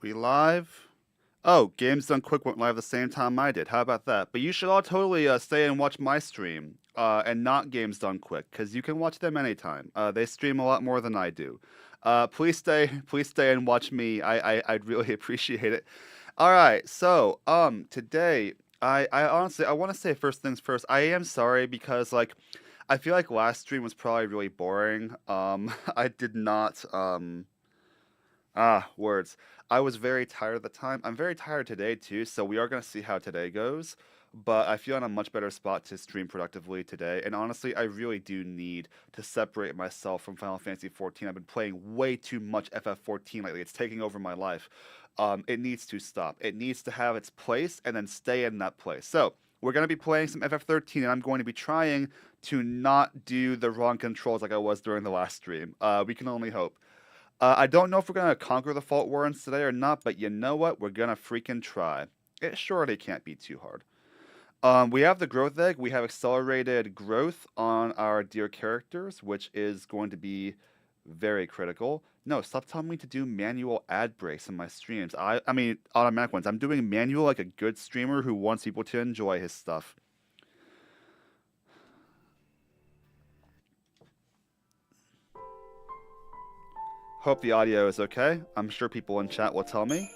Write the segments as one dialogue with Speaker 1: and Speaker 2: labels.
Speaker 1: We live? Oh, Games Done Quick went live the same time I did. How about that? But you should all totally stay and watch my stream, and not Games Done Quick, because you can watch them anytime. They stream a lot more than I do. Please stay and watch me. I'd really appreciate it. All right, so today I honestly I want to say first things first. I am sorry because I feel like last stream was probably really boring. I did not words. I was very tired at the time. I'm very tired today too, so we are going to see how today goes. But I feel in a much better spot to stream productively today. And honestly, I really do need to separate myself from Final Fantasy 14. I've been playing way too much FF14 lately. It's taking over my life. It needs to stop. It needs to have its place and then stay in that place. So, we're going to be playing some FF13, and I'm going to be trying to not do the wrong controls like I was during the last stream. We can only hope. I don't know if we're gonna conquer the Faultwarrens today or not, but you know what? We're gonna freaking try. It surely can't be too hard. We have the growth egg. We have accelerated growth on our dear characters, which is going to be very critical. No, stop telling me to do manual ad breaks in my streams. I mean automatic ones. I'm doing manual like a good streamer who wants people to enjoy his stuff. Hope the audio is okay. I'm sure people in chat will tell me.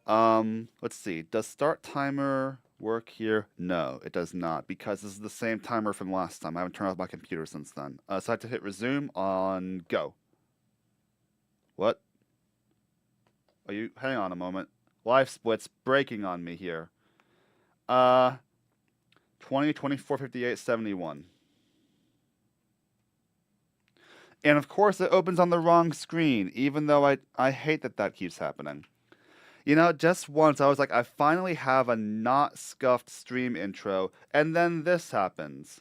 Speaker 1: Let's see. Does start timer work here? No, it does not, because this is the same timer from last time. I haven't turned off my computer since then. So I have to hit resume on go. What? Are you? Hang on a moment. Live split's breaking on me here. Uh, 20, 24, 58, 71. And of course it opens on the wrong screen, even though I hate that that keeps happening. You know, just once I was like, I finally have a not scuffed stream intro, and then this happens.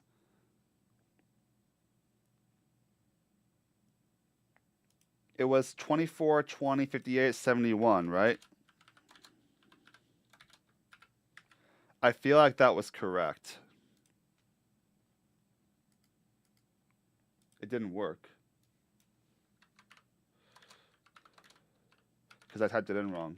Speaker 1: It was 24, 20, 58, 71, right? I feel like that was correct. It didn't work. Because I typed it in wrong.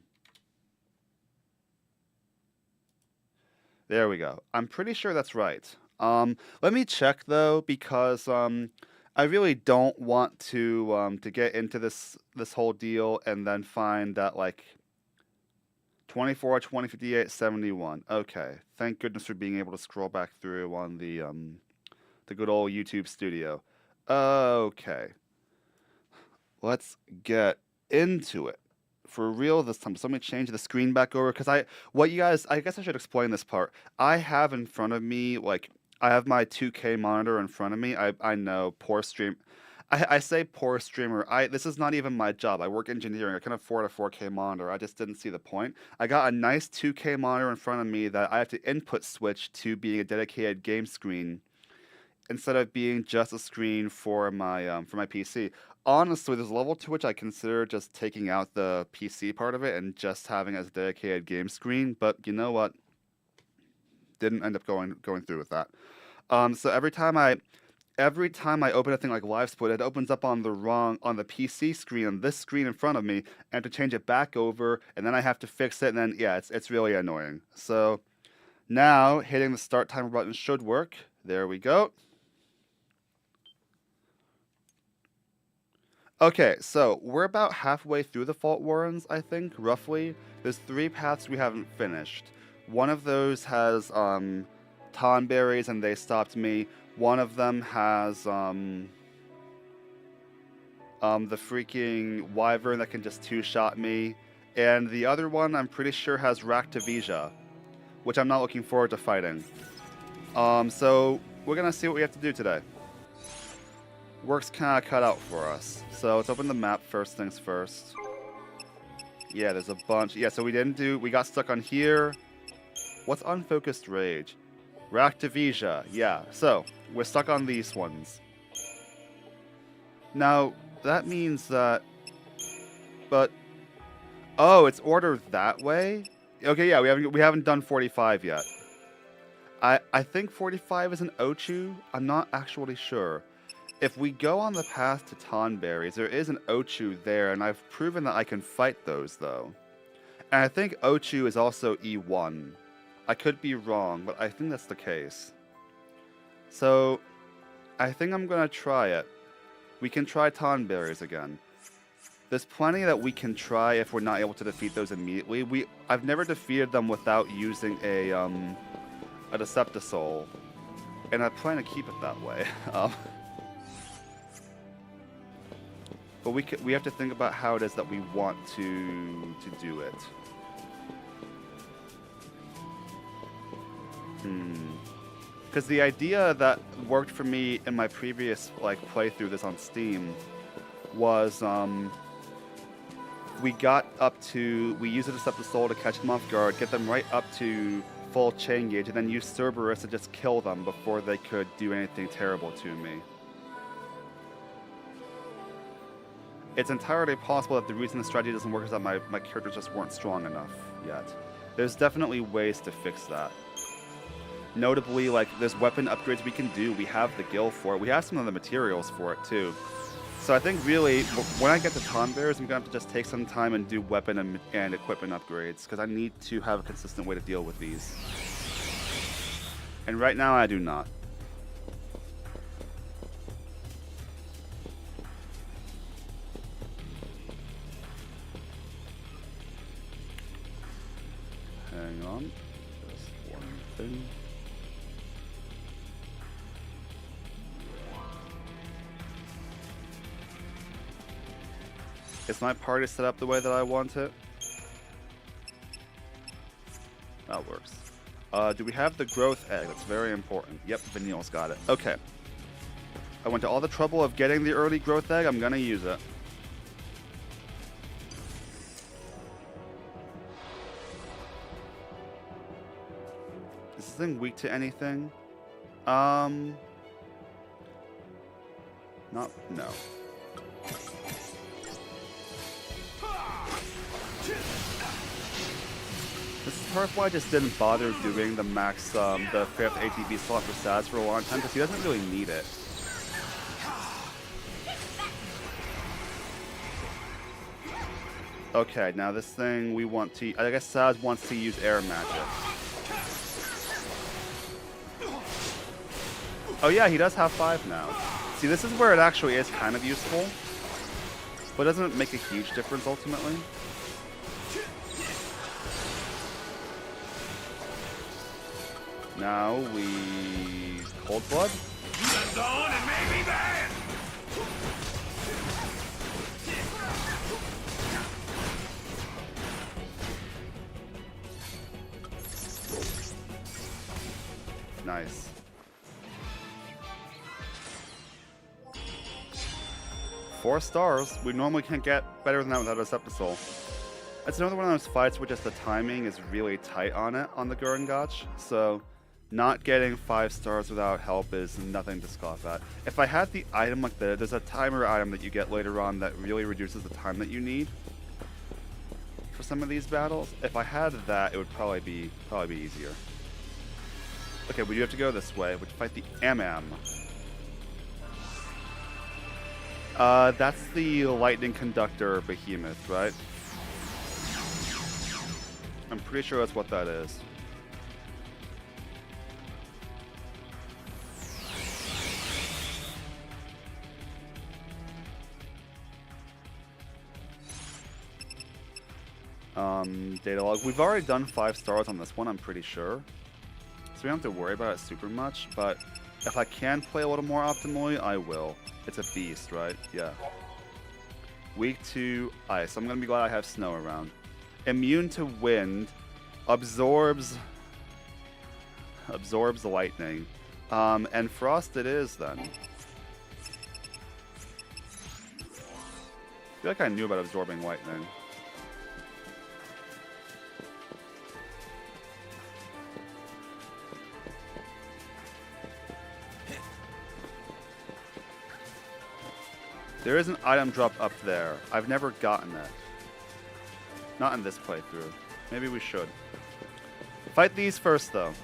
Speaker 1: There we go. I'm pretty sure that's right. Let me check though, because I really don't want to get into this whole deal and then find that like 24, 20, 58, 71. Okay. Thank goodness for being able to scroll back through on the good old YouTube studio. Okay. Let's get into it. For real this time. So let me change the screen back over because I guess I should explain this part. I have in front of me, like, I have my 2K monitor in front of me. I know, poor stream. I say poor streamer. This is not even my job. I work engineering. I can afford a 4K monitor. I just didn't see the point. I got a nice 2K monitor in front of me that I have to input switch to being a dedicated game screen instead of being just a screen for my PC. Honestly, there's a level to which I consider just taking out the PC part of it and just having it as a dedicated game screen. But you know what? Didn't end up going through with that. So every time I open a thing like Live Split, it opens up on the PC screen on this screen in front of me, and to change it back over, and then I have to fix it, and then yeah, it's really annoying. So now hitting the start timer button should work. There we go. Okay, so we're about halfway through the Faultwarrens, I think, roughly. There's 3 paths we haven't finished. One of those has Tonberries and they stopped me. One of them has the freaking Wyvern that can just two-shot me. And the other one I'm pretty sure has Raktavisha, which I'm not looking forward to fighting. So we're gonna see what we have to do today. Work's kind of cut out for us. So let's open the map first things first. Yeah, there's a bunch. Yeah, so we got stuck on here. What's Unfocused Rage? Raktavisha. Yeah, so we're stuck on these ones. Now, that means that... But... Oh, it's ordered that way? Okay, yeah, we haven't done 45 yet. I think 45 is an Ochu. I'm not actually sure. If we go on the path to Tonberries, there is an Ochu there, and I've proven that I can fight those, though. And I think Ochu is also E1. I could be wrong, but I think that's the case. So, I think I'm gonna try it. We can try Tonberries again. There's plenty that we can try if we're not able to defeat those immediately. I've never defeated them without using a Deceptisol, and I plan to keep it that way. But we have to think about how it is that we want to do it. Because the idea that worked for me in my previous playthrough this on Steam was we used a Deceptisol to catch them off guard, get them right up to full chain gauge, and then use Cerberus to just kill them before they could do anything terrible to me. It's entirely possible that the reason the strategy doesn't work is that my characters just weren't strong enough yet. There's definitely ways to fix that. Notably, there's weapon upgrades we can do. We have the gil for it. We have some of the materials for it, too. So I think, really, when I get to Tonberries, I'm going to have to just take some time and do weapon and equipment upgrades, because I need to have a consistent way to deal with these. And right now, I do not. Hang on. Just one thing. Is my party set up the way that I want it? That works. Do we have the growth egg? That's very important. Yep, Vanille's got it. Okay. I went to all the trouble of getting the early growth egg. I'm gonna use it. Is this thing weak to anything? No. This is part of why I just didn't bother doing the max, the 5th ATB slot for Saz for a long time, because he doesn't really need it. Okay, now this thing we want to... I guess Saz wants to use air magic. Oh yeah, he does have 5 now. See, this is where it actually is kind of useful, but doesn't make a huge difference ultimately. Now we... Cold Blood?
Speaker 2: And maybe bad.
Speaker 1: Nice. Four stars. We normally can't get better than that without a Deceptisol. It's another one of those fights where just the timing is really tight on it, on the Gurren-Gotch, so not getting 5 stars without help is nothing to scoff at. If I had the item like that, there's a timer item that you get later on that really reduces the time that you need for some of these battles. If I had that, it would probably be easier. Okay, we do have to go this way, which fight the Amam. That's the lightning conductor behemoth, right? I'm pretty sure that's what that is. Data log. We've already done 5 stars on this one, I'm pretty sure. So we don't have to worry about it super much, but if I can play a little more optimally, I will. It's a beast, right? Yeah. Weak to ice. I'm gonna be glad I have snow around. Immune to wind. Absorbs lightning. And frost it is then. I feel like I knew about absorbing lightning. There is an item drop up there. I've never gotten it. Not in this playthrough. Maybe we should. Fight these first, though.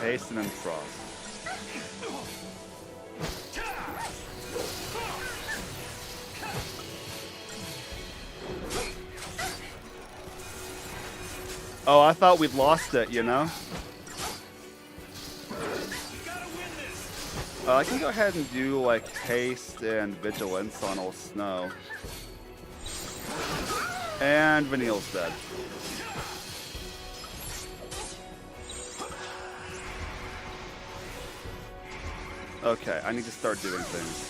Speaker 1: Hasten and Frost. Oh, I thought we'd lost it, you know? I can go ahead and do, like, haste and vigilance on old Snow. And Vanille's dead. Okay, I need to start doing things.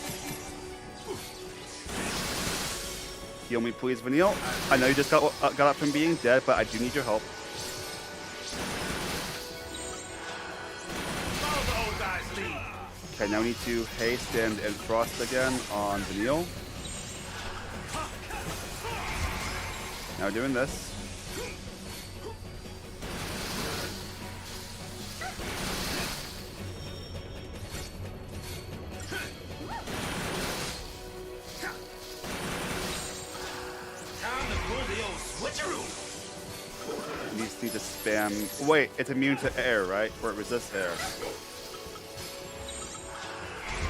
Speaker 1: Heal me, please, Vanille. I know you just got up from being dead, but I do need your help. Okay, now we need to haste and frost again on Vanille. Now doing this. Needs need to spam. Wait, it's immune to air, right? Or it resists air.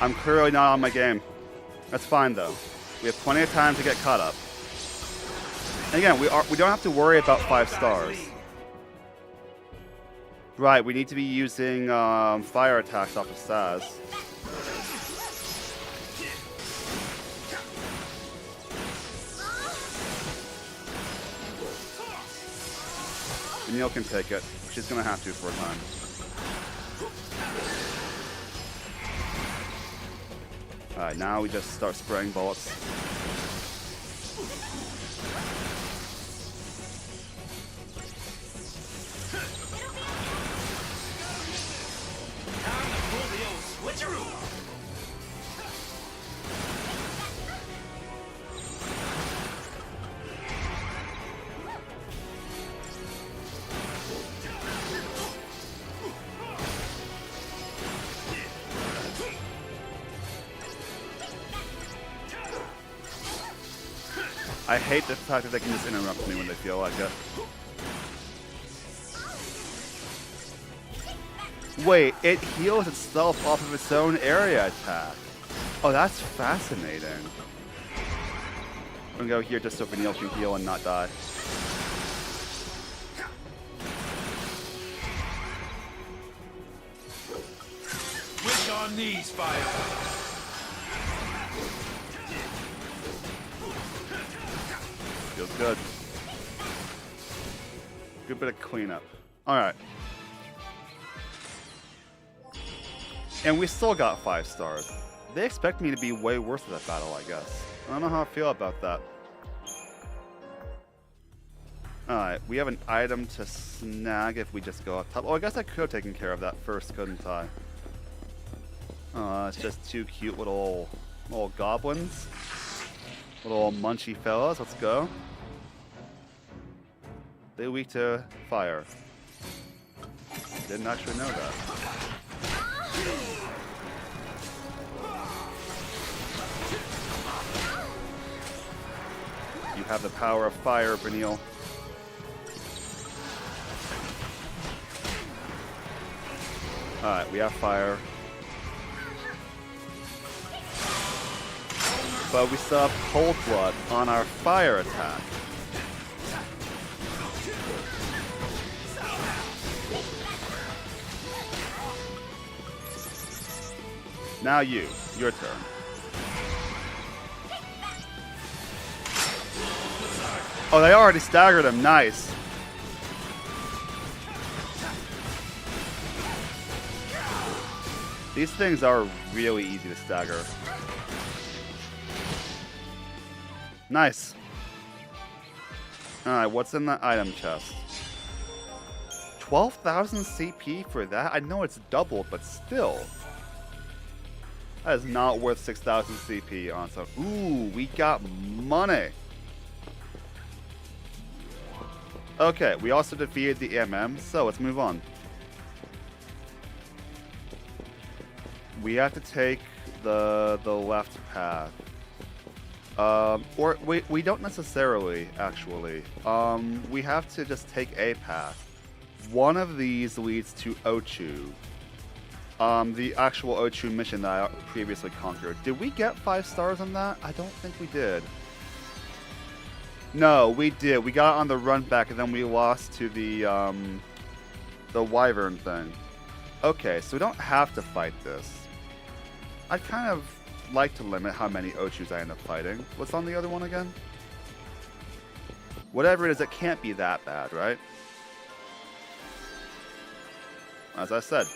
Speaker 1: I'm clearly not on my game. That's fine though. We have plenty of time to get caught up. And again, we don't have to worry about 5 stars. Right, we need to be using fire attacks off of Saz. Vanille can take it. She's gonna have to for a time. Alright, now we just start spraying bullets. I hate the fact that they can just interrupt me when they feel like it. Wait, it heals itself off of its own area attack. Oh, that's fascinating. I'm gonna go here just so Vanille can heal and not die.
Speaker 2: Wish on these, fire.
Speaker 1: Feels good. Good bit of cleanup. Alright. And we still got 5 stars. They expect me to be way worse at that battle, I guess. I don't know how I feel about that. Alright, we have an item to snag if we just go up top. Oh, I guess I could have taken care of that first, couldn't I? It's just 2 cute little goblins. Little munchy fellas, let's go. They weak to fire. Didn't actually know that. You have the power of fire, Vanille. Alright, we have fire. But we still have Cold Blood on our fire attack. Now your turn. Oh, they already staggered him. Nice. These things are really easy to stagger. Nice. Alright, what's in the item chest? 12,000 CP for that? I know it's doubled, but still. That is not worth 6,000 CP on so. Ooh, we got money. Okay, we also defeated the MM, so let's move on. We have to take the left path. Or we don't necessarily, actually. We have to just take a path. One of these leads to Ochu. The actual Ochu mission that I previously conquered. Did we get 5 stars on that? I don't think we did. No, we did. We got on the run back, and then we lost to the wyvern thing. Okay, so we don't have to fight this. I'd kind of like to limit how many Ochus I end up fighting. What's on the other one again? Whatever it is, it can't be that bad, right? As I said.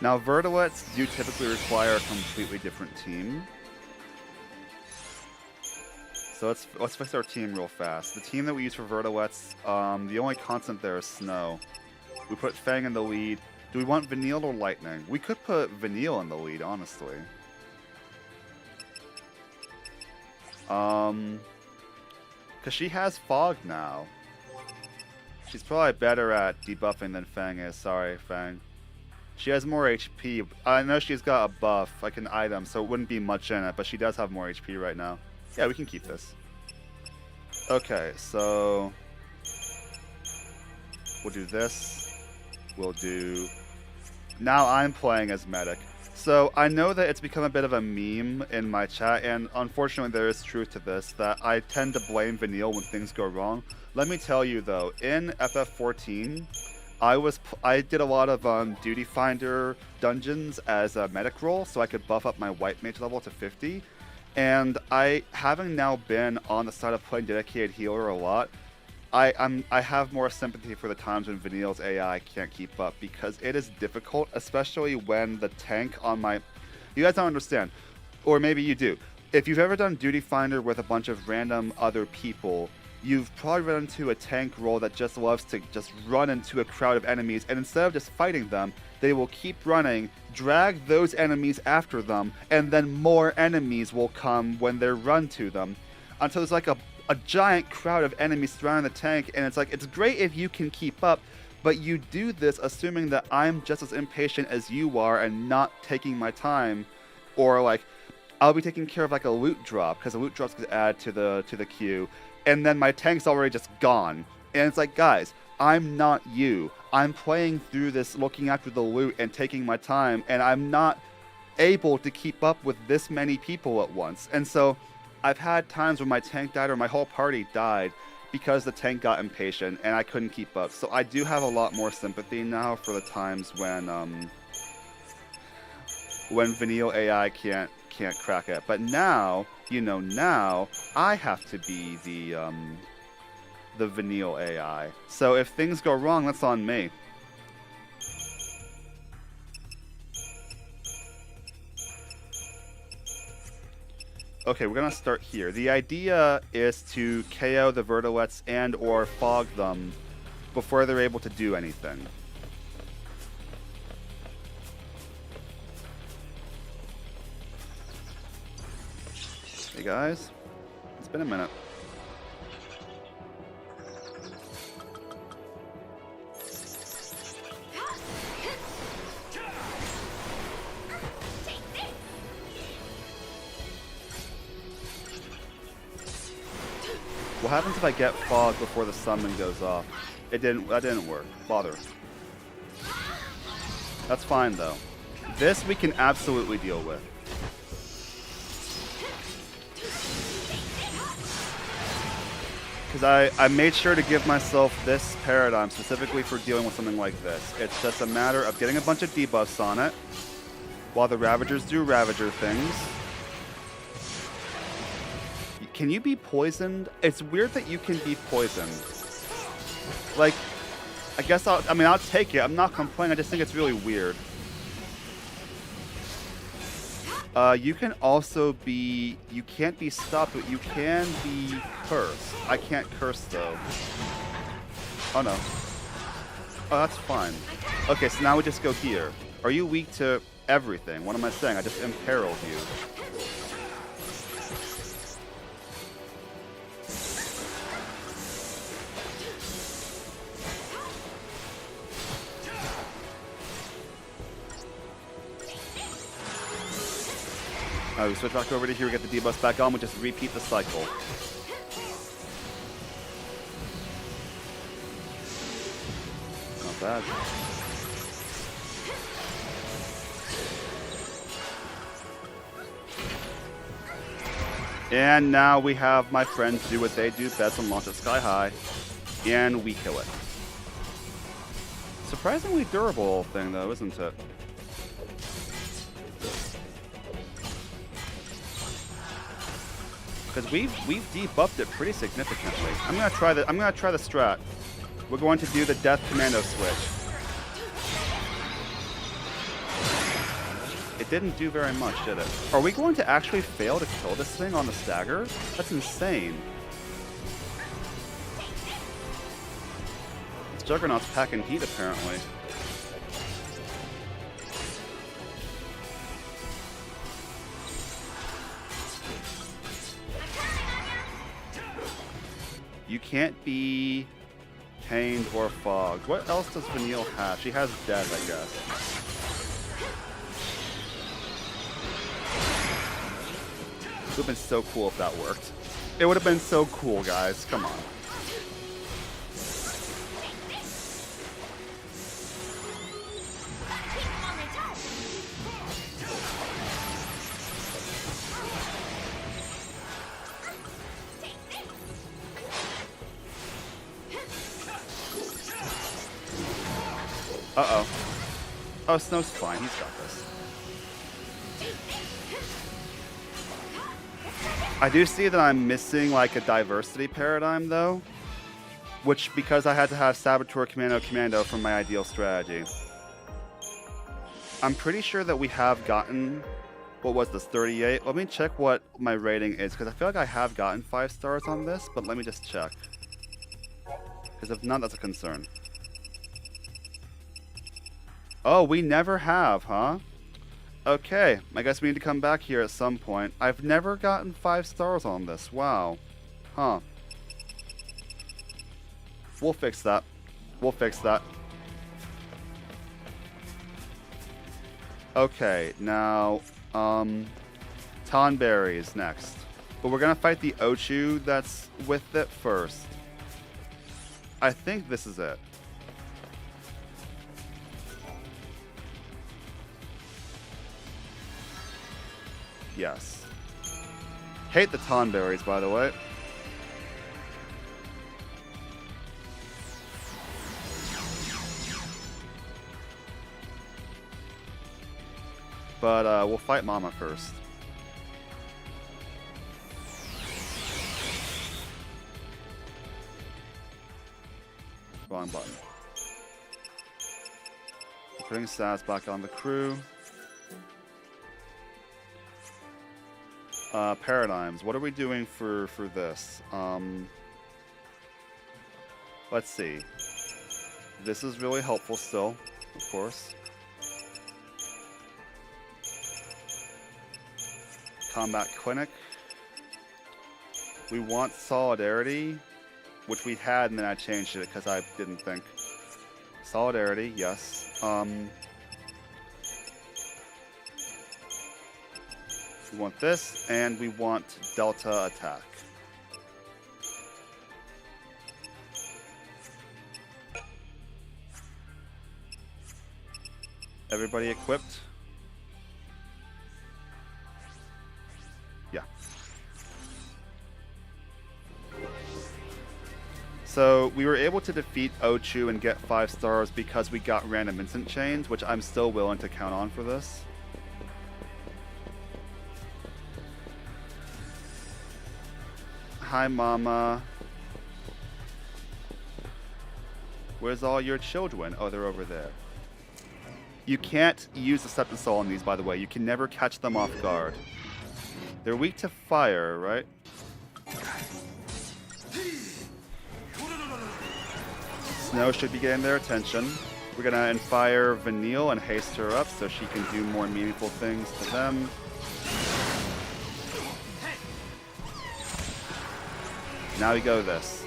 Speaker 1: Now, Vertilets do typically require a completely different team. So let's fix our team real fast. The team that we use for Vertilets, the only constant there is snow. We put Fang in the lead. Do we want Vanille or Lightning? We could put Vanille in the lead, honestly. Because she has Fog now. She's probably better at debuffing than Fang is. Sorry, Fang. She has more HP. I know she's got a buff, like an item, so it wouldn't be much in it, but she does have more HP right now. Yeah, we can keep this. Okay, so we'll do this. We'll do... Now I'm playing as Medic. So I know that it's become a bit of a meme in my chat, and unfortunately there is truth to this, that I tend to blame Vanille when things go wrong. Let me tell you though, in FF14, I did a lot of Duty Finder dungeons as a medic role, so I could buff up my white mage level to 50. And having now been on the side of playing dedicated healer a lot, I have more sympathy for the times when Vanille's AI can't keep up, because it is difficult, especially when the tank on my... You guys don't understand, or maybe you do. If you've ever done Duty Finder with a bunch of random other people, you've probably run into a tank role that just loves to just run into a crowd of enemies, and instead of just fighting them, they will keep running, drag those enemies after them, and then more enemies will come when they're run to them, until there's like a giant crowd of enemies surrounding the tank, and it's like, it's great if you can keep up, but you do this assuming that I'm just as impatient as you are and not taking my time, or like, I'll be taking care of like a loot drop, because the loot drops get added to the queue, and then my tank's already just gone. And it's like, guys, I'm not you. I'm playing through this, looking after the loot and taking my time, and I'm not able to keep up with this many people at once. And so I've had times when my tank died or my whole party died because the tank got impatient and I couldn't keep up. So I do have a lot more sympathy now for the times when Vanille AI can't crack it. But now, you know, now I have to be the Vanille AI. So if things go wrong, that's on me. Okay, we're gonna start here. The idea is to KO the Vertilets and or fog them before they're able to do anything. Hey guys, it's been a minute. What happens if I get fog before the summon goes off? That didn't work. Bother. That's fine though. This we can absolutely deal with. Because I made sure to give myself this paradigm specifically for dealing with something like this. It's just a matter of getting a bunch of debuffs on it while the Ravagers do Ravager things. Can you be poisoned? It's weird that you can be poisoned. Like, I guess I'll take it. I'm not complaining. I just think it's really weird. You can also be... You can't be stopped, but you can be cursed. I can't curse, though. Oh, no. Oh, that's fine. Okay, so now we just go here. Are you weak to everything? What am I saying? I just imperiled you. We switch back over to here, we get the debuffs back on, we just repeat the cycle. Not bad. And now we have my friends do what they do best and launch it sky high. And we kill it. Surprisingly durable thing though, isn't it? Because we've debuffed it pretty significantly. I'm gonna try the strat. We're going to do the death commando switch. It didn't do very much, did it? Are we going to actually fail to kill this thing on the stagger? That's insane. This Juggernaut's packing heat, apparently. You can't be pained or fogged. What else does Vanille have? She has death, I guess. It would have been so cool if that worked. It would have been so cool, guys. Come on. Uh-oh. Oh, Snow's fine. He's got this. I do see that I'm missing, like, a diversity paradigm, though. Which, because I had to have Saboteur Commando from my ideal strategy. I'm pretty sure that we have gotten... What was this, 38? Let me check what my rating is, because I feel like I have gotten 5 stars on this, but let me just check. Because if not, that's a concern. Oh, we never have, huh? Okay, I guess we need to come back here at some point. I've never gotten 5 stars on this. Wow. Huh. We'll fix that. We'll fix that. Okay, now, Tonberry is next. But we're gonna fight the Ochu that's with it first. I think this is it. Yes. Hate the Tonberries, by the way. But we'll fight Mama first. Wrong button. Putting Saz back on the crew. Paradigms. What are we doing for this? Let's see. This is really helpful still, of course. Combat Clinic. We want Solidarity, which we had and then I changed it because I didn't think. Solidarity, yes. We want this, and we want Delta Attack. Everybody equipped? Yeah. So we were able to defeat Ochu and get 5 stars because we got random instant chains, which I'm still willing to count on for this. Hi, Mama. Where's all your children? Oh, they're over there. You can't use the Septisol on these, by the way. You can never catch them off guard. They're weak to fire, right? Snow should be getting their attention. We're gonna Infire Vanille and haste her up so she can do more meaningful things to them. Now we go this.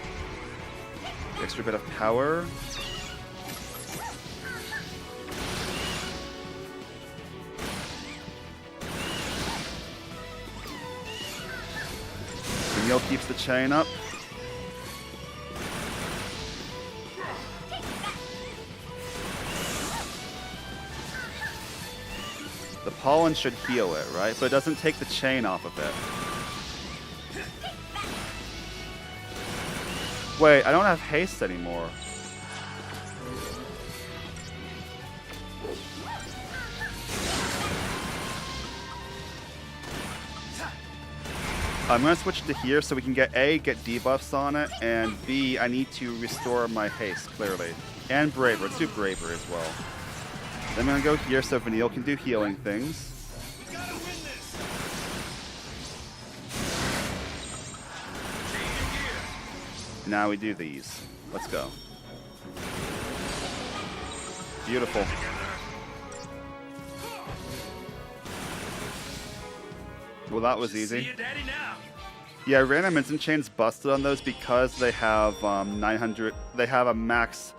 Speaker 1: Extra bit of power. Neil keeps the chain up. The pollen should heal it, right? But it doesn't take the chain off of it. Wait, I don't have haste anymore. I'm going to switch to here so we can get A, get debuffs on it, and B, I need to restore my haste, clearly. And Braver. Let's do Braver as well. Then I'm going to go here so Vanille can do healing things. Now we do these. Let's go. Beautiful. Well, that was easy. Yeah, random instant chains busted on those because they have 900. They have a max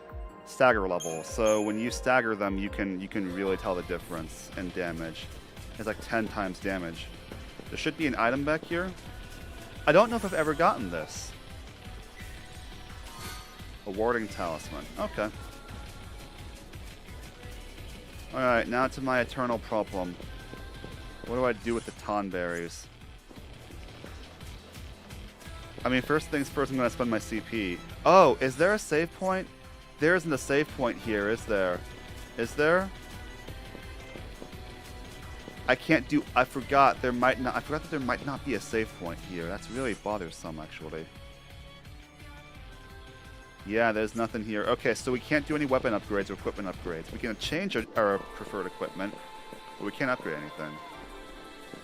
Speaker 1: stagger level. So when you stagger them, you can really tell the difference in damage. It's like 10 times damage. There should be an item back here. I don't know if I've ever gotten this. A warding talisman. Okay. Alright, now to my eternal problem. What do I do with the Tonberries? I mean, first things first, I'm going to spend my CP. Oh, is there a save point? There isn't a save point here, is there? Is there? I can't do... I forgot there might not... I forgot that there might not be a save point here. That's really bothersome, actually. Yeah, there's nothing here. Okay, so we can't do any weapon upgrades or equipment upgrades. We can change our preferred equipment, but we can't upgrade anything.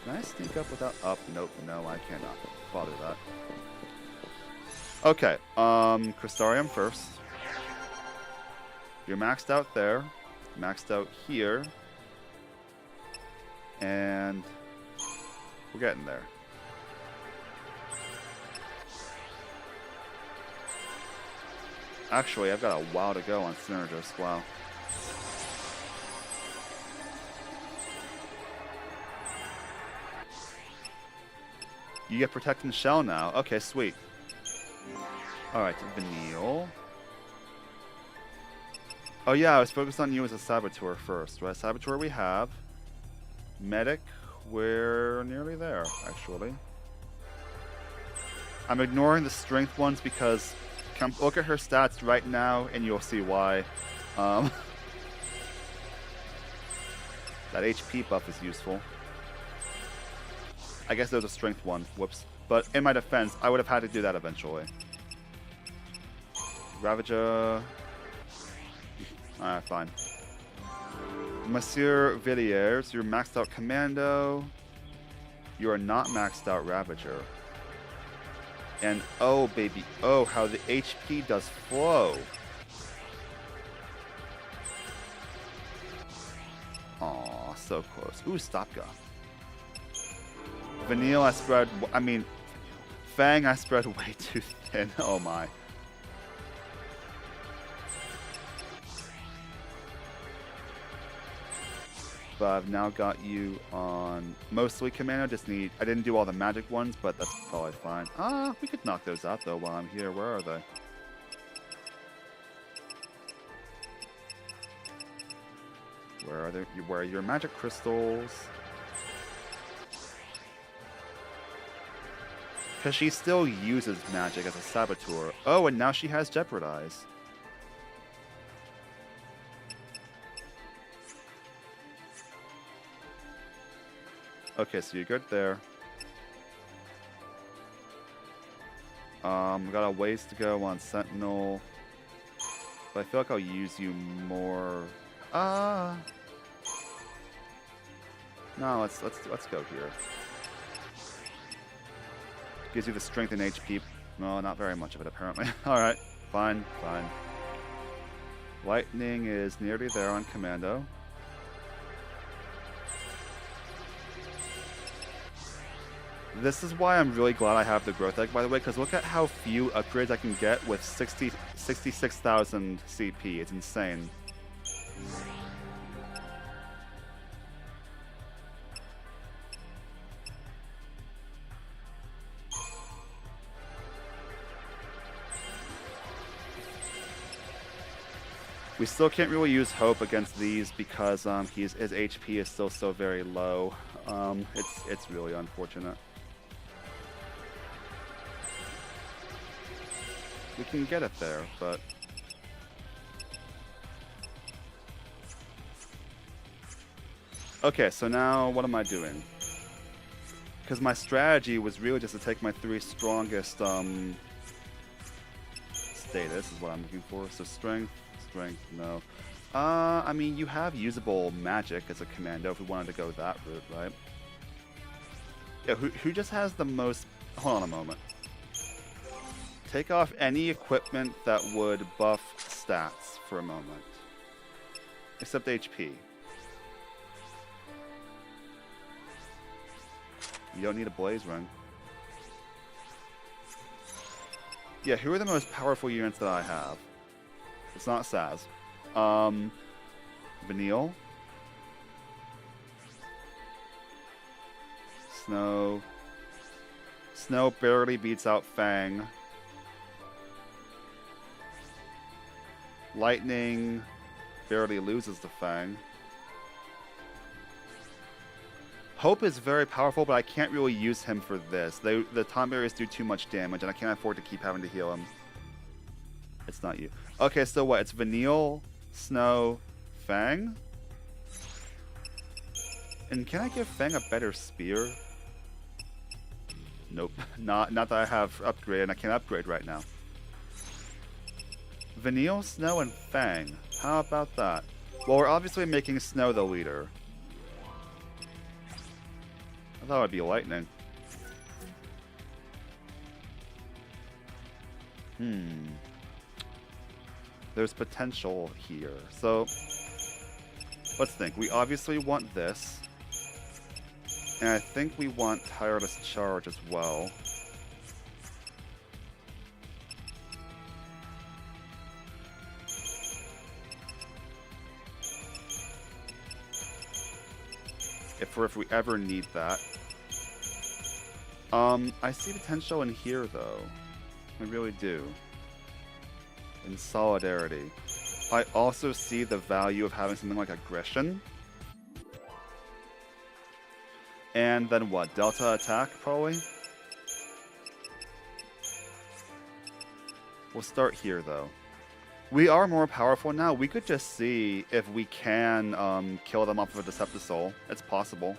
Speaker 1: Can I sneak up without up? Nope, no, I cannot. Bother that. Okay, Crystarium first. You're maxed out there. Maxed out here. And we're getting there. Actually, I've got a while to go on Synergist. Wow. You get Protecting Shell now. Okay, sweet. Alright, Vanille. Oh yeah, I was focused on you as a Saboteur first, right? Saboteur we have. Medic, we're nearly there, actually. I'm ignoring the strength ones because... Come look at her stats right now, and you'll see why. That HP buff is useful. I guess there's a strength one. Whoops. But in my defense, I would have had to do that eventually. Ravager. Alright, fine. Monsieur Villiers, you're maxed out Commando. You are not maxed out Ravager. And oh baby, oh how the HP does flow. Aw, so close. Ooh, Stopka. Vanille I spread, I mean, Fang I spread way too thin, oh my. But I've now got you on mostly Commando. Just need... I didn't do all the magic ones, but that's probably fine. Ah, we could knock those out, though, while I'm here. Where are they? Where are they? Where are your magic crystals? Because she still uses magic as a Saboteur. Oh, and now she has Jeopardize. Okay, so you're good there. We got a ways to go on Sentinel. But I feel like I'll use you more. No, let's go here. Gives you the strength and HP. No, not very much of it apparently. Alright, fine, fine. Lightning is nearly there on Commando. This is why I'm really glad I have the Growth Egg, by the way, because look at how few upgrades I can get with 66,000 CP. It's insane. We still can't really use Hope against these because his HP is still so very low. It's really unfortunate. We can get it there, but okay. So now what am I doing? Because my strategy was really just to take my 3 strongest status is what I'm looking for. So strength, no. I mean, you have usable magic as a commando if we wanted to go that route, right? Yeah, who just has the most... Hold on a moment. Take off any equipment that would buff stats for a moment. Except HP. You don't need a blaze ring. Yeah, who are the most powerful units that I have? It's not Saz. Vanille. Snow. Snow barely beats out Fang. Lightning barely loses to Fang. Hope is very powerful, but I can't really use him for this. The time barriers do too much damage, and I can't afford to keep having to heal him. It's not you. Okay, so what? It's Vanille, Snow, Fang? And can I give Fang a better spear? Nope. Not that I have upgrade, and I can't upgrade right now. Vanille, Snow, and Fang. How about that? Well, we're obviously making Snow the leader. I thought it would be Lightning. There's potential here. So, let's think. We obviously want this. And I think we want Tireless Charge as well. If we ever need that. I see potential in here though. I really do. In Solidarity. I also see the value of having something like Aggression. And then what? Delta Attack, probably? We'll start here though. We are more powerful now. We could just see if we can kill them off of a Deceptisol. It's possible.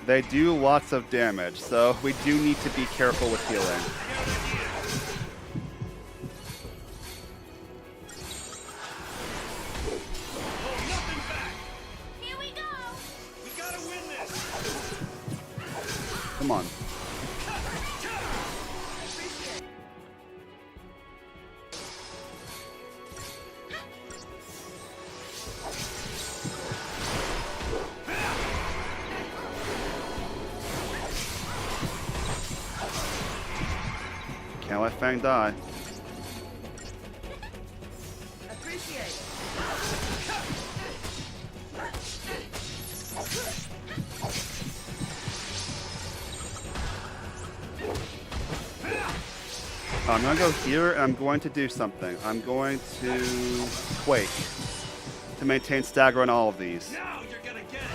Speaker 1: They do lots of damage, so we do need to be careful with healing.
Speaker 2: Here we go. We gotta win this.
Speaker 1: Come on. Can't let Fang die.
Speaker 3: Appreciate.
Speaker 1: I'm gonna go here and I'm going to do something. I'm going to Quake to maintain stagger on all of these.
Speaker 2: Now you're gonna get it.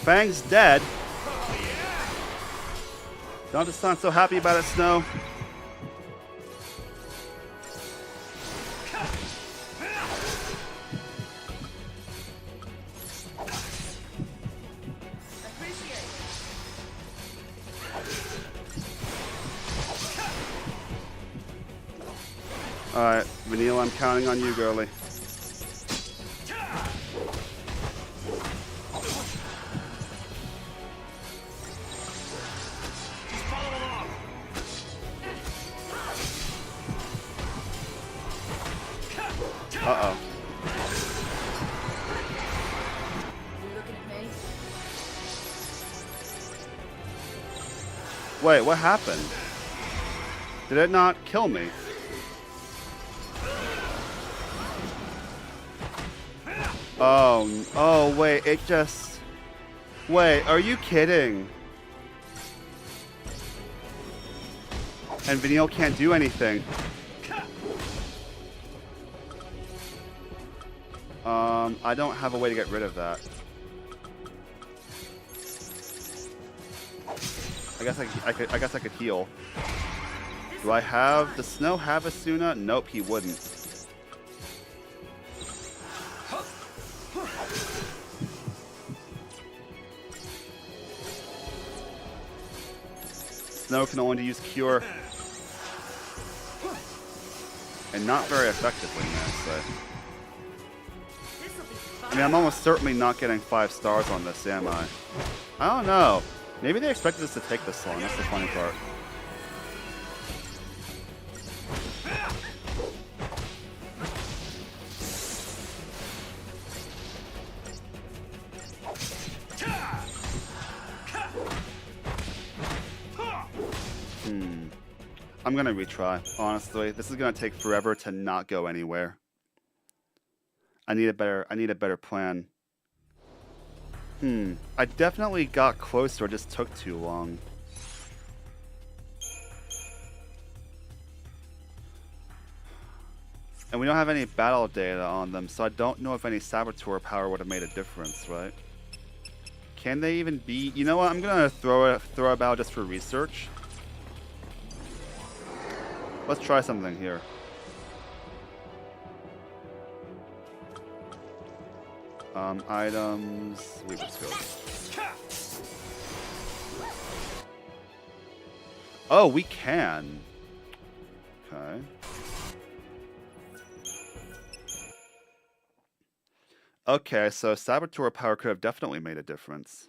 Speaker 1: Fang's dead. Don't sound so happy about it, Snow. Vanille, I'm counting on you, girlie.
Speaker 2: Follow along.
Speaker 1: Uh-oh.
Speaker 3: You looking at me?
Speaker 1: Wait, what happened? Did it not kill me? Oh, wait, it just... Wait, are you kidding? And Vanille can't do anything. I don't have a way to get rid of that. I guess I could heal. Do I have... Does Snow have Asuna? Nope, he wouldn't. Snow can only use Cure. And not very effectively, may I say.
Speaker 3: This'll be
Speaker 1: I
Speaker 3: fun.
Speaker 1: mean, I'm almost certainly not getting 5 stars on this, am I? I don't know. Maybe they expected us to take this long. That's the funny part. I'm gonna retry, honestly. This is gonna take forever to not go anywhere. I need a better plan. I definitely got closer, it just took too long. And we don't have any battle data on them, so I don't know if any saboteur power would have made a difference, right? Can they even be... You know what, I'm gonna throw a battle just for research. Let's try something here. Items... Leave this go. Oh, we can. Okay. Okay, so saboteur power could have definitely made a difference.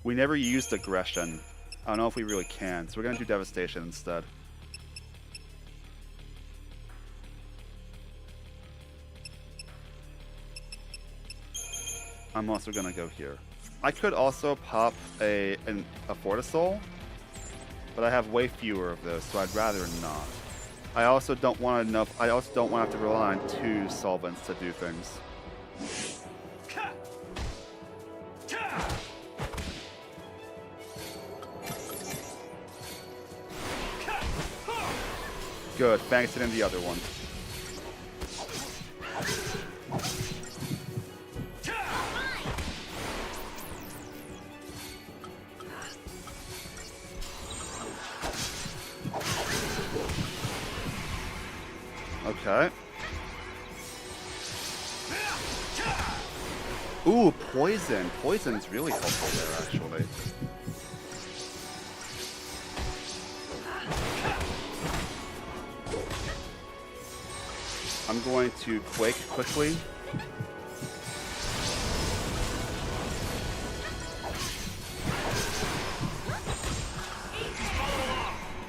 Speaker 1: We never used aggression. I don't know if we really can, so we're gonna do devastation instead. I'm also gonna go here. I could also pop a Fortisol, but I have way fewer of those, so I'd rather not. I also don't want to have to rely on 2 solvents to do things. Good, Fangs it in the other one. Okay. Ooh, poison. Poison's really helpful there, actually. I'm going to Quake quickly.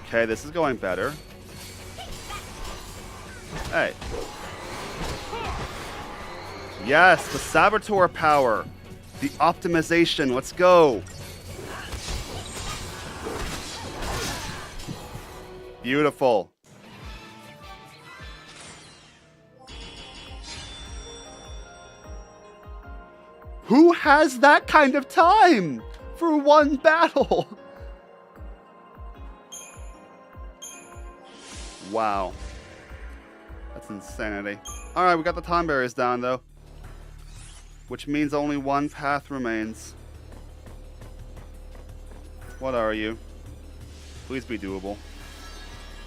Speaker 1: Okay, this is going better. Hey. Yes, the saboteur power. The optimization. Let's go. Beautiful. Who has that kind of time for one battle? Wow. That's insanity. Alright, we got the time barriers down, though. Which means only one path remains. What are you? Please be doable.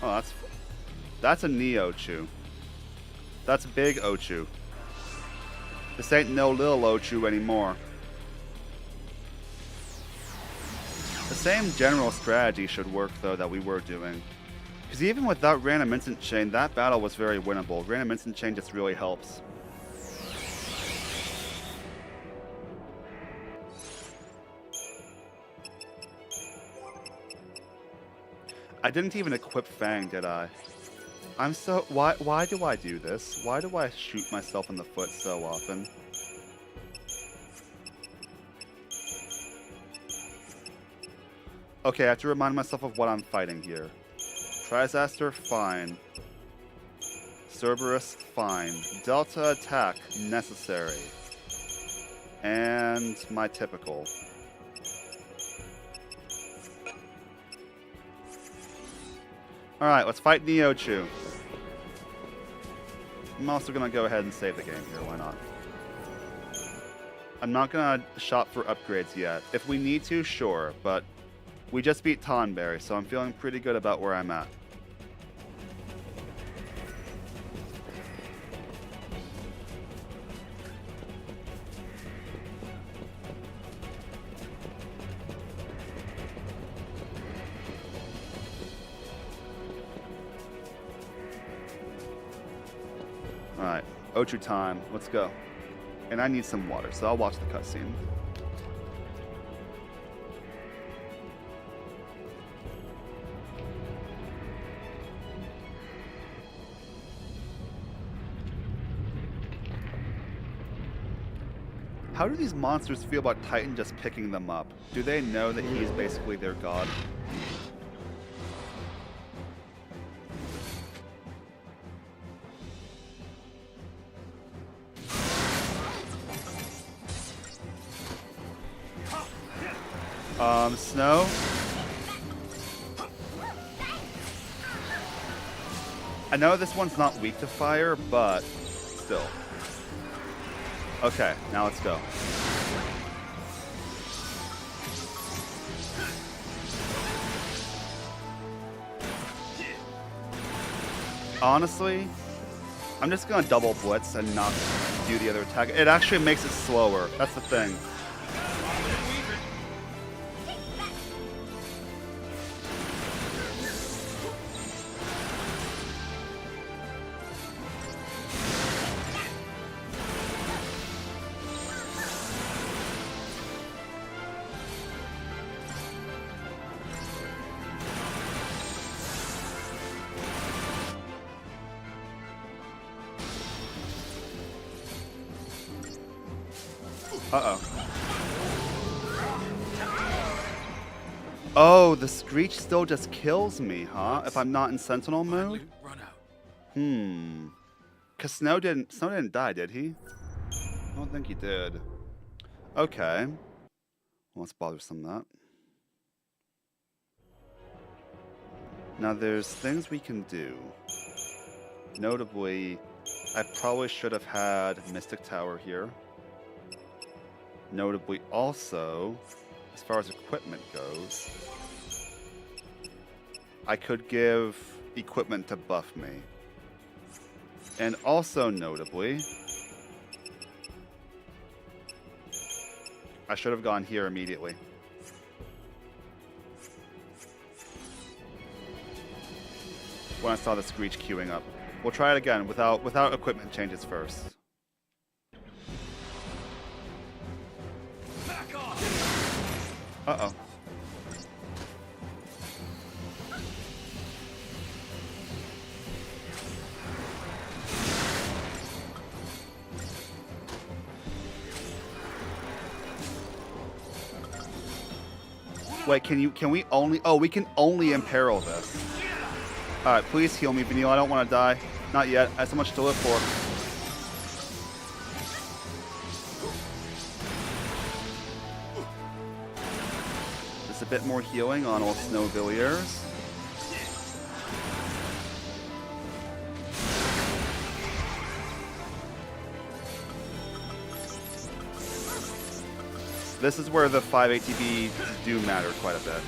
Speaker 1: Oh, that's a Neo-Chu. That's big Ochu. This ain't no little Ochu anymore. The same general strategy should work, though, that we were doing. Because even without Random Instant Chain, that battle was very winnable. Random Instant Chain just really helps. I didn't even equip Fang, did I? I'm so... Why do I do this? Why do I shoot myself in the foot so often? Okay, I have to remind myself of what I'm fighting here. Trisaster, fine. Cerberus, fine. Delta attack, necessary. And my typical. Alright, let's fight Neochu. I'm also going to go ahead and save the game here, why not? I'm not going to shop for upgrades yet. If we need to, sure, but we just beat Tonberry, so I'm feeling pretty good about where I'm at. Alright, Ochu time. Let's go. And I need some water, so I'll watch the cutscene. How do these monsters feel about Titan just picking them up? Do they know that he's basically their god? Snow? I know this one's not weak to fire, but still. Okay, now let's go. Honestly, I'm just gonna double blitz and not do the other attack. It actually makes it slower. That's the thing. Uh-oh. Oh, the Screech still just kills me, huh? If I'm not in Sentinel mode? Cause Snow didn't die, did he? I don't think he did. Okay. Well, let's bothersome that. Now there's things we can do. Notably, I probably should have had Mystic Tower here. Notably also, as far as equipment goes, I could give equipment to buff me. And also notably, I should have gone here immediately. When I saw the Screech queuing up. We'll try it again without equipment changes first. Uh-oh. Wait, can we only... Oh, we can only imperil this. Alright, please heal me, Vanille. I don't want to die. Not yet. I have so much to live for. Just a bit more healing on old Snowvilliers. This is where the 5 ATB do matter quite a bit.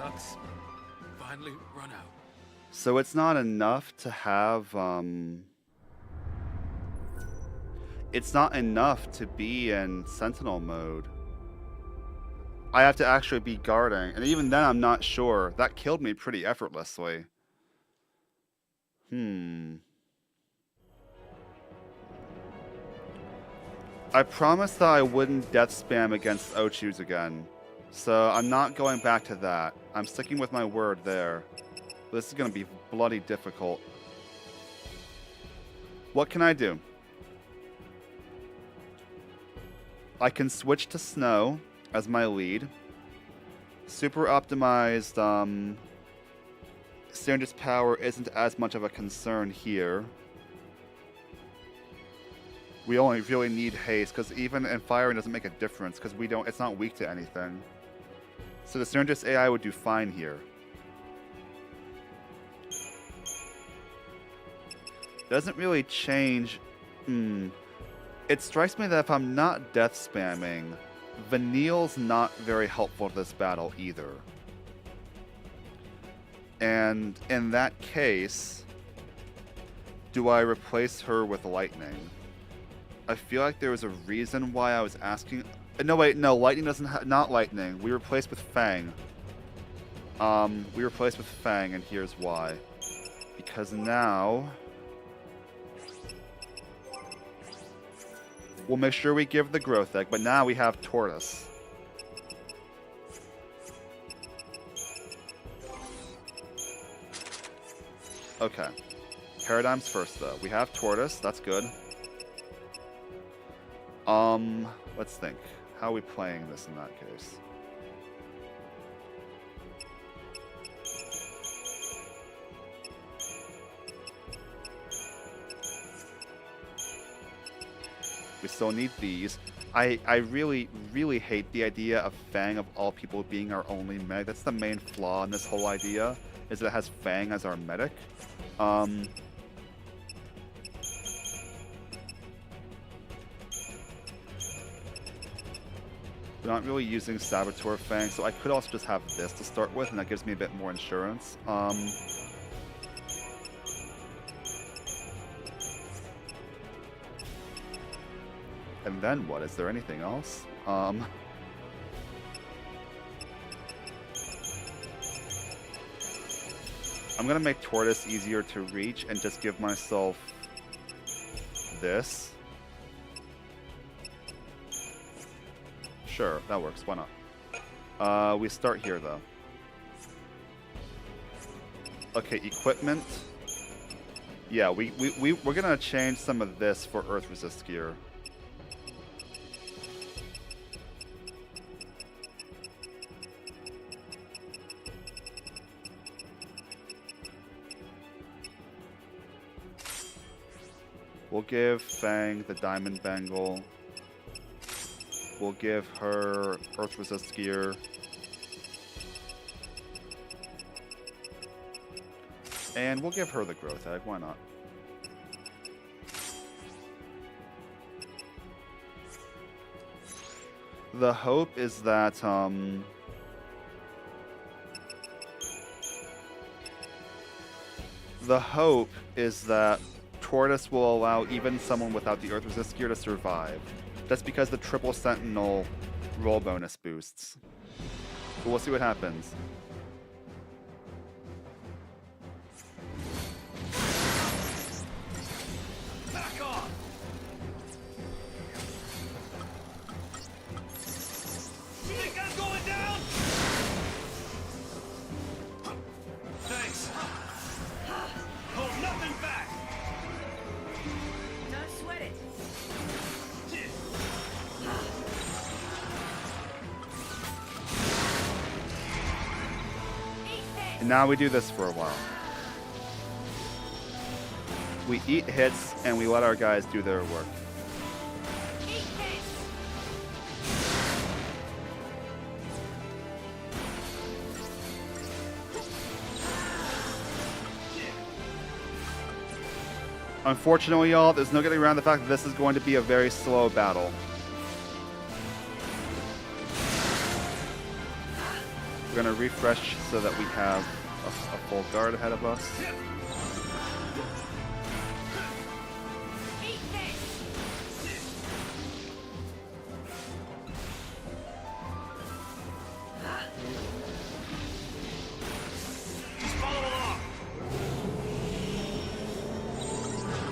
Speaker 2: ducks finally run out.
Speaker 1: So it's not enough to have, it's not enough to be in Sentinel mode. I have to actually be guarding, and even then I'm not sure. That killed me pretty effortlessly. I promised that I wouldn't death spam against Ochus again, so I'm not going back to that. I'm sticking with my word there. This is going to be bloody difficult. What can I do? I can switch to Snow as my lead. Super optimized Synergist power isn't as much of a concern here. We only really need haste, because even in firing doesn't make a difference, because it's not weak to anything. So the Synergist AI would do fine here. Doesn't really change. It strikes me that if I'm not death spamming, Vanille's not very helpful to this battle either. And in that case, do I replace her with Lightning? I feel like there was a reason why I was asking. No, wait, no, Lightning doesn't not Lightning. We replaced with Fang. We replaced with Fang, and here's why. Because now we'll make sure we give the Growth Egg, but now we have Tortoise. Okay. Paradigms first, though. We have Tortoise. That's good. Let's think. How are we playing this in that case? We still need these. I really, really hate the idea of Fang of all people being our only medic. That's the main flaw in this whole idea, is that it has Fang as our medic. We're not really using Saboteur Fang, so I could also just have this to start with, and that gives me a bit more insurance. And then what? Is there anything else? I'm gonna make Tortoise easier to reach and just give myself this. Sure, that works. Why not? We start here, though. Okay, equipment. Yeah, we're gonna change some of this for Earth Resist gear. We'll give Fang the Diamond Bangle. We'll give her Earth Resist gear. And we'll give her the Growth Egg. Why not? The hope is that Tortoise will allow even someone without the Earth Resist gear to survive. That's because the triple Sentinel roll bonus boosts. But we'll see what happens.
Speaker 2: Back off! You think I'm going down? Thanks. Hold nothing back.
Speaker 3: Don't sweat it.
Speaker 1: And now we do this for a while. We eat hits and we let our guys do their work. Unfortunately, y'all, there's no getting around the fact that this is going to be a very slow battle. We're gonna refresh so that we have a full guard ahead of us.
Speaker 3: Eat this!
Speaker 2: Just follow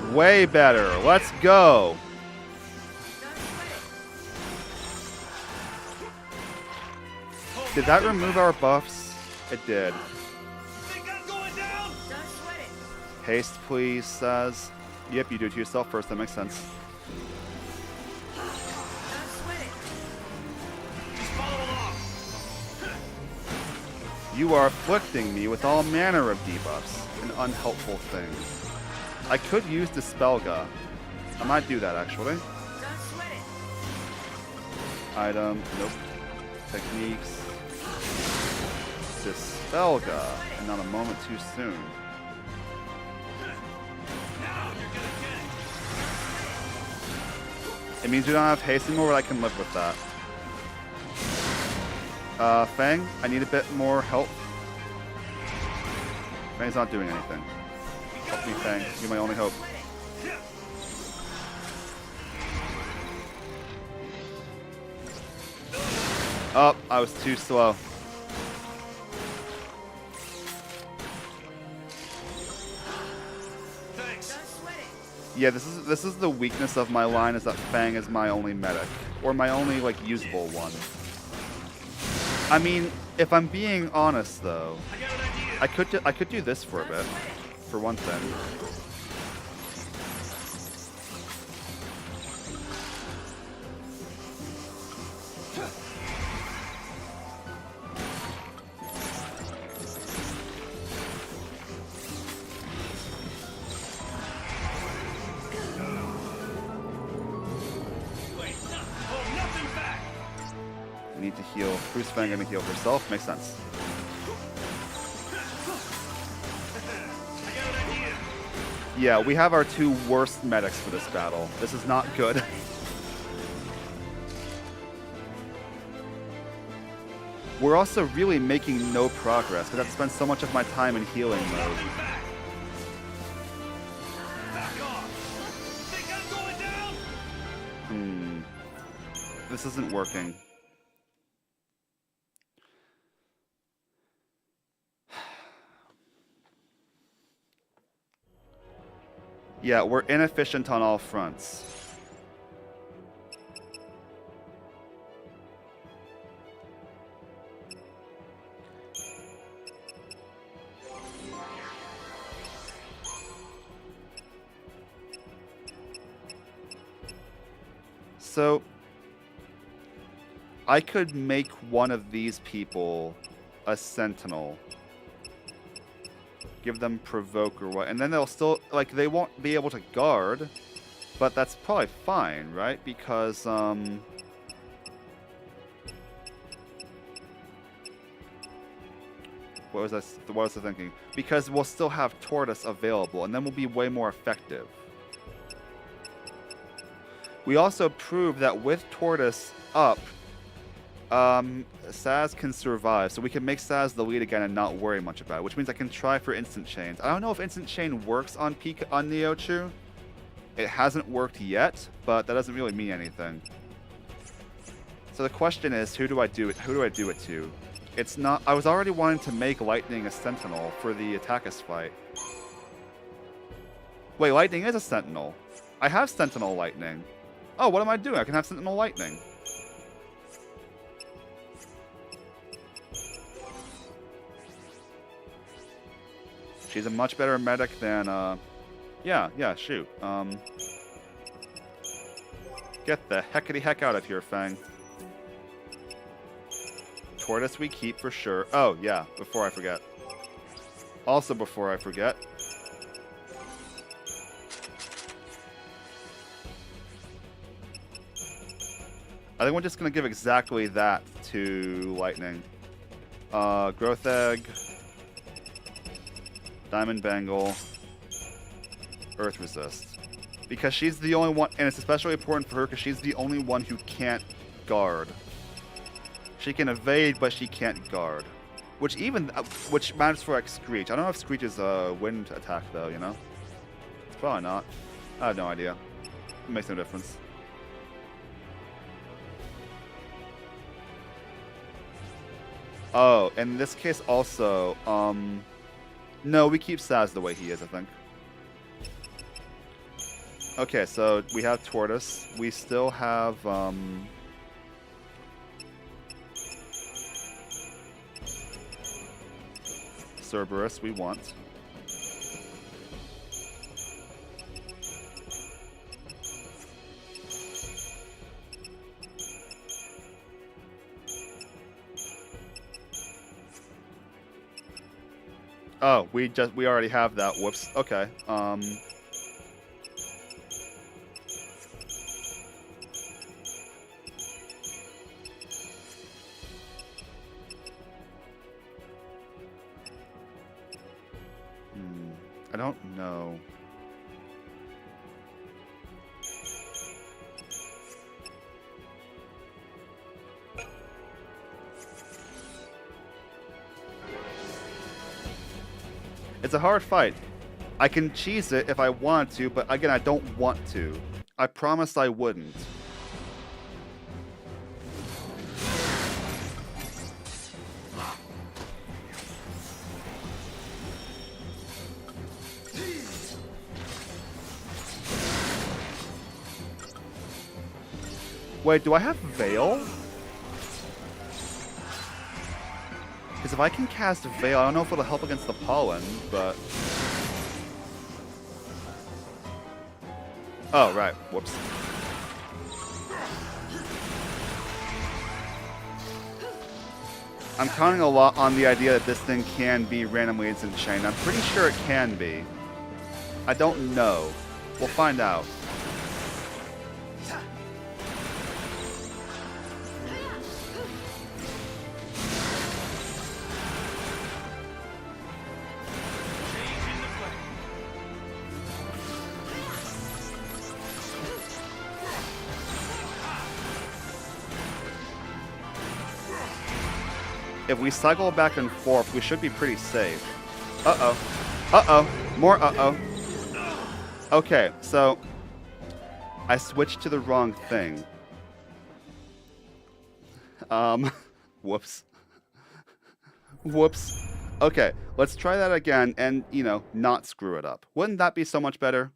Speaker 2: along.
Speaker 1: Way better. Let's go.
Speaker 3: Don't sweat it.
Speaker 1: Did that remove our buffs? It did.
Speaker 2: Think I'm going down?
Speaker 3: Don't sweat it.
Speaker 1: Haste, please, says. Yep, you do it to yourself first. That makes sense.
Speaker 3: Don't sweat it.
Speaker 2: Just follow along.
Speaker 1: You are afflicting me with all manner of debuffs. An unhelpful thing. I could use Dispelga. I might do that, actually.
Speaker 3: Don't sweat it.
Speaker 1: Item. Nope. Techniques. Dispelga. And not a moment too soon.
Speaker 2: Now you're gonna get it.
Speaker 1: It means you don't have haste anymore, but I can live with that. Fang, I need a bit more help. Fang's not doing anything. Help me, Fang. You're my only hope. Oh, I was too slow.
Speaker 2: Thanks.
Speaker 3: Don't sweat it.
Speaker 1: Yeah, this is the weakness of my line, is that Fang is my only medic, or my only like usable one. I mean, if I'm being honest though,
Speaker 2: I got an idea.
Speaker 1: I could do this for a bit, for one thing.
Speaker 2: Wait, hold nothing back.
Speaker 1: Need to heal. Who's Fang gonna heal herself? Makes sense.
Speaker 2: I got an idea.
Speaker 1: Yeah, we have our two worst medics for this battle. This is not good. We're also really making no progress because I've spent so much of my time in healing mode.
Speaker 2: Nothing back. Back off. Think I'm going down?
Speaker 1: This isn't working. Yeah, we're inefficient on all fronts. So, I could make one of these people a sentinel. Give them provoke or what, and then they'll still, like, they won't be able to guard, but that's probably fine, right? Because, what was I thinking? Because we'll still have Tortoise available, and then we'll be way more effective. We also proved that with Tortoise up, Saz can survive, so we can make Saz the lead again and not worry much about it, which means I can try for Instant Chains. I don't know if Instant Chain works on Neochu. It hasn't worked yet, but that doesn't really mean anything. So the question is, who do I do it to? It's not. I was already wanting to make Lightning a Sentinel for the Attack-Us fight. Wait, Lightning is a Sentinel. I have Sentinel Lightning. Oh, what am I doing? I can have Sentinel Lightning. She's a much better medic than, yeah, shoot. Get the heckity-heck out of here, Fang. Tortoise we keep for sure. Oh, yeah, before I forget. Also before I forget. I think we're just going to give exactly that to Lightning. Growth Egg. Diamond Bangle. Earth Resist. Because she's the only one, and it's especially important for her because she's the only one who can't guard. She can evade, but she can't guard. which matters for like Screech. I don't know if Screech is a wind attack though. You know, it's probably not. I have no idea. It makes no difference. Oh, in this case also, no, we keep Saz the way he is, I think. Okay, so we have Tortoise. We still have, Cerberus we want. Oh, we already have that. Whoops. Okay. I don't know. It's a hard fight. I can cheese it if I want to, but again, I don't want to. I promised I wouldn't. Wait, do I have Veil? Because if I can cast Veil, I don't know if it'll help against the pollen, but... Oh, right. Whoops. I'm counting a lot on the idea that this thing can be randomly instant chain. I'm pretty sure it can be. I don't know. We'll find out. If we cycle back and forth, we should be pretty safe. Uh-oh. Uh-oh. More uh-oh. Okay, so... I switched to the wrong thing. Whoops. Whoops. Okay, let's try that again and, you know, not screw it up. Wouldn't that be so much better?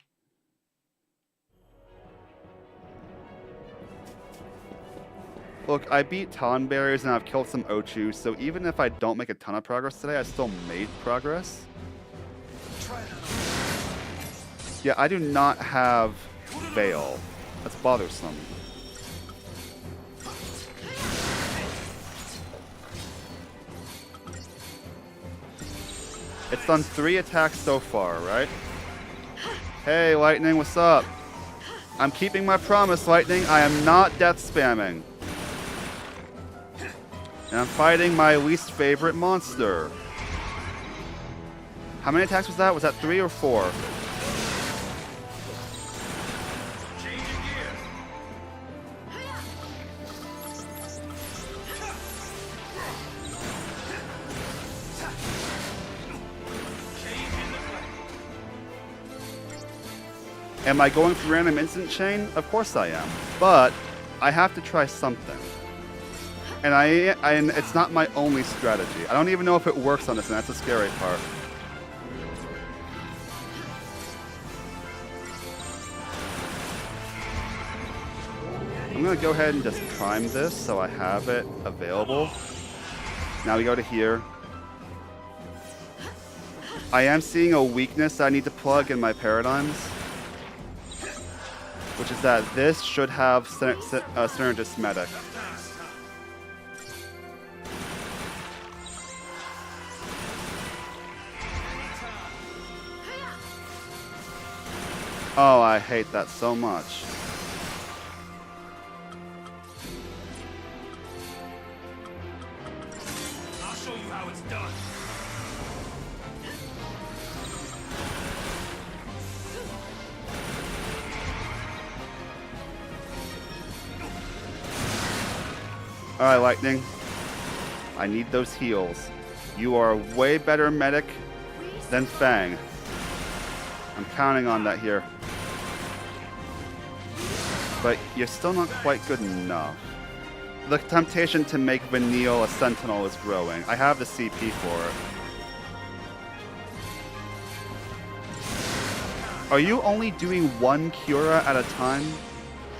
Speaker 1: Look, I beat Tonberries and I've killed some Ochu, so even if I don't make a ton of progress today, I still made progress. Yeah, I do not have Veil. That's bothersome. It's done 3 attacks so far, right? Hey, Lightning, what's up? I'm keeping my promise, Lightning. I am not death spamming. And I'm fighting my least favorite monster. How many attacks was that? Was that 3 or 4? Am I going for random instant chain? Of course I am. But I have to try something. And it's not my only strategy. I don't even know if it works on this, and that's the scary part. I'm going to go ahead and just prime this so I have it available. Now we go to here. I am seeing a weakness I need to plug in my paradigms, which is that this should have Synergist Medic. Oh, I hate that so much.
Speaker 2: I'll show you how it's done.
Speaker 1: Alright, Lightning. I need those heals. You are a way better medic than Fang. I'm counting on that here. But you're still not quite good enough. The temptation to make Vanille a Sentinel is growing. I have the CP for it. Are you only doing one Cura at a time?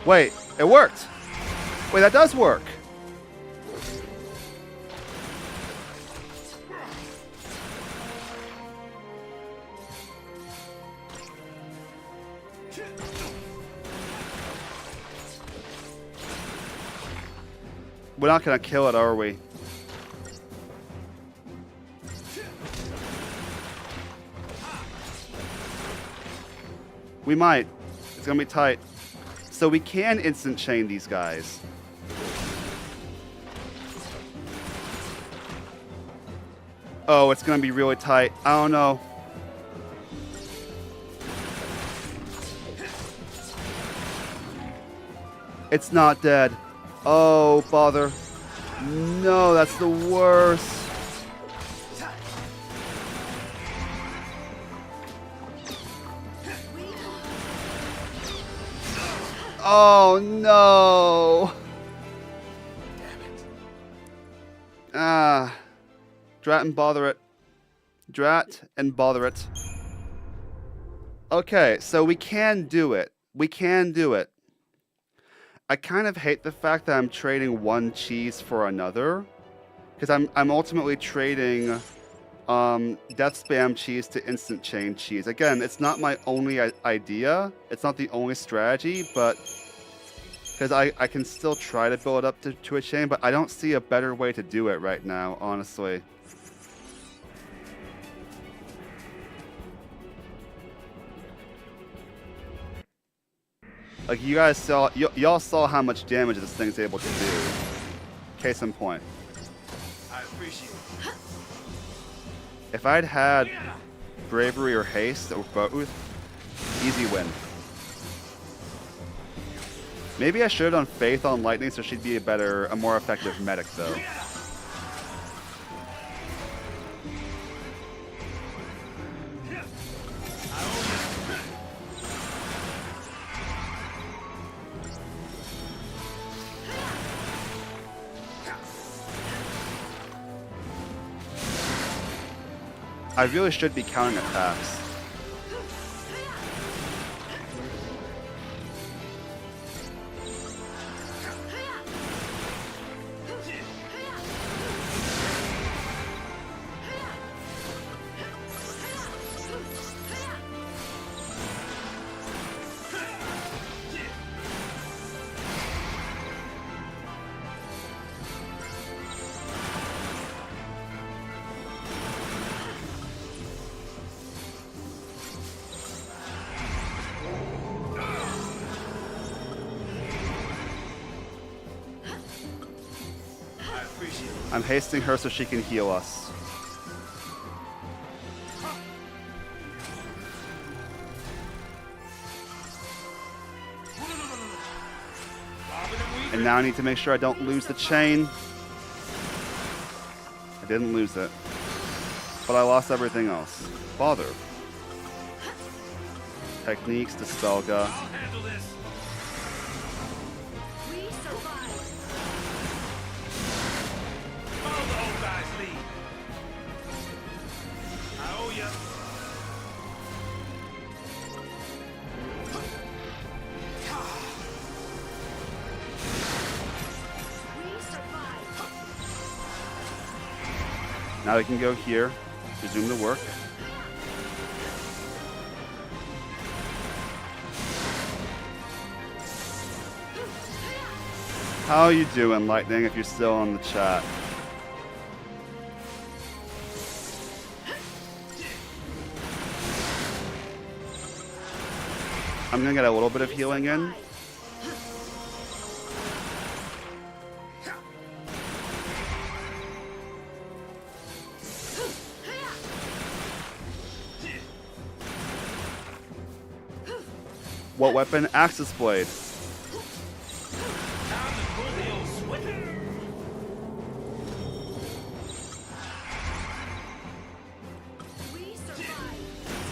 Speaker 1: Wait, it worked! Wait, that does work! We're not gonna kill it, are we? We might. It's gonna be tight. So we can instant chain these guys. Oh, it's gonna be really tight. I don't know. It's not dead. Oh, bother. No, that's the worst. Oh, no. Ah. Drat and bother it. Drat and bother it. Okay, so we can do it. We can do it. I kind of hate the fact that I'm trading one cheese for another, because I'm ultimately trading death spam cheese to instant chain cheese. Again, it's not my only idea. It's not the only strategy, but because I can still try to build up to a chain, but I don't see a better way to do it right now, honestly. Like, you guys saw, y'all saw how much damage this thing's able to do. Case in point.
Speaker 2: I appreciate it.
Speaker 1: If I'd had bravery or haste or both, easy win. Maybe I should have done faith on lightning so she'd be a more effective medic though. I really should be counting attacks. I'm hasting her so she can heal us. And now I need to make sure I don't lose the chain. I didn't lose it. But I lost everything else. Bother. Techniques, Dispelga.
Speaker 2: I'll handle this.
Speaker 3: We survive.
Speaker 2: Follow the old guy's lead. I owe ya.
Speaker 3: We survive.
Speaker 1: Now we can go here. Resume the work. How you doing, Lightning, if you're still in the chat? I'm gonna get a little bit of healing in. What weapon? Axis Blade.
Speaker 2: Time to pull the old switch.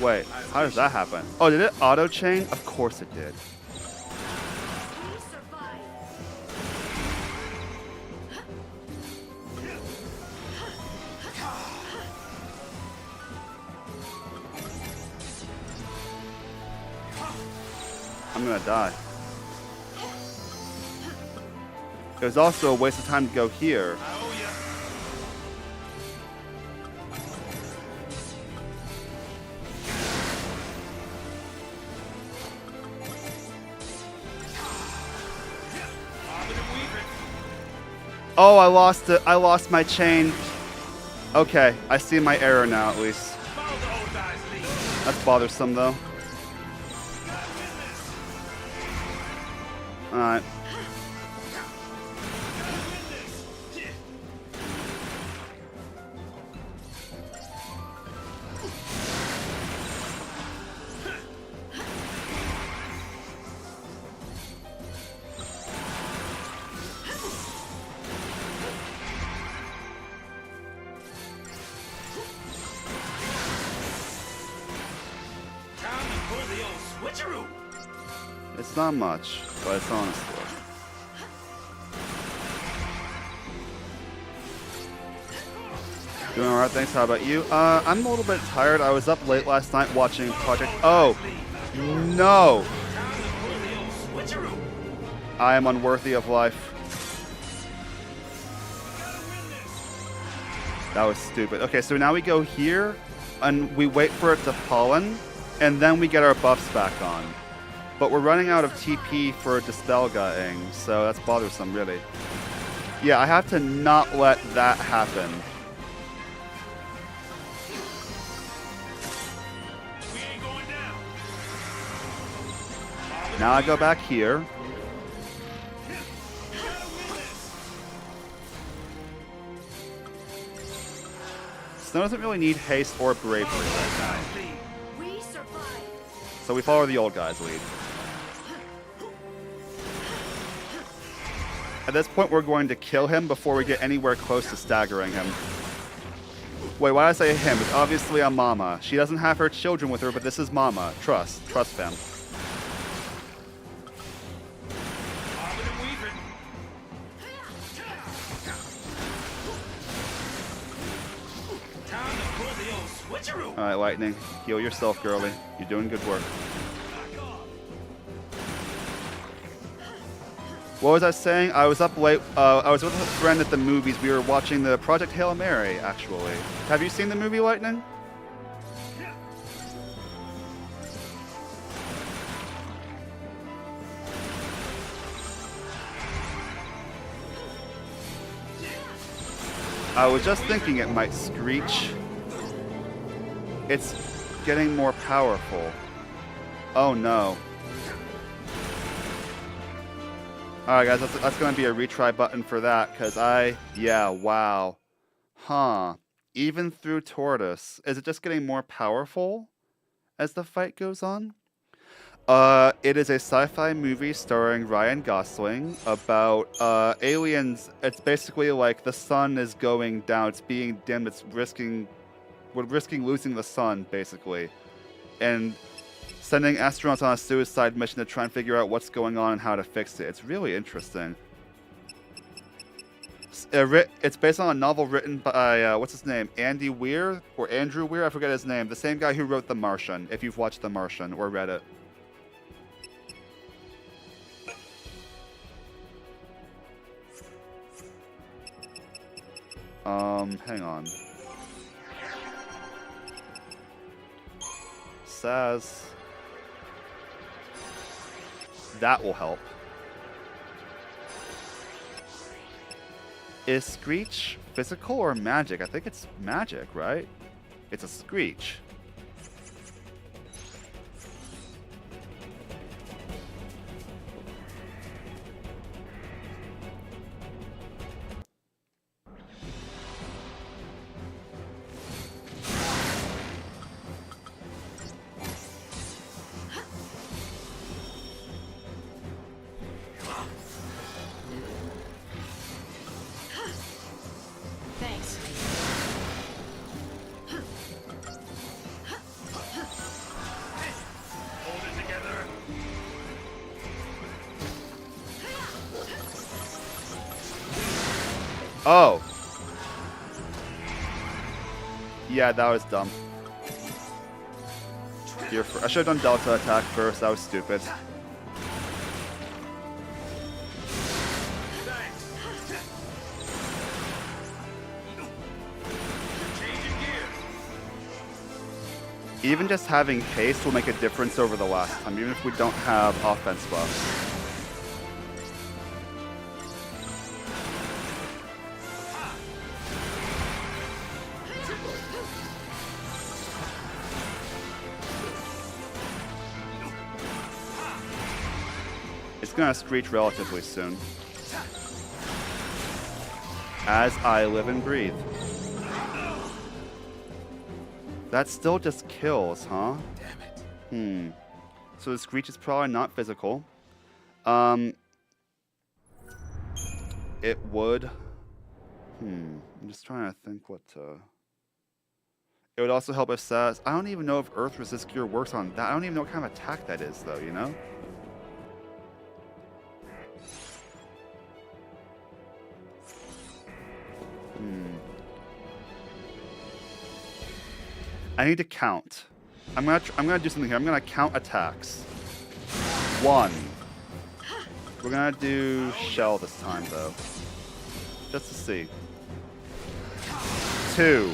Speaker 1: Wait, how does that happen? Oh, did it auto chain? Of course it did.
Speaker 3: We survive.
Speaker 1: I'm gonna die. It was also a waste of time to go here.
Speaker 2: I owe ya. Bobbing and weaving.
Speaker 1: Oh, I lost it. I lost my chain. Okay, I see my error now at least.
Speaker 2: Follow the old guy's lead.
Speaker 1: That's bothersome though.
Speaker 2: Gotta win this.
Speaker 1: Alright.
Speaker 2: Gotta win this. Yeah. Time to pull the old switcheroo.
Speaker 1: It's not much, but it's honestly. Doing alright, thanks. How about you? I'm a little bit tired. I was up late last night watching Project. Oh, no!
Speaker 2: Time to pull the old switcheroo.
Speaker 1: I am unworthy of life.
Speaker 2: Gotta win this.
Speaker 1: That was stupid. Okay, so now we go here, and we wait for it to pollen, and then we get our buffs back on. But we're running out of TP for Dispel Gutting, so that's bothersome, really. Yeah, I have to not let that happen.
Speaker 2: We ain't going down.
Speaker 1: Now I go back here.
Speaker 2: Gotta win this.
Speaker 1: Snow doesn't really need haste or bravery right now.
Speaker 2: Guy's lead.
Speaker 3: We survive.
Speaker 1: So we follow the old guy's lead. At this point, we're going to kill him before we get anywhere close to staggering him. Wait, why did I say him? It's obviously a mama. She doesn't have her children with her, but this is mama. Trust. Trust, fam.
Speaker 2: Bobbing and weaving. Time to pull the old switcheroo.
Speaker 1: Alright, Lightning. Heal yourself, girly. You're doing good work.
Speaker 2: Back off.
Speaker 1: What was I saying? I was up late. I was with a friend at the movies. We were watching the Project Hail Mary, actually. Have you seen the movie, Lightning? I was just thinking it might screech. It's getting more powerful. Oh no. Alright guys, that's gonna be a retry button for that, because yeah, wow. Huh. Even through Tortoise, is it just getting more powerful as the fight goes on? It is a sci-fi movie starring Ryan Gosling about aliens. It's basically like the sun is going down, it's being dimmed, we're risking losing the sun, basically. And sending astronauts on a suicide mission to try and figure out what's going on and how to fix it. It's really interesting. It's based on a novel written by, what's his name? Andy Weir? Or Andrew Weir? I forget his name. The same guy who wrote The Martian, if you've watched The Martian or read it. Hang on. Saz. That will help. Is Screech physical or magic? I think it's magic, right? It's a Screech.
Speaker 3: Thanks.
Speaker 1: Oh. Yeah, that was dumb. I should have done Delta attack first. That was stupid. Even just having haste will make a difference over the last time, even if we don't have offense buffs. It's gonna screech relatively soon. As I live and breathe. That still just kills, huh? Damn it. So the screech is probably not physical. It would. I'm just trying to think what to. It would also help if says. I don't even know if Earth Resist Cure works on that. I don't even know what kind of attack that is, though. You know. I need to count. I'm gonna do something here. I'm gonna count attacks. 1. We're gonna do shell this time though, just to see. 2.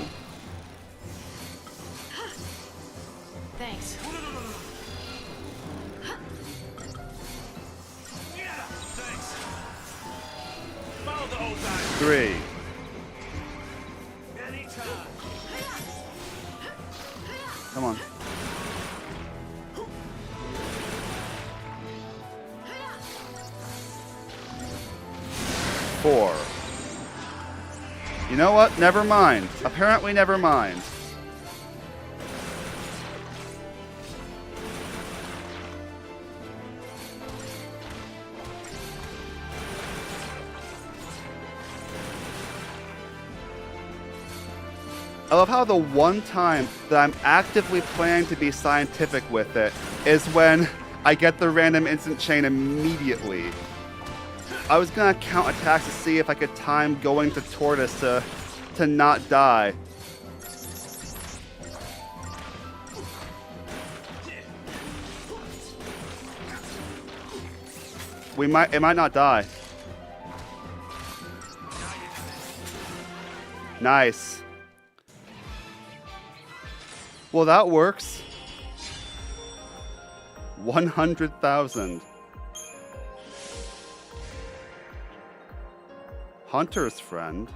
Speaker 3: Thanks.
Speaker 2: Yeah, thanks. Follow the old guy.
Speaker 1: 3.
Speaker 2: Anytime.
Speaker 1: Come on. 4. You know what? Never mind. Apparently, never mind. I love how the one time that I'm actively planning to be scientific with it is when I get the random instant chain immediately. I was gonna count attacks to see if I could time going to Tortoise to not die. It might not die. Nice. Well, that works. 100,000. Hunter's friend.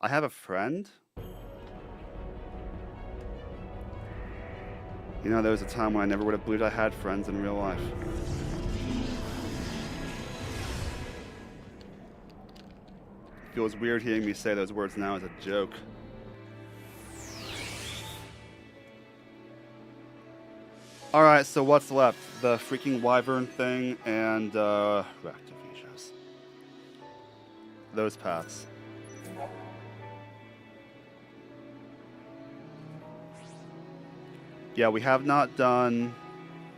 Speaker 1: I have a friend? You know, there was a time when I never would have believed I had friends in real life. Feels weird hearing me say those words now as a joke. Alright, so what's left? The freaking wyvern thing and Reactivations. Those paths. Yeah, we have not done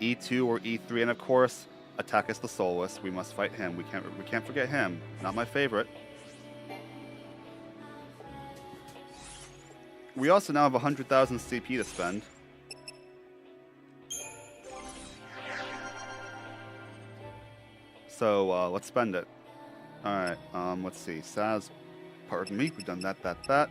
Speaker 1: E2 or E3, and of course, Attackus the Soulless. We must fight him. We can't forget him. Not my favorite. We also now have 100,000 CP to spend. So let's spend it. Alright, let's see. Saz, pardon me, we've done that.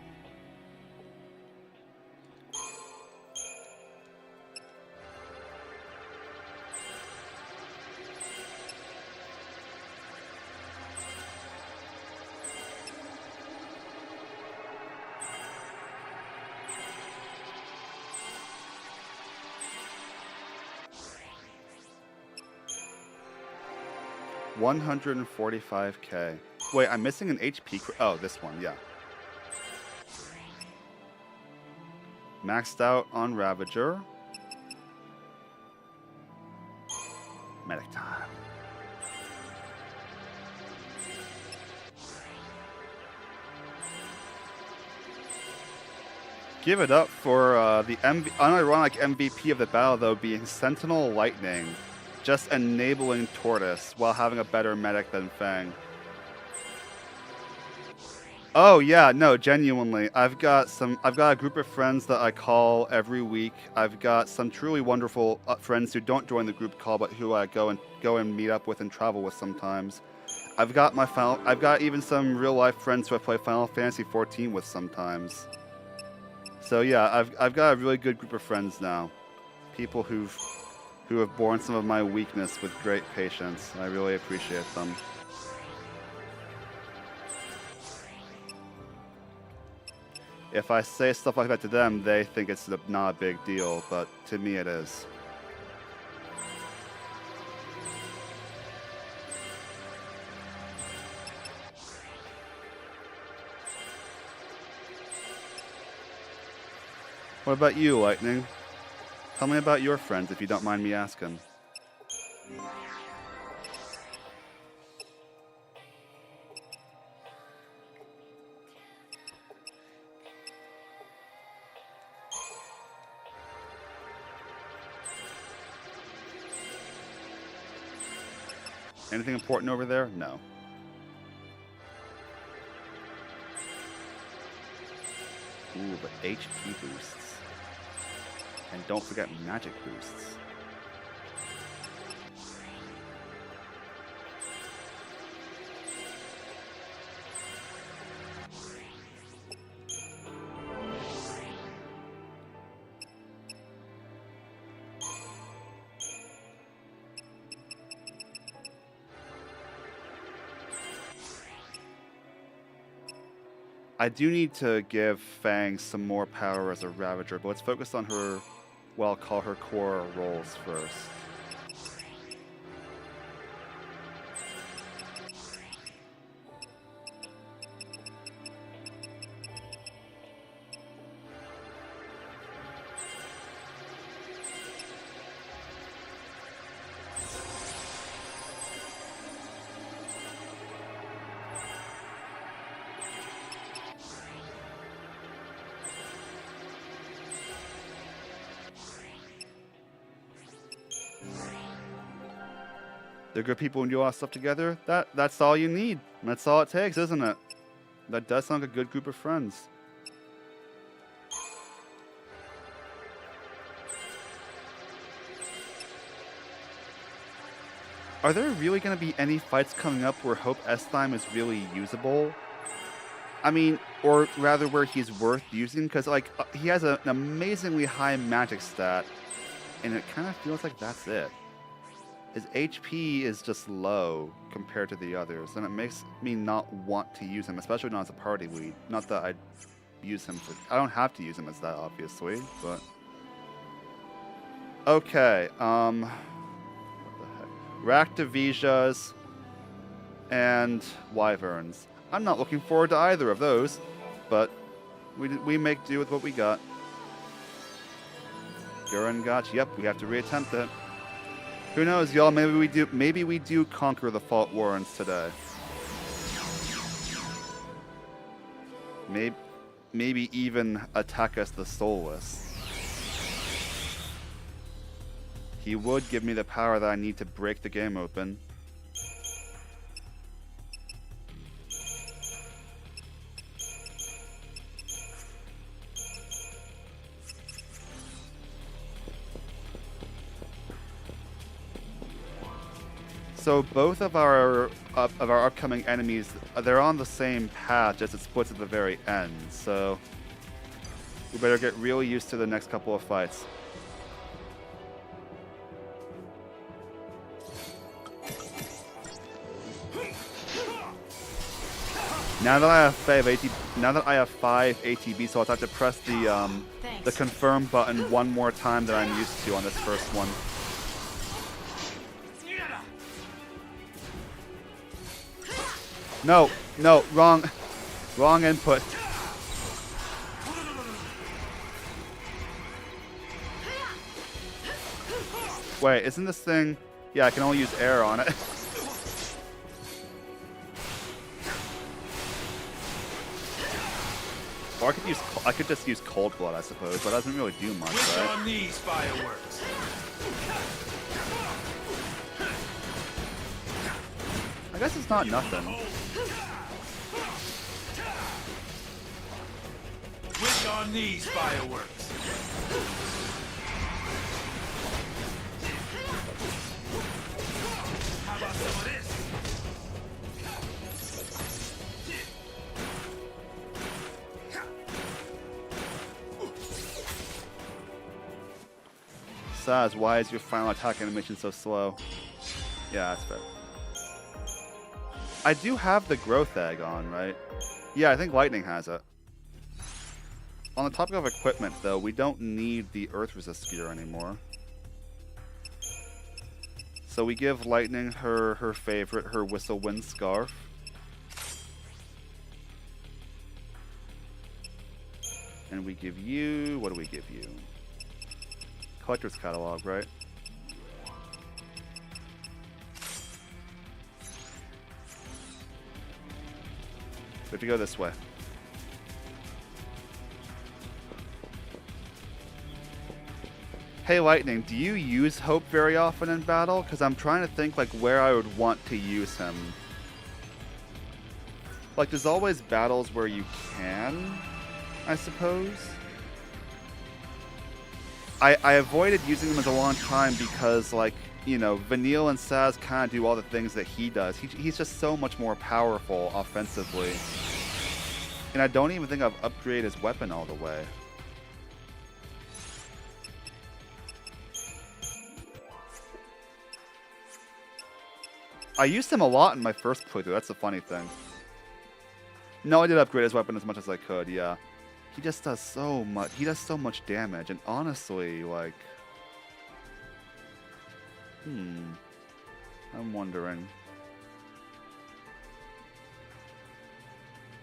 Speaker 1: 145k. Wait, I'm missing an HP. Oh, this one, yeah. Maxed out on Ravager. Medic time. Give it up for the unironic MVP of the battle, though, being Sentinel Lightning. Just enabling Tortoise while having a better medic than Fang. Oh yeah, no, genuinely. I've got a group of friends that I call every week. I've got some truly wonderful friends who don't join the group call, but who I go and meet up with and travel with sometimes. I've got even some real life friends who I play Final Fantasy 14 with sometimes. So yeah, I've got a really good group of friends now. People who have borne some of my weakness with great patience. I really appreciate them. If I say stuff like that to them, they think it's not a big deal, but to me it is. What about you, Lightning? Tell me about your friends if you don't mind me asking. Anything important over there? No. Ooh, but HP boosts. And don't forget magic boosts. I do need to give Fang some more power as a Ravager, but let's focus on her, well, I'll call her core roles first. They're good people and do all that stuff together. That's all you need. That's all it takes, isn't it? That does sound like a good group of friends. Are there really going to be any fights coming up where Hope Estheim is really usable? I mean, or rather where he's worth using? Because, like, he has an amazingly high magic stat, and it kind of feels like that's it. His HP is just low compared to the others, and it makes me not want to use him, especially not as a party lead. Not that I use him for... I don't have to use him as that, obviously, but... Okay, what the heck? Raktivijas and Wyverns. I'm not looking forward to either of those, but we make do with what we got. Gurren Gotch, yep, we have to reattempt it. Who knows, y'all? Maybe we do conquer the Faultwarrens today. Maybe even attack us the Soulless. He would give me the power that I need to break the game open. So both of our upcoming enemies, they're on the same path, just it splits at the very end. So we better get really used to the next couple of fights. Now that I have 5 ATB, so I'll have to press the confirm button one more time than I'm used to on this first one. No, wrong input. Wait, isn't this thing... Yeah, I can only use air on it. Or I could just use cold blood, I suppose, but it doesn't really do much, right?
Speaker 2: On these fireworks.
Speaker 1: I guess it's not nothing.
Speaker 2: on these fireworks. How about some of this?
Speaker 1: Saz, why is your final attack animation so slow? Yeah, that's fair. I do have the growth egg on, right? Yeah, I think Lightning has it. On the topic of equipment, though, we don't need the Earth Resist gear anymore. So we give Lightning her favorite, her Whistle Wind Scarf. And we give you... what do we give you? Collector's Catalog, right? We have to go this way. Hey Lightning, do you use Hope very often in battle? Because I'm trying to think like where I would want to use him. Like there's always battles where you can, I suppose. I avoided using him as a long time because like, you know, Vanille and Saz kind of do all the things that he does. He's just so much more powerful offensively. And I don't even think I've upgraded his weapon all the way. I used him a lot in my first playthrough, that's the funny thing. No, I did upgrade his weapon as much as I could, yeah. He just does so much, he does so much damage, and honestly, like... I'm wondering.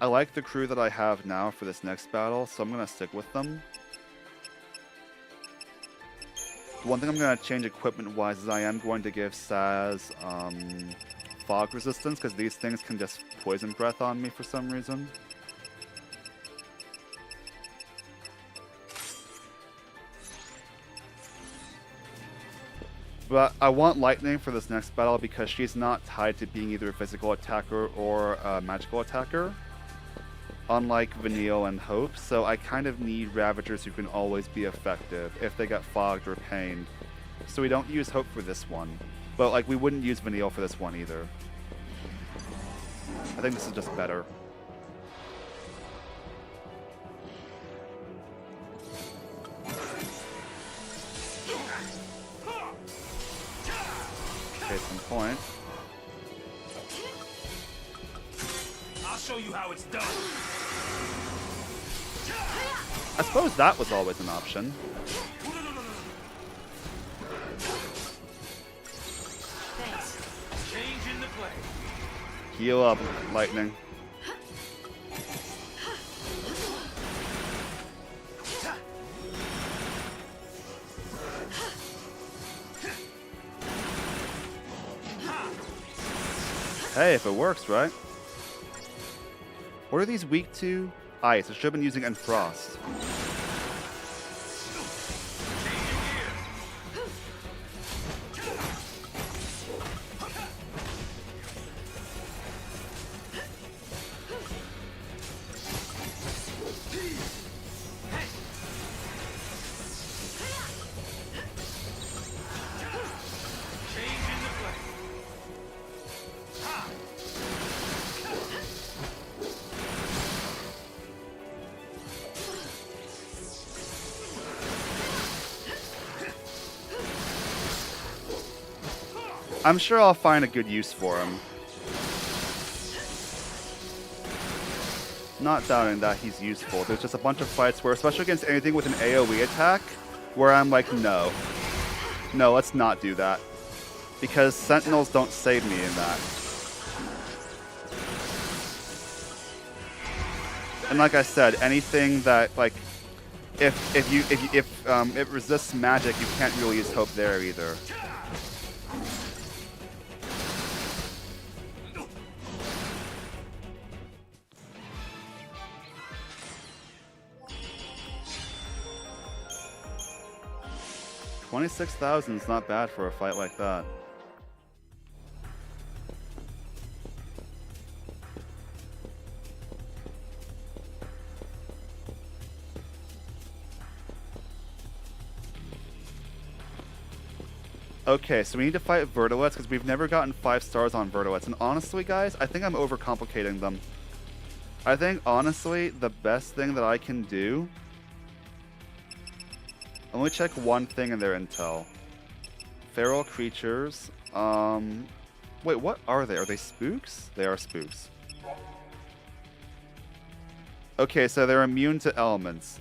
Speaker 1: I like the crew that I have now for this next battle, so I'm gonna stick with them. The one thing I'm gonna change equipment-wise is I am going to give Saz fog resistance, because these things can just poison breath on me for some reason. But I want Lightning for this next battle because she's not tied to being either a physical attacker or a magical attacker, unlike Vanille and Hope, so I kind of need Ravagers who can always be effective if they get fogged or pained. So we don't use Hope for this one, but like we wouldn't use Vanille for this one either. I think this is just better. Case in point.
Speaker 2: I'll show you how it's done.
Speaker 1: I suppose that was always an option.
Speaker 3: Thanks.
Speaker 2: Change in the play.
Speaker 1: Heal up, Lightning. Hey, if it works, right? What are these weak to? Ice. I should have been using and Frost. I'm sure I'll find a good use for him. Not doubting that he's useful. There's just a bunch of fights where, especially against anything with an AoE attack, where I'm like, no. No, let's not do that. Because Sentinels don't save me in that. And like I said, anything that, like, if it resists magic, you can't really use Hope there either. $26,000 is not bad for a fight like that. Okay, so we need to fight Vertilets because we've never gotten 5 stars on Vertilets. And honestly, guys, I think I'm overcomplicating them. I think, honestly, the best thing that I can do... Let me check one thing in their intel. Feral creatures. Wait, what are they? Are they spooks? They are spooks. Okay, so they're immune to elements.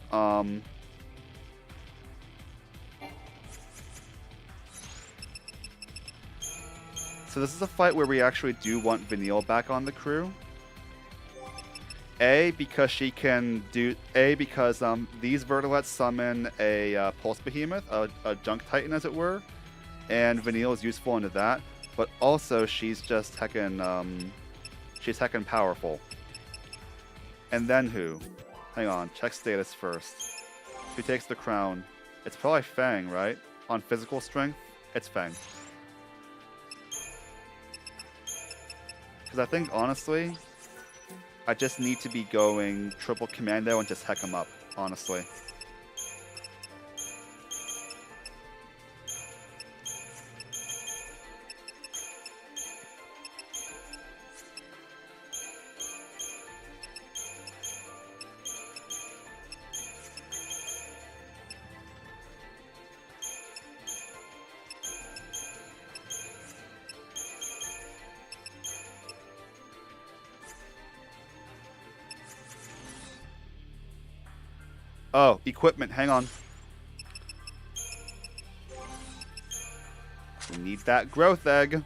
Speaker 1: So this is a fight where we actually do want Vanille back on the crew. Because she can do... because these Vertilets summon a Pulse Behemoth, a Junk Titan as it were. And Vanille is useful into that. But also, she's just heckin'... she's heckin' powerful. And then who? Hang on, check status first. Who takes the crown? It's probably Fang, right? On physical strength, it's Fang. Because I think, honestly, I just need to be going triple commando and just heck him up, honestly. Oh, equipment, hang on. We need that growth egg.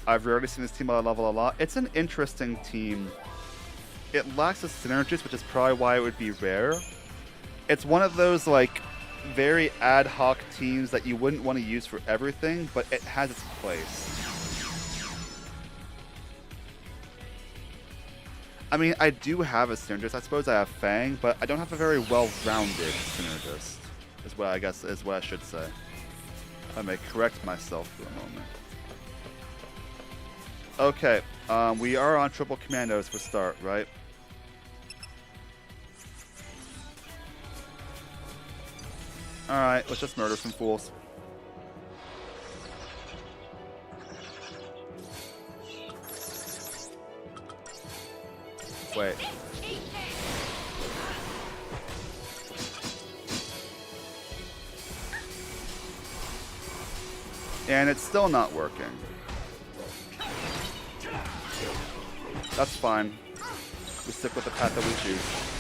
Speaker 1: I've rarely seen this team level a lot. It's an interesting team. It lacks a synergist, which is probably why it would be rare. It's one of those, like, very ad hoc teams that you wouldn't want to use for everything, but it has its place. I mean, I do have a synergist. I suppose I have Fang, but I don't have a very well-rounded synergist, is what I guess is what I should say. I may correct myself for a moment. Okay, we are on triple commandos for start, right? Alright, let's just murder some fools. Wait. And it's still not working. That's fine. We stick with the path that we choose.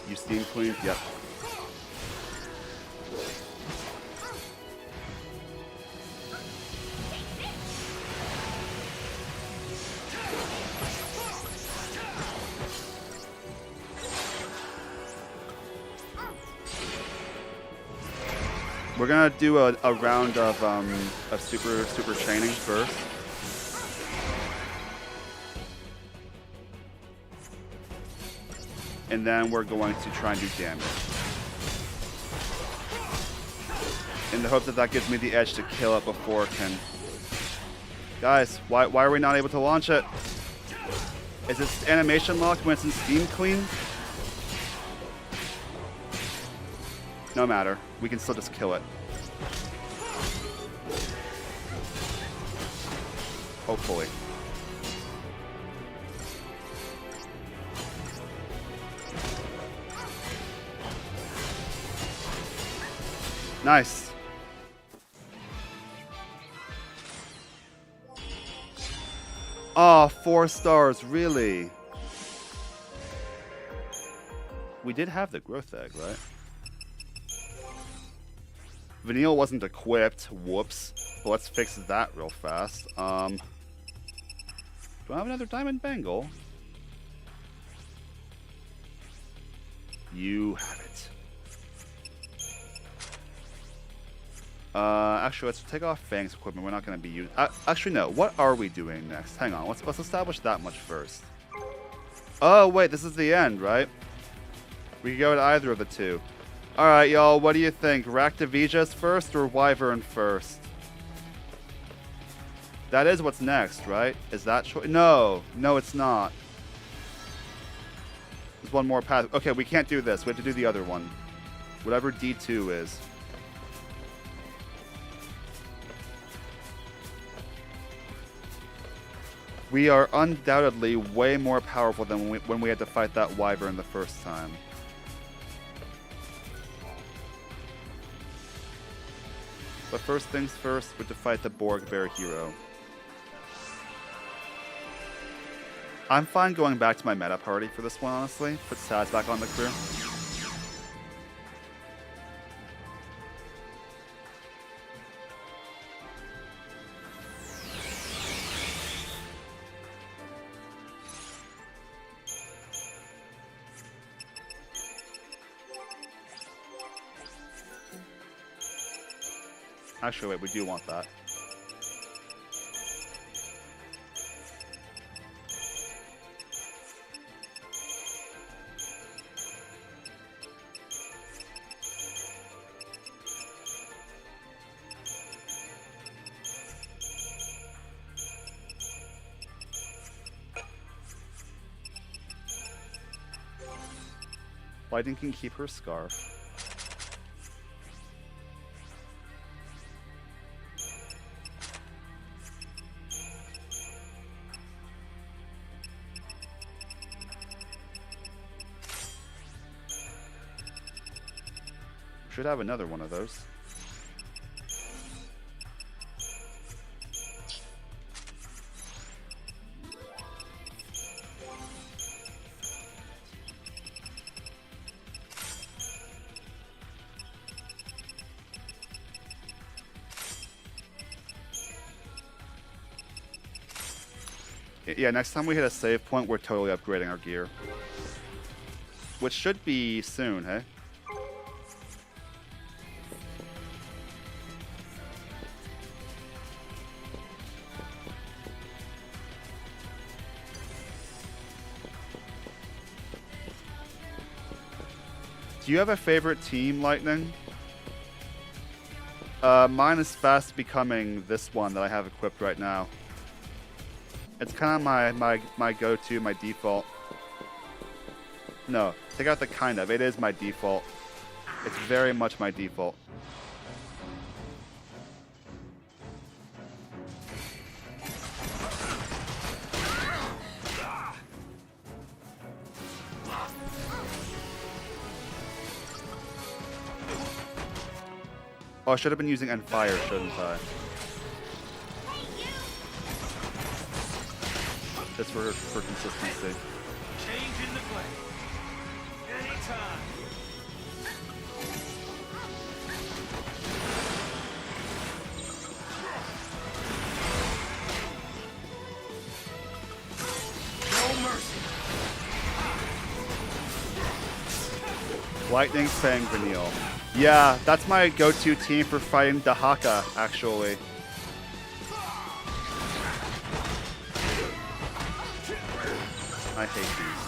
Speaker 1: You Steam Queens? Yep. We're gonna do a round of super training first. And then we're going to try and do damage. In the hope that that gives me the edge to kill it before it can... Guys, why are we not able to launch it? Is this animation locked when it's in Steam Queen? No matter. We can still just kill it. Hopefully. Nice. Oh, 4 stars, really? We did have the growth egg, right? Vanille wasn't equipped. Whoops. But let's fix that real fast. Do I have another diamond bangle? You have it. Actually, let's take off Fang's equipment. We're not going to be using... actually, no. What are we doing next? Hang on. Let's establish that much first. Oh, wait. This is the end, right? We could go to either of the two. Alright, y'all. What do you think? Raktivijas first or Wyvern first? That is what's next, right? Is that choice? No. No, it's not. There's one more path. Okay, we can't do this. We have to do the other one. Whatever D2 is. We are undoubtedly way more powerful than when we had to fight that Wyvern the first time. But first things first, we have to fight the Borg Bear hero. I'm fine going back to my meta party for this one, honestly. Put Saz back on the crew. Actually, wait, we do want that. Lightning can keep her scarf. Should have another one of those. Yeah, next time we hit a save point, we're totally upgrading our gear. Which should be soon, hey? Do you have a favorite team, Lightning? Mine is fast becoming this one that I have equipped right now. It's kind of my go-to, my default. No, take out the kind of. It is my default. It's very much my default. Oh, I should have been using End Fire, shouldn't I? Just for consistency.
Speaker 2: Change in the play. Anytime. No mercy.
Speaker 1: Lightning, Fang, Vanille. Yeah, that's my go-to team for fighting Dahaka, actually. I hate these.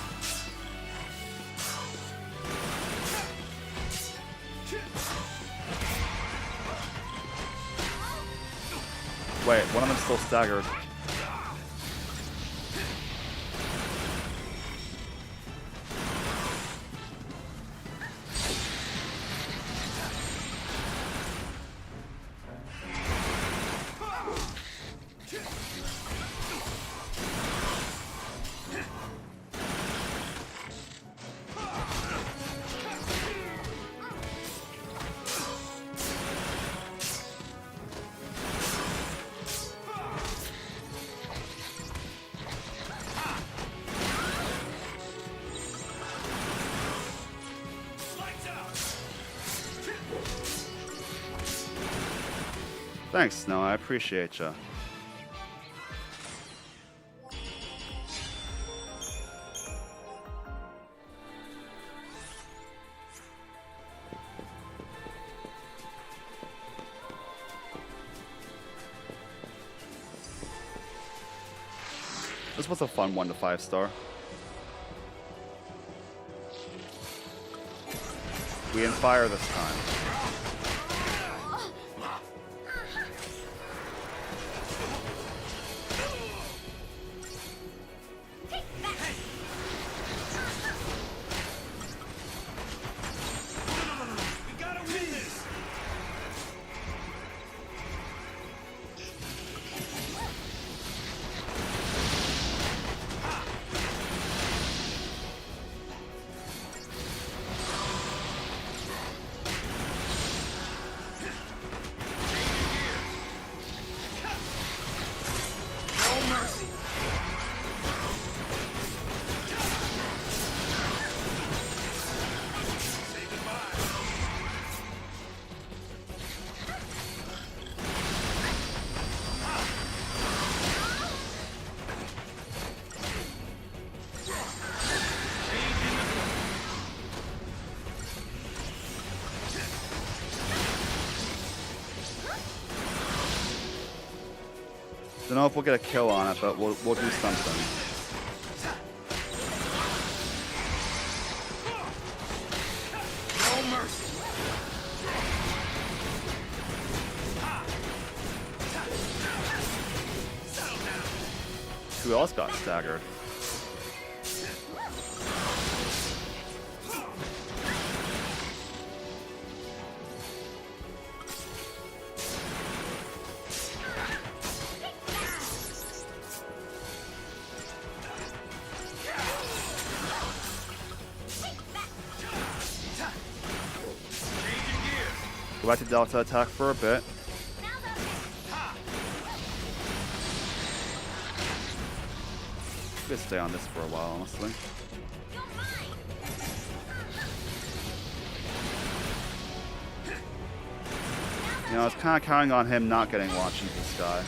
Speaker 1: Wait, one of them's still staggered. Thanks, Snow. I appreciate you. This was a fun 1 to 5 star. We in fire this time.
Speaker 2: We gotta win this. No mercy. Say goodbye.
Speaker 1: Don't know if we'll get a kill on it, but we'll do something.
Speaker 2: No mercy. Settle down.
Speaker 1: Who else got staggered?
Speaker 2: Changing gears.
Speaker 1: Go back to Delta attack for a bit. Could stay on this for a while, honestly. You know, I was kind of counting on him not getting launched into the sky.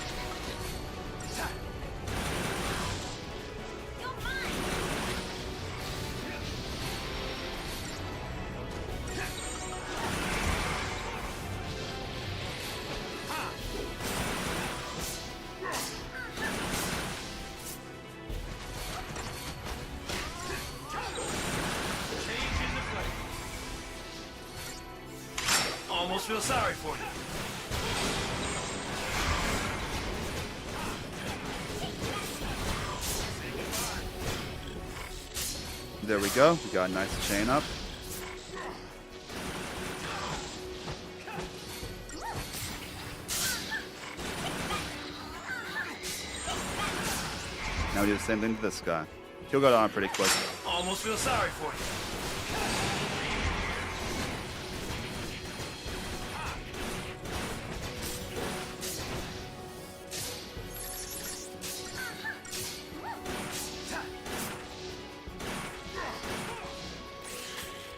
Speaker 2: Changing the play. Almost feel sorry for you.
Speaker 1: There we go. We got a nice chain up. Now we do the same thing to this guy. He'll go down pretty quick.
Speaker 2: Almost feel sorry for you.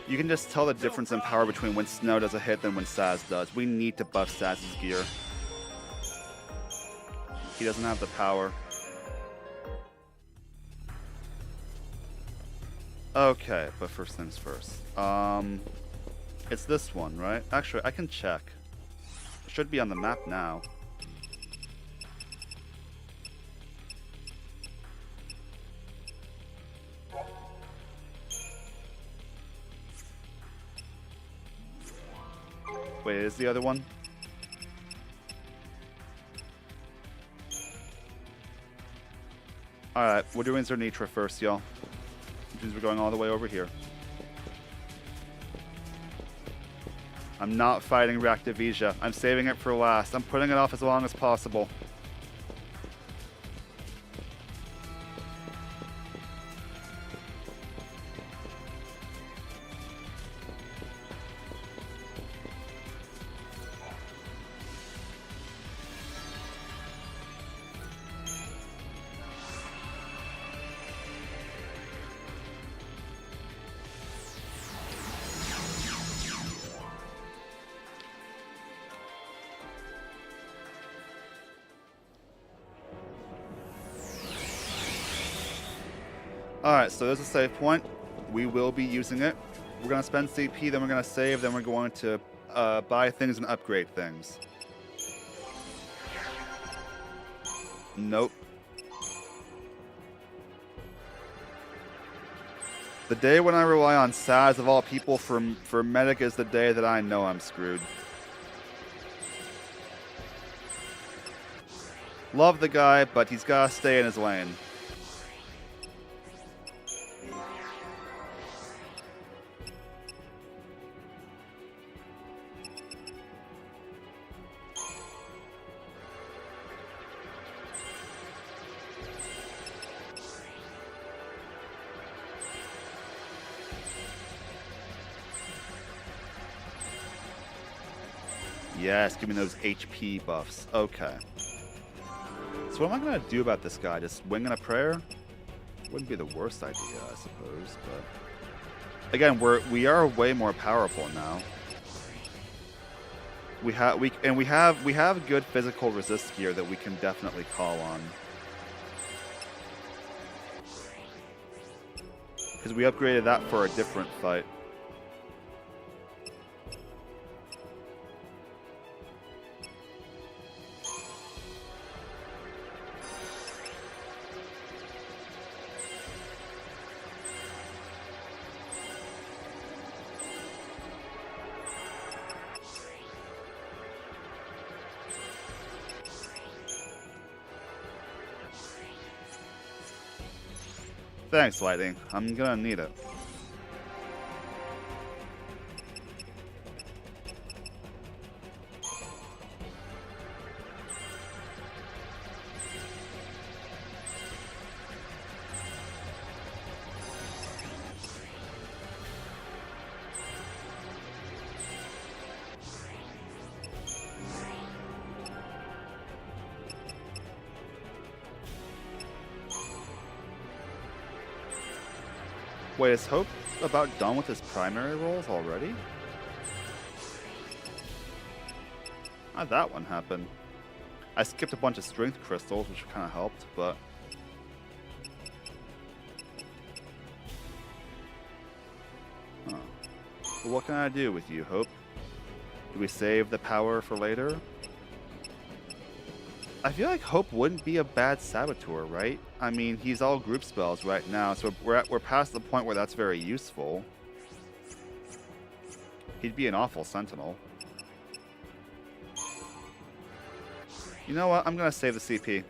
Speaker 1: You can just tell the difference in power between when Snow does a hit than when Saz does. We need to buff Saz's gear. He doesn't have the power. Okay, but first things first. It's this one, right? Actually, I can check. It should be on the map now. Wait, is the other one? Alright, we're doing Zernitra first, y'all. Which means we're going all the way over here. I'm not fighting Reactivisia. I'm saving it for last. I'm putting it off as long as possible. Alright, so there's a save point. We will be using it. We're going to spend CP, then we're going to save, then we're going to buy things and upgrade things. Nope. The day when I rely on Saz of all people for medic is the day that I know I'm screwed. Love the guy, but he's got to stay in his lane. Yes, give me those HP buffs. Okay. So what am I going to do about this guy? Just wing and a prayer? Wouldn't be the worst idea, I suppose, but... Again, we are way more powerful now. We have good physical resist gear that we can definitely call on. Because we upgraded that for a different fight. Thanks, Lightning. I'm gonna need it. Wait, is Hope about done with his primary roles already? How'd that one happen? I skipped a bunch of strength crystals, which kind of helped, but... Huh. Well, what can I do with you, Hope? Do we save the power for later? I feel like Hope wouldn't be a bad saboteur, right? I mean, he's all group spells right now, so we're past the point where that's very useful. He'd be an awful sentinel. You know what? I'm gonna save the CP.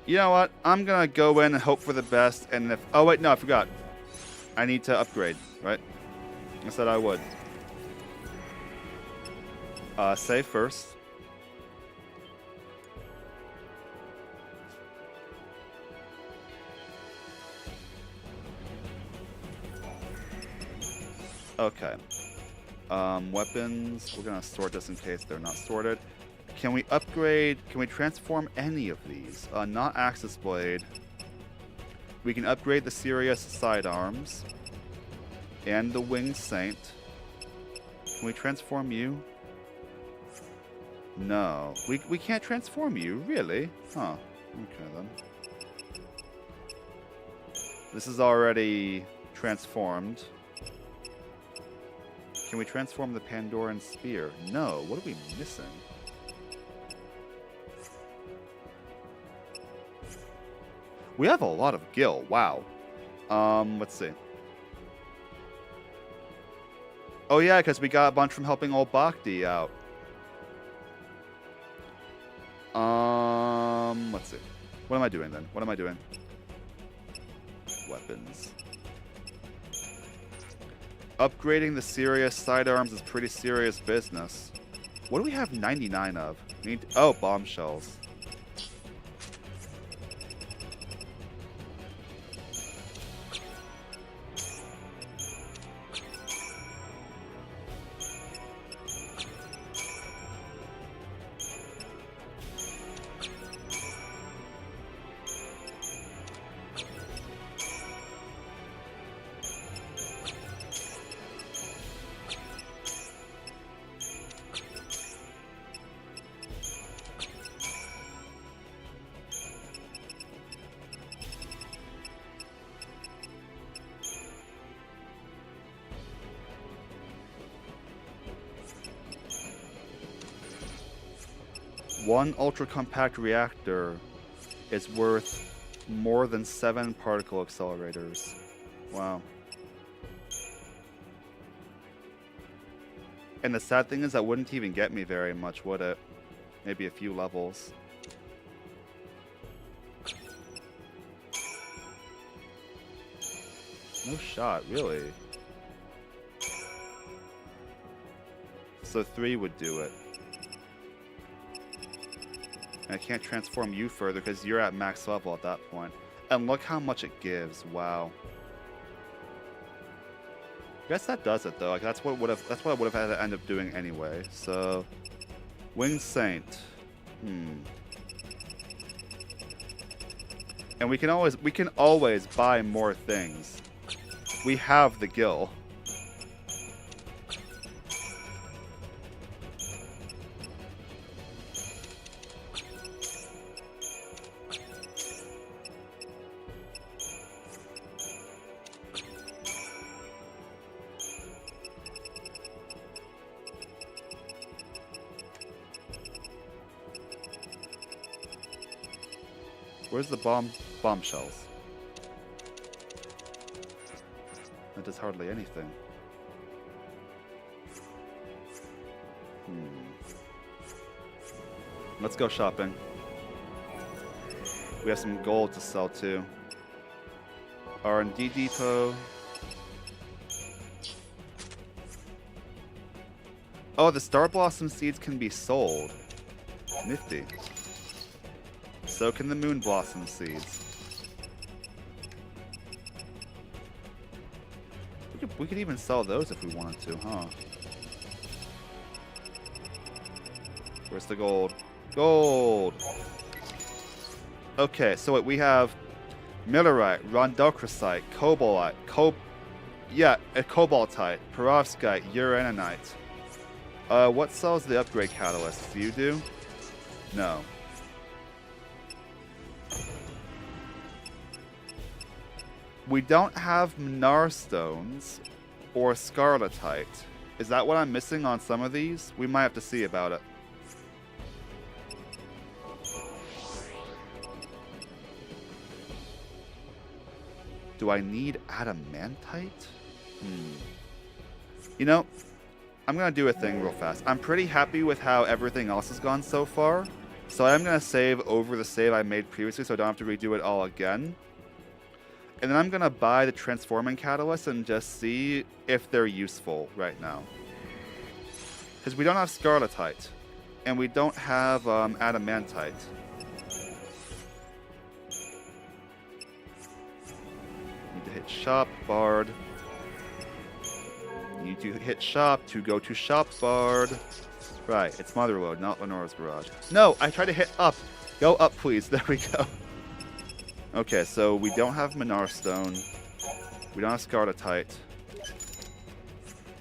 Speaker 1: You know what? I'm gonna go in and hope for the best, and if... Oh wait, no, I forgot. I need to upgrade, right? I said I would. Save first. Okay. Weapons. We're gonna sort this in case they're not sorted. Can we upgrade? Can we transform any of these? Not Axis Blade. We can upgrade the Sirius sidearms and the Winged Saint. Can we transform you? No. We can't transform you, really? Huh. Okay then. This is already transformed. Can we transform the Pandoran Spear? No. What are we missing? We have a lot of gil. Wow. Let's see. Oh yeah, because we got a bunch from helping old Bhakti out. Let's see. What am I doing then? What am I doing? Weapons. Upgrading the Sirius sidearms is pretty serious business. What do we have 99 of? We need oh, bombshells. One ultra-compact reactor is worth more than 7 particle accelerators. Wow. And the sad thing is that wouldn't even get me very much, would it? Maybe a few levels. No shot, really. So 3 would do it. And I can't transform you further because you're at max level at that point. And look how much it gives. Wow. I guess that does it though. Like that's what I would have had to end up doing anyway. So Winged Saint. And we can always buy more things. We have the gil. Where's the bombshells? That does hardly anything. Let's go shopping. We have some gold to sell too. R&D depot. Oh, the Star Blossom seeds can be sold. Nifty. So can the Moon Blossom seeds. We could even sell those if we wanted to, huh? Where's the gold? Gold! Okay, so what we have Millerite, Rondochrosite, Cobalite, Cobaltite, Perovskite, Uraninite. What sells the upgrade catalyst? Do you do? No. We don't have Minar Stones or Scarletite. Is that what I'm missing on some of these? We might have to see about it. Do I need Adamantite? You know, I'm going to do a thing real fast. I'm pretty happy with how everything else has gone so far. So I'm going to save over the save I made previously so I don't have to redo it all again. And then I'm going to buy the Transforming Catalyst and just see if they're useful right now. Because we don't have Scarletite. And we don't have Adamantite. Need to hit Shop, Bard. Need to hit Shop to go to Shop, Bard. Right, it's Motherlode, not Lenora's Barrage. No, I tried to hit up. Go up, please. There we go. Okay, so we don't have Minar Stone, we don't have Scarletite,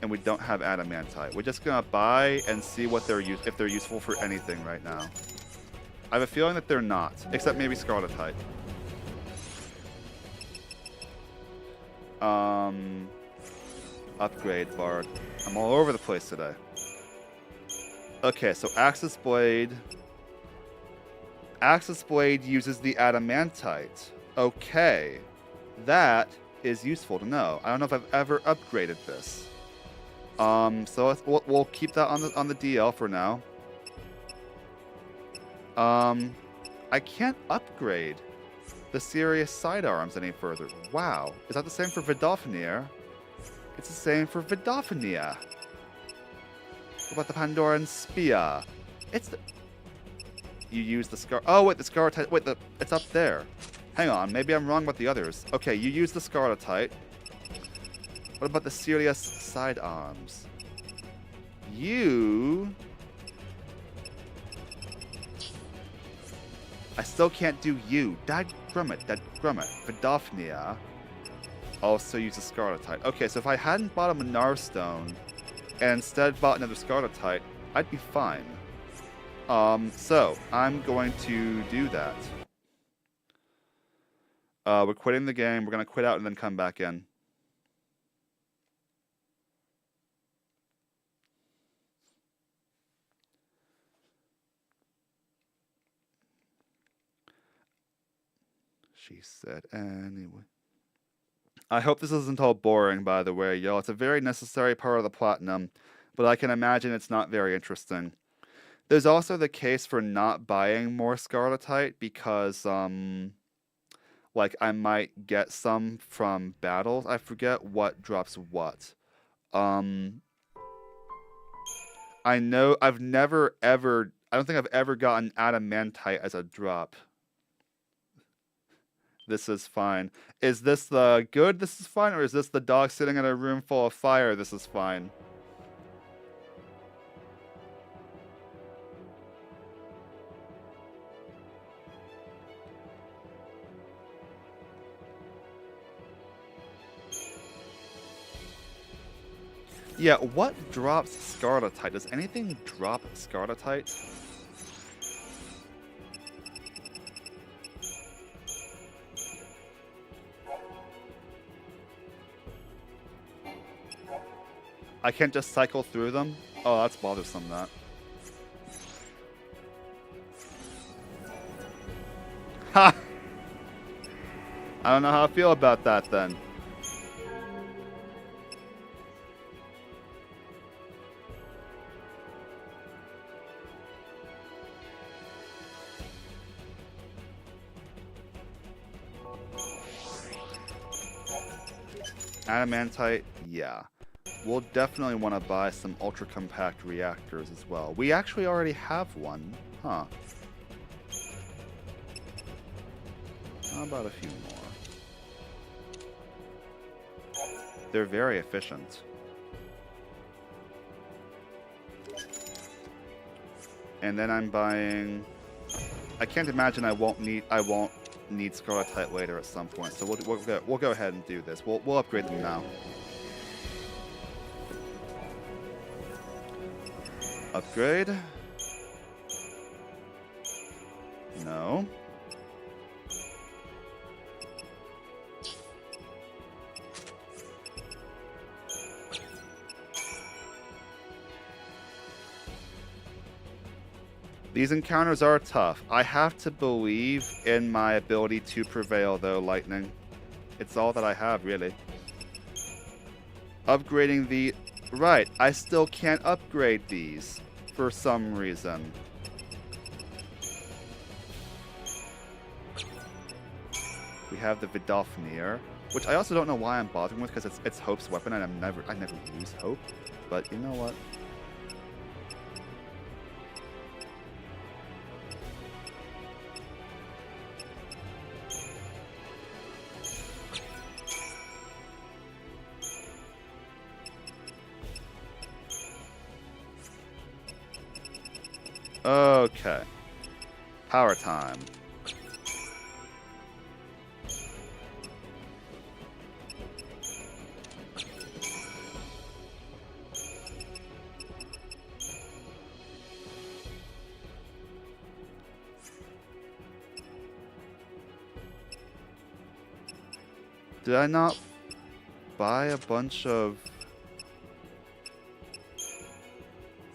Speaker 1: and we don't have Adamantite. We're just gonna buy and see what if they're useful for anything right now. I have a feeling that they're not, except maybe Scarletite. Upgrade Bard. I'm all over the place today. Okay, so Axis Blade. Axis Blade uses the Adamantite. Okay. That is useful to know. I don't know if I've ever upgraded this. So we'll keep that on the DL for now. I can't upgrade the Sirius sidearms any further. Wow. Is that the same for Vidofnir? It's the same for Vidofnir. What about the Pandoran Spear? It's the... You use the Scar... Oh, wait, the Scarletite... Wait, it's up there. Hang on, maybe I'm wrong about the others. Okay, you use the Scarletite. What about the Sirius sidearms? You... I still can't do you. Dadgummit. Vidofnir also uses Scarletite. Okay, so if I hadn't bought a Minar Stone and instead bought another Scarletite, I'd be fine. So I'm going to do that. We're quitting the game. We're going to quit out and then come back in. She said anyway. I hope this isn't all boring, by the way, y'all. It's a very necessary part of the platinum, but I can imagine it's not very interesting. There's also the case for not buying more Scarletite because, like, I might get some from battles. I forget what drops what. Um, I know I've never ever, I don't think I've ever gotten Adamantite as a drop. This is fine. Is this the good this is fine, or is this the dog sitting in a room full of fire this is fine? Yeah, what drops Scarletite? Does anything drop Scarletite? I can't just cycle through them? Oh, that's bothersome, that. Ha! I don't know how I feel about that, then. Adamantite, yeah. We'll definitely want to buy some ultra-compact reactors as well. We actually already have one, huh? How about a few more? They're very efficient. And then I'm buying... I can't imagine I won't need Scarletite later at some point, so we'll go ahead and do this. We'll upgrade them now. Upgrade. No. These encounters are tough. I have to believe in my ability to prevail, though, Lightning. It's all that I have, really. Upgrading the... Right, I still can't upgrade these for some reason. We have the Vidalfnir, which I also don't know why I'm bothering with, because it's Hope's weapon, and I never use Hope. But you know what? Okay. Power time. Did I not buy a bunch of...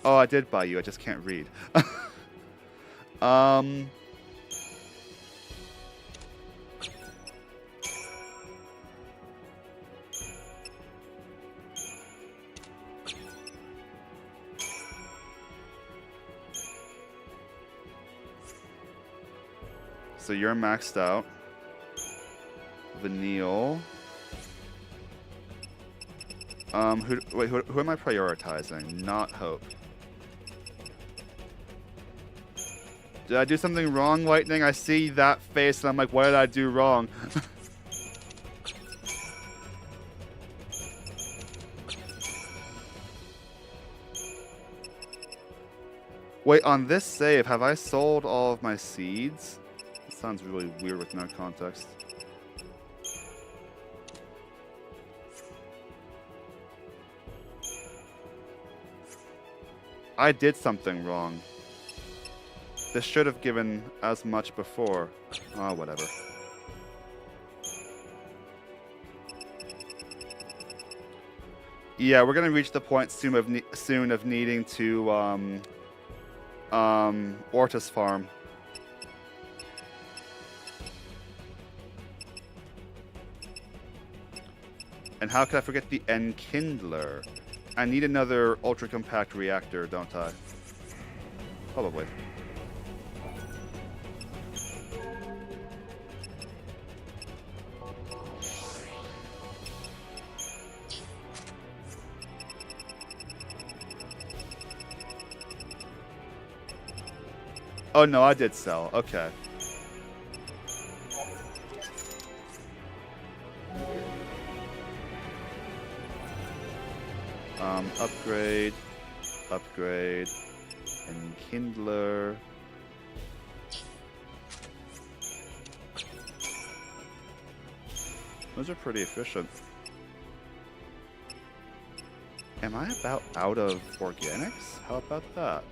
Speaker 1: Oh, I did buy you. I just can't read. So you're maxed out. Vanille. Who am I prioritizing? Not Hope. Did I do something wrong, Lightning? I see that face and I'm like, what did I do wrong? Wait, on this save, have I sold all of my seeds? It sounds really weird with no context. I did something wrong. This should have given as much before. Oh, whatever. Yeah, we're gonna reach the point soon of needing to Ortis farm. And how could I forget the Enkindler? I need another ultra-compact reactor, don't I? Probably. Oh no, I did sell. Okay. Upgrade, upgrade, and Kindler. Those are pretty efficient. Am I about out of organics? How about that?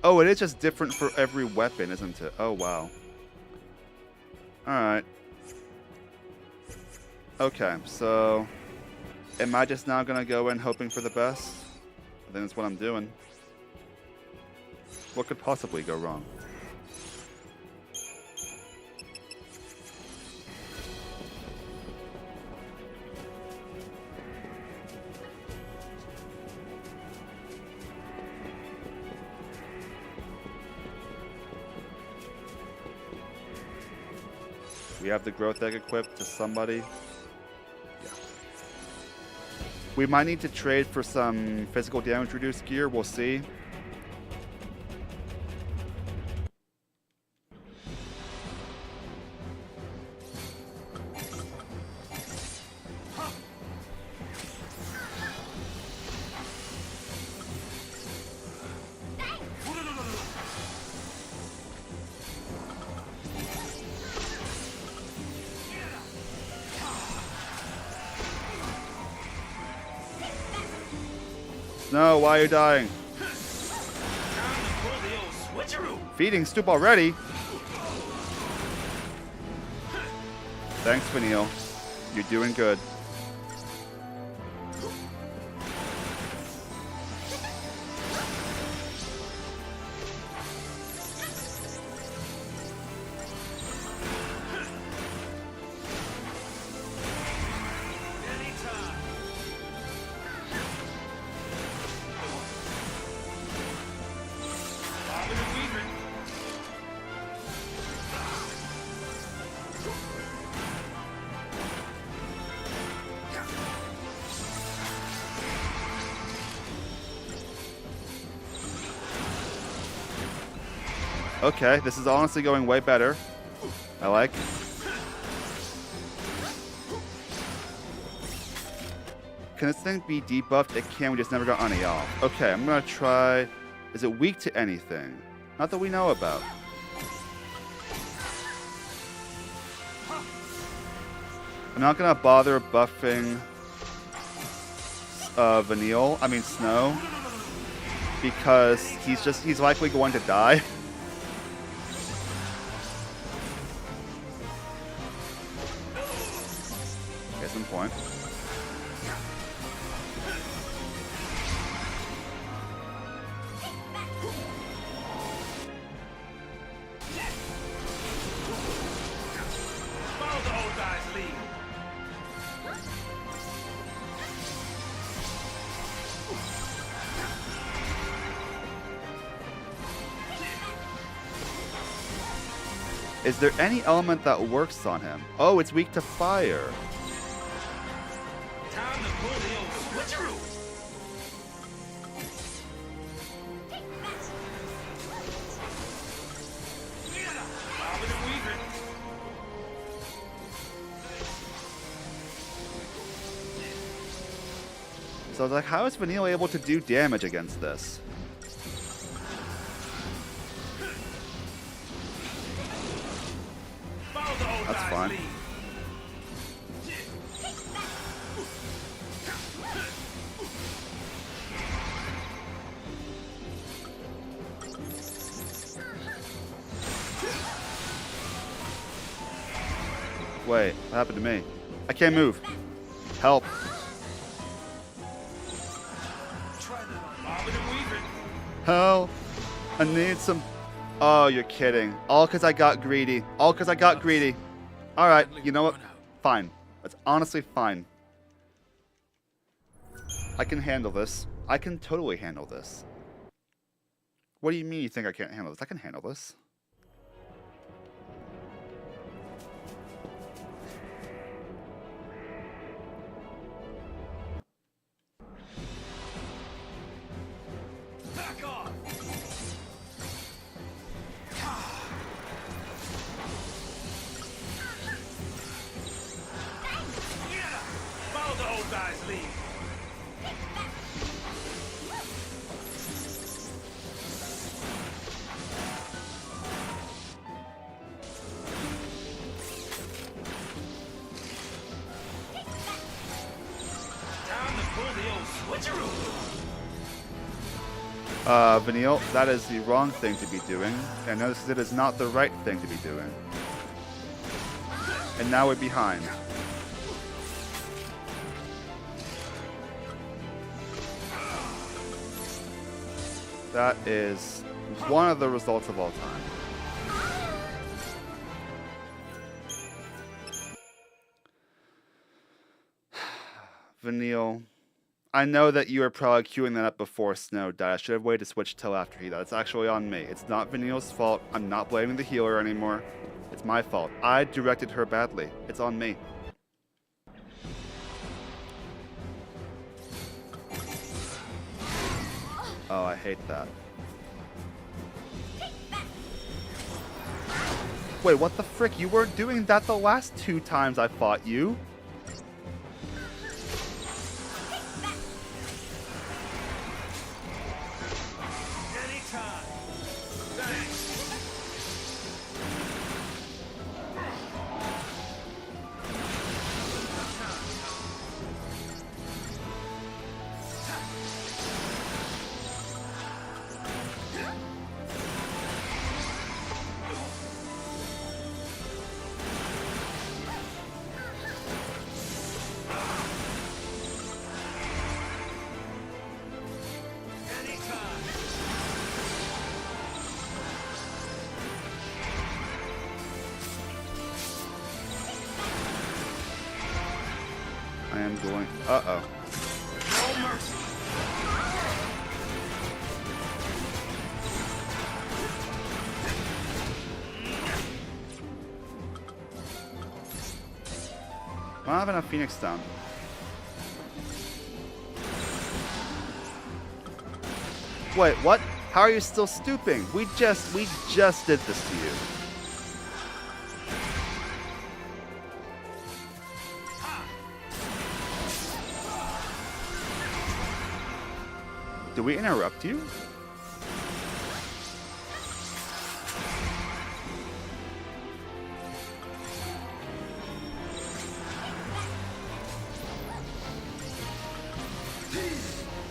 Speaker 1: Oh, it is just different for every weapon, isn't it? Oh, wow. Alright. Okay, so am I just now gonna go in hoping for the best? I think that's what I'm doing. What could possibly go wrong? We have the growth egg equipped to somebody. Yeah. We might need to trade for some physical damage reduced gear. We'll see. No, why are you dying? Feeding Stoop already? Thanks, Vanille. You're doing good. Okay, this is honestly going way better. I like. Can this thing be debuffed? It can, we just never got any off. Okay, I'm gonna try. Is it weak to anything? Not that we know about. I'm not gonna bother buffing Snow, because he's likely going to die. Case in point.
Speaker 2: Follow the old guy's lead.
Speaker 1: Is there any element that works on him? Oh, it's weak to fire.
Speaker 2: Time to pull the old switcheroo. Bobbing and weaving.
Speaker 1: So I was like, how is Vanille able to do damage against this?
Speaker 2: Follow the old
Speaker 1: That's
Speaker 2: guy's
Speaker 1: fine.
Speaker 2: lead.
Speaker 1: Wait, what happened to me? I can't move. Help.
Speaker 2: Bobbing and weaving.
Speaker 1: Help. I need some... Oh, you're kidding. All because I got greedy. All because I got greedy. Alright,
Speaker 2: Suddenly
Speaker 1: you know
Speaker 2: we
Speaker 1: what?
Speaker 2: run out.
Speaker 1: Fine. That's honestly fine. I can handle this. I can totally handle this. What do you mean you think I can't handle this? I can handle this.
Speaker 2: Back off! Yeah! Follow the old guy's lead. Time to pull the old switcheroo.
Speaker 1: Vanille, that is the wrong thing to be doing. And notice it is not the right thing to be doing. And now we're behind. That is one of the results of all time. Vanille, I know that you were probably queuing that up before Snow died. I should have waited to switch till after he died. It's actually on me. It's not Vanille's fault. I'm not blaming the healer anymore. It's my fault. I directed her badly. It's on me. Oh, I hate that. Wait, what the frick? You weren't doing that the last 2 times I fought you.
Speaker 2: Anytime. Thanks. Anytime.
Speaker 1: I am going... Uh-oh.
Speaker 2: No mercy.
Speaker 1: I don't have enough Phoenix down. Wait, what? How are you still stooping? We just did this to you. Did we interrupt you?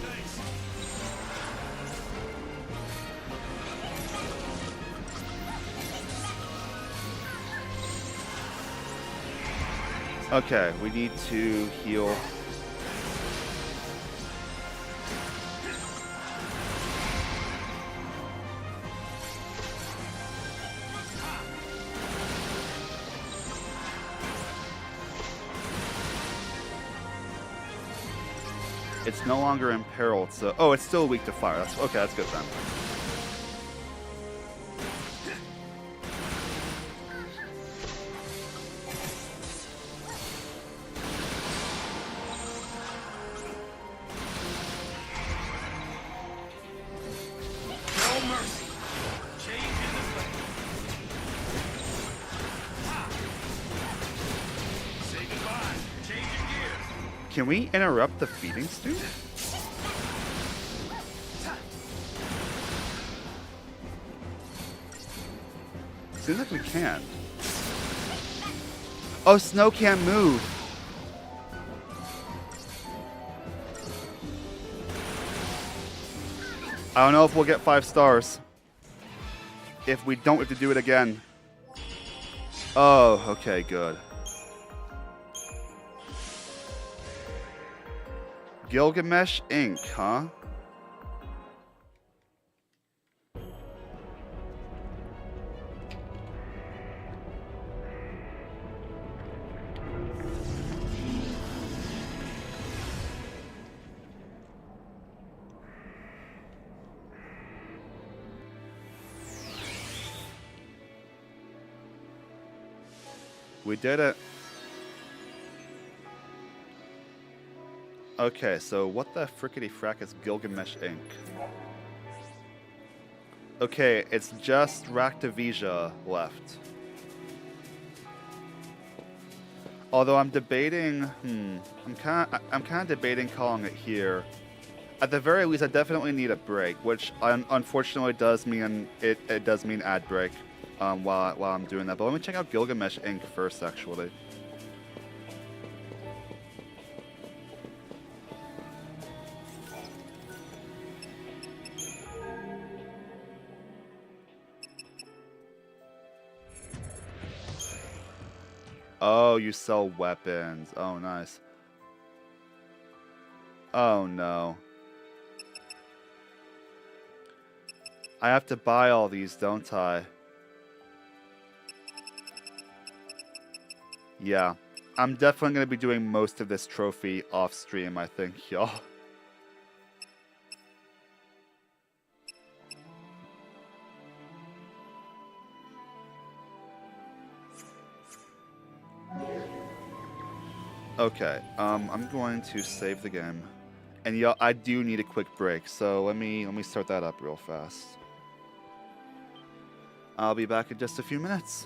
Speaker 2: Thanks.
Speaker 1: Okay, we need to heal. It's no longer imperiled, so... Oh, it's still weak to fire. That's okay, that's good then.
Speaker 2: No mercy. Change in the flame. Say goodbye. Changing gears.
Speaker 1: Can we interrupt the feeding stoop? Seems like we can. Oh, Snow can't move. I don't know if we'll get 5 stars. If we don't, we have to do it again. Oh, okay, good. Gilgamesh Inc., huh? We did it. Okay, so what the frickety frack is Gilgamesh Inc? Okay, it's just Raktavisha left. Although I'm debating, I'm kind of debating calling it here. At the very least, I definitely need a break, which unfortunately does mean it does mean ad break while I'm doing that. But let me check out Gilgamesh Inc. first, actually. Oh, you sell weapons. Oh, nice. Oh, no. I have to buy all these, don't I? Yeah. I'm definitely going to be doing most of this trophy off stream, I think, y'all. Okay, I'm going to save the game. And yeah, I do need a quick break, so let me start that up real fast. I'll be back in just a few minutes.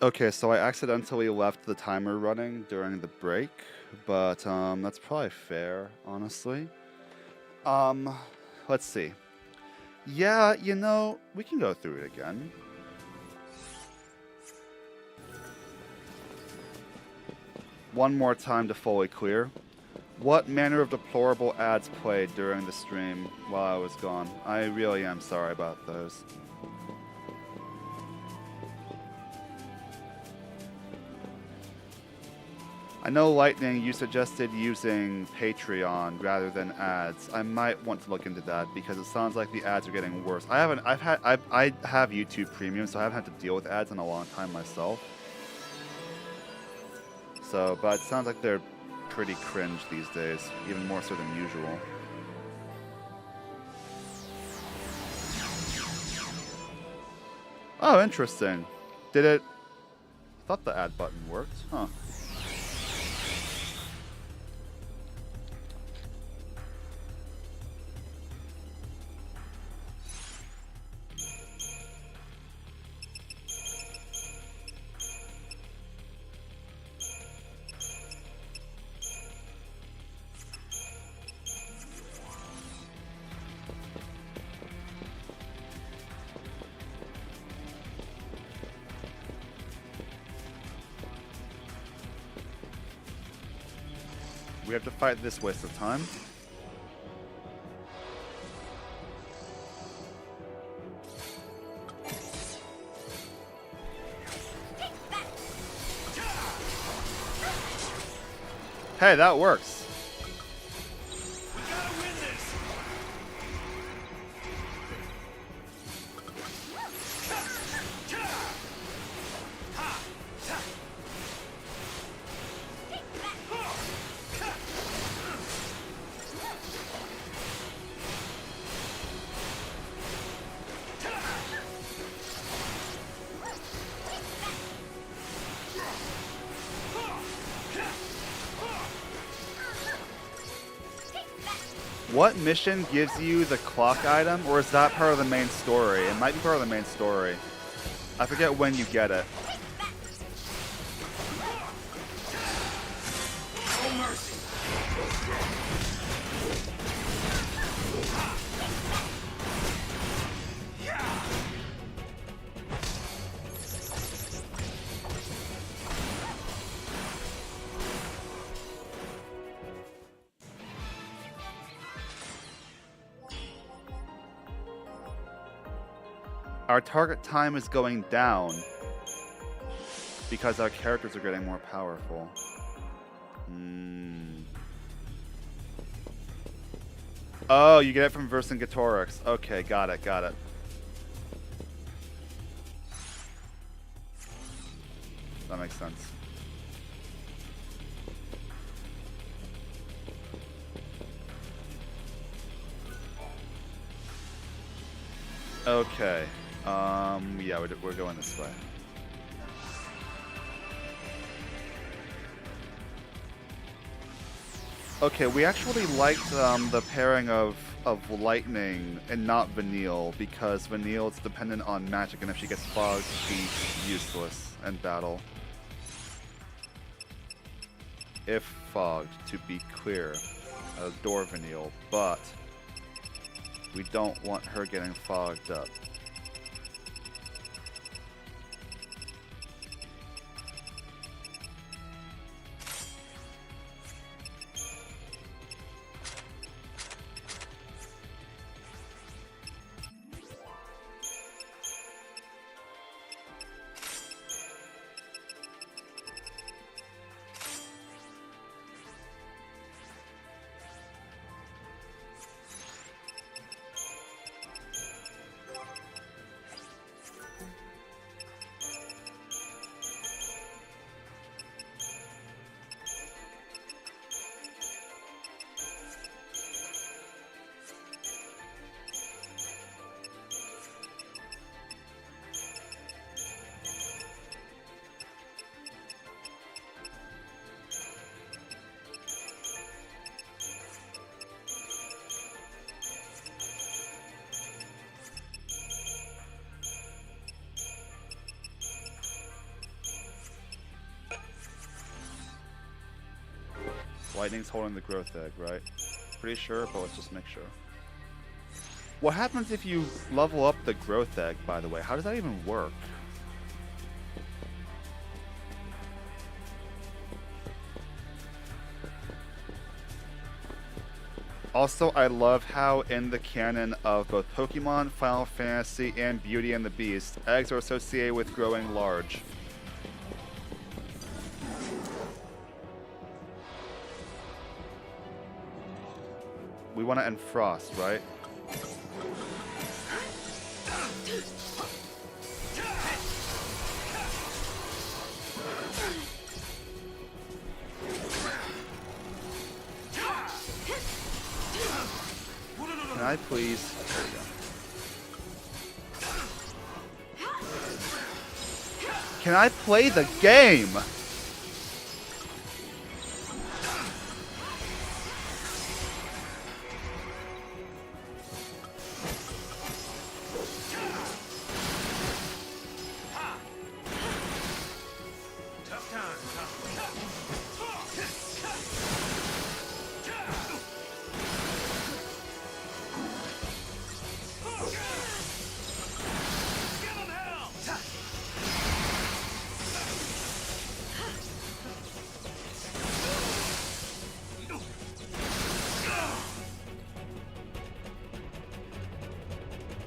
Speaker 1: Okay, so I accidentally left the timer running during the break, but that's probably fair, honestly. Um, let's see. Yeah, we can go through it again. One more time to fully clear. What manner of deplorable ads played during the stream while I was gone? I really am sorry about those. I know, Lightning, you suggested using Patreon rather than ads. I might want to look into that because it sounds like the ads are getting worse. I have YouTube Premium, so I haven't had to deal with ads in a long time myself. So, but it sounds like they're pretty cringe these days, even more so than usual. Oh, interesting. Did it... I thought the add button worked. Huh. We have to fight this waste of time. Hey, that works.
Speaker 2: We gotta win this.
Speaker 1: What mission gives you the clock item, or is that part of the main story? It might be part of the main story. I forget when you get it.
Speaker 2: No mercy.
Speaker 1: Our target time is going down because our characters are getting more powerful. Oh, you get it from Vercingetorix. Okay, got it, got it. That makes sense. Okay. Yeah, we're going this way. Okay, we actually liked the pairing of Lightning and not Vanille, because Vanille is dependent on magic, and if she gets fogged, she's useless in battle. If fogged, to be clear. I adore Vanille, but we don't want her getting fogged up. Lightning's holding the growth egg, right? Pretty sure, but let's just make sure. What happens if you level up the growth egg, by the way? How does that even work? Also, I love how in the canon of both Pokemon, Final Fantasy, and Beauty and the Beast, eggs are associated with growing large. We want to end Frost, right? Can I please? There we go. Can I play the game?
Speaker 2: Tough times, Give him hell!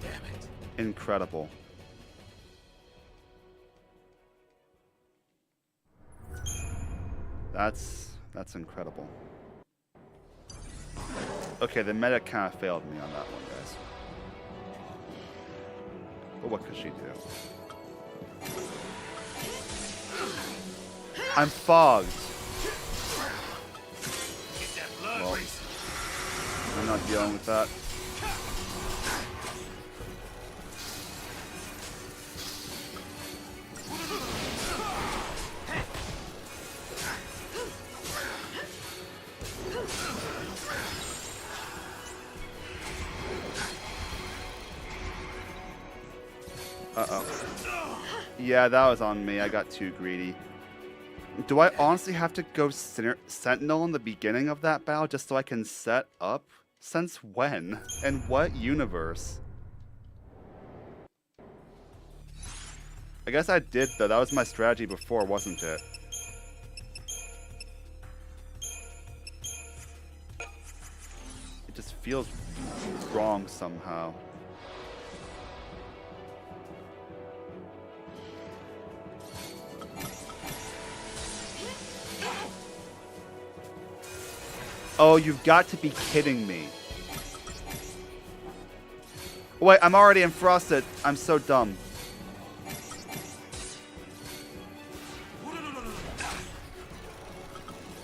Speaker 2: Damn it.
Speaker 1: Incredible. That's incredible. Okay, the meta kind of failed me on that one, guys. But what could she do? I'm fogged.
Speaker 2: Get that blood
Speaker 1: Well.
Speaker 2: racing.
Speaker 1: I'm not dealing with that. Uh-oh. Yeah, that was on me. I got too greedy. Do I honestly have to go Sentinel in the beginning of that battle just so I can set up? Since when? And what universe? I guess I did, though. That was my strategy before, wasn't it? It just feels wrong somehow. Oh, you've got to be kidding me. Wait, I'm already enfrosted. I'm so dumb.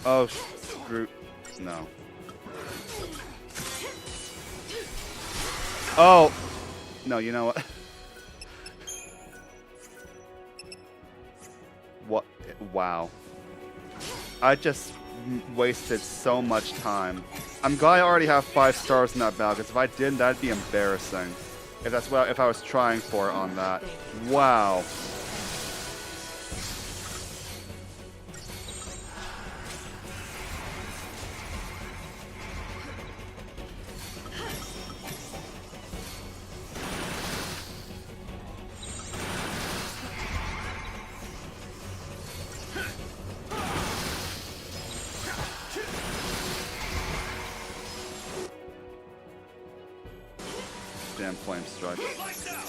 Speaker 1: Oh, screw. No. Oh. No, you know what? What? Wow. I just wasted so much time. I'm glad I already have 5 stars in that battle, because if I didn't, that'd be embarrassing. If I was trying for it on that. Wow. Damn flame strike.
Speaker 2: Lights out!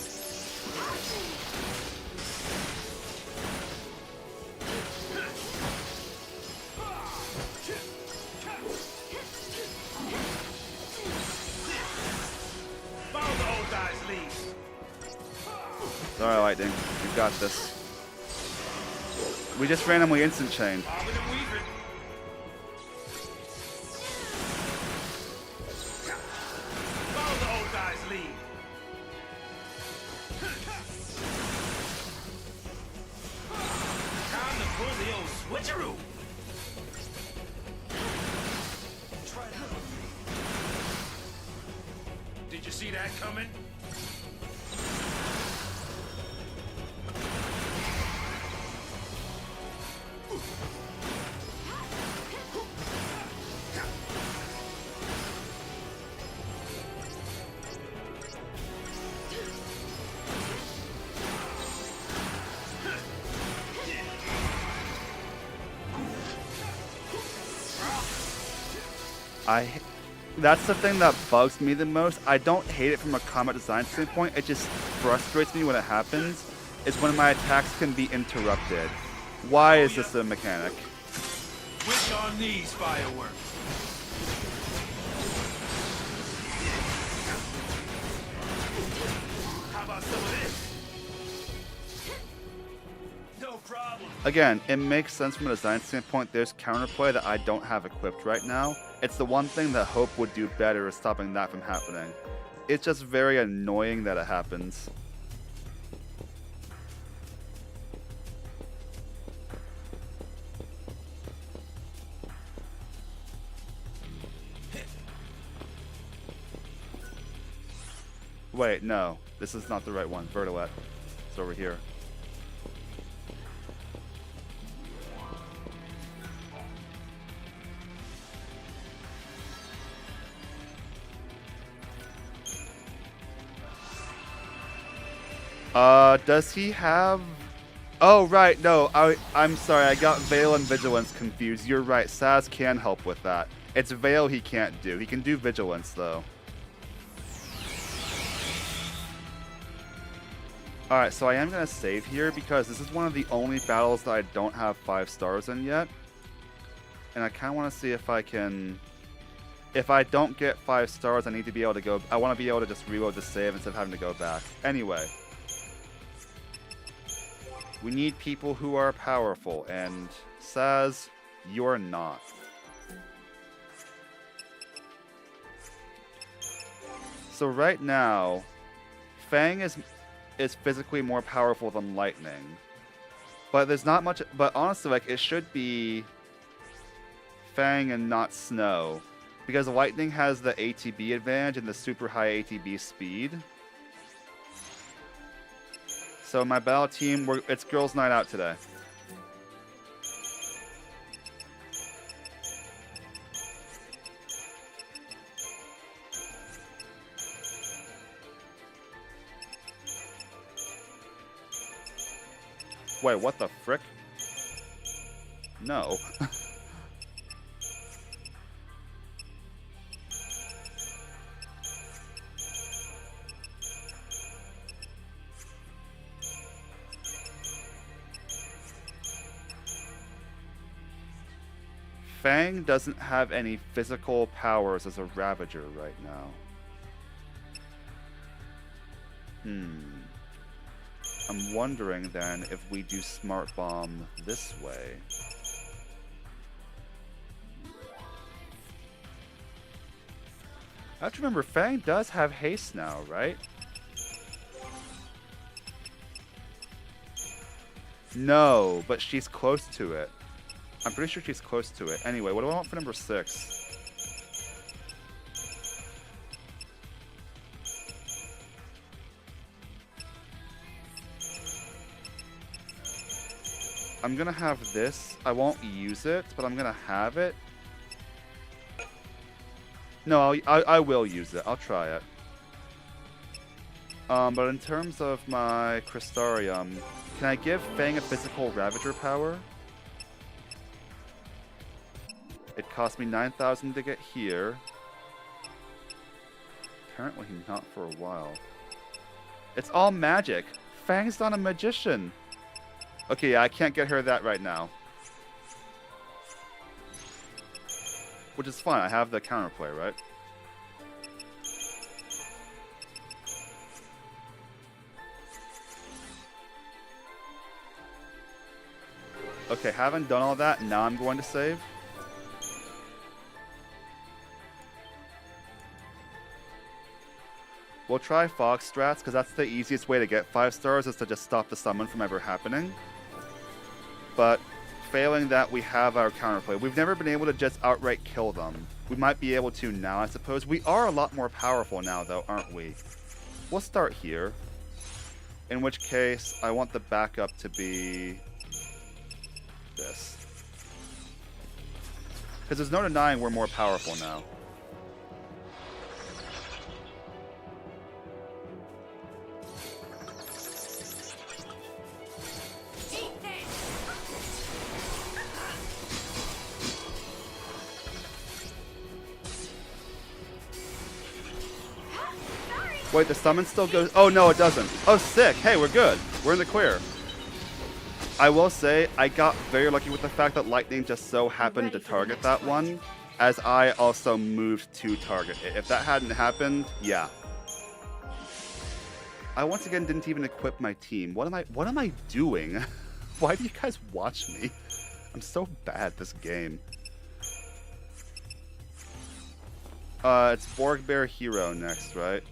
Speaker 2: Follow the old guy's lead.
Speaker 1: Alright, Lightning. You got this. We just randomly instant chained.
Speaker 2: Bobbing and weaving. Follow the old guy's lead. Time to pull the old switcheroo. Did you see that coming?
Speaker 1: That's the thing that bugs me the most. I don't hate it from a combat design standpoint. It just frustrates me when it happens. Is when my attacks can be interrupted. Why is this a mechanic?
Speaker 2: Switch on these fireworks. How about some of this? No problem.
Speaker 1: Again, it makes sense from a design standpoint. There's counterplay that I don't have equipped right now. It's the one thing that Hope would do better is stopping that from happening. It's just very annoying that it happens. Wait, no. This is not the right one. Vertilet. It's over here. Does he have... Oh, right, no, I'm sorry, I got Veil and Vigilance confused. You're right, Saz can help with that. It's Veil he can't do. He can do Vigilance, though. Alright, so I am going to save here because this is one of the only battles that I don't have 5 stars in yet. And I kind of want to see if I can... If I don't get 5 stars, I need to be able to go... I want to be able to just reload the save instead of having to go back. Anyway. We need people who are powerful, and Saz, you're not. So right now, Fang is physically more powerful than Lightning. But there's not much... But honestly, like, it should be Fang and not Snow. Because Lightning has the ATB advantage and the super high ATB speed. So my battle team, it's girls' night out today. Wait, what the frick? No. Fang doesn't have any physical powers as a Ravager right now. I'm wondering then if we do Smart Bomb this way. I have to remember, Fang does have haste now, right? No, but she's close to it. I'm pretty sure she's close to it. Anyway, what do I want for number 6? I'm gonna have this. I won't use it, but I'm gonna have it. No, I will use it. I'll try it. But in terms of my Crystarium, can I give Fang a physical Ravager power? It cost me 9,000 to get here. Apparently not for a while. It's all magic. Fang's not a magician. Okay, yeah, I can't get her that right now. Which is fine, I have the counterplay, right? Okay, having done all that, now I'm going to save. We'll try Fox Strats, because that's the easiest way to get 5 stars, is to just stop the summon from ever happening. But failing that, we have our counterplay. We've never been able to just outright kill them. We might be able to now, I suppose. We are a lot more powerful now, though, aren't we? We'll start here. In which case, I want the backup to be this. Because there's no denying we're more powerful now. Wait, the summon still goes... Oh, no, it doesn't. Oh, sick. Hey, we're good. We're in the clear. I will say, I got very lucky with the fact that Lightning just so happened to target that one, as I also moved to target it. If that hadn't happened, yeah. I once again didn't even equip my team. What am I doing? Why do you guys watch me? I'm so bad at this game. It's Borg Bear Hero next, right?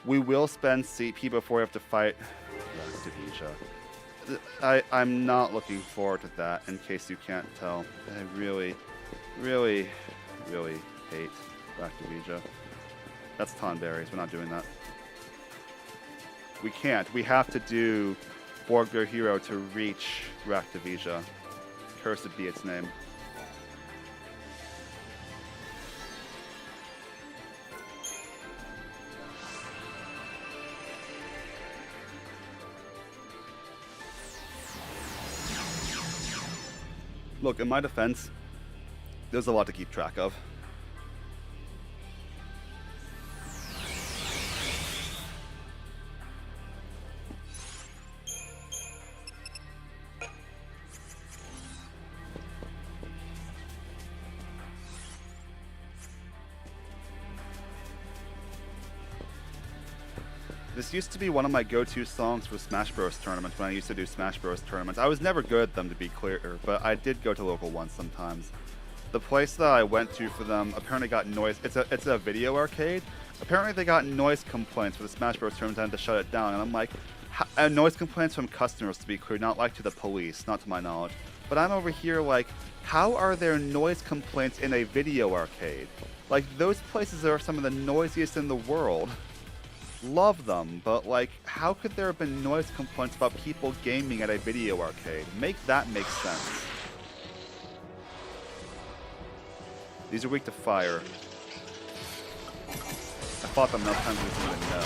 Speaker 1: We will spend CP before we have to fight Raktavisha. I'm not looking forward to that, in case you can't tell. I really, really, really hate Raktavisha. That's Tonberries. We're not doing that. We can't. We have to do Borgir Hero to reach Raktavisha. Cursed be its name. Look, in my defense, there's a lot to keep track of. This used to be one of my go-to songs for Smash Bros. Tournaments when I used to do Smash Bros. Tournaments. I was never good at them, to be clear, but I did go to local ones sometimes. The place that I went to for them apparently got noise. It's a video arcade. Apparently they got noise complaints for the Smash Bros. Tournament and had to shut it down. And I'm like, noise complaints from customers, to be clear, not like to the police, not to my knowledge. But I'm over here like, how are there noise complaints in a video arcade? Like, those places are some of the noisiest in the world. Love them, but like, how could there have been noise complaints about people gaming at a video arcade? Make that make sense. These are weak to fire. I fought them enough times to even know.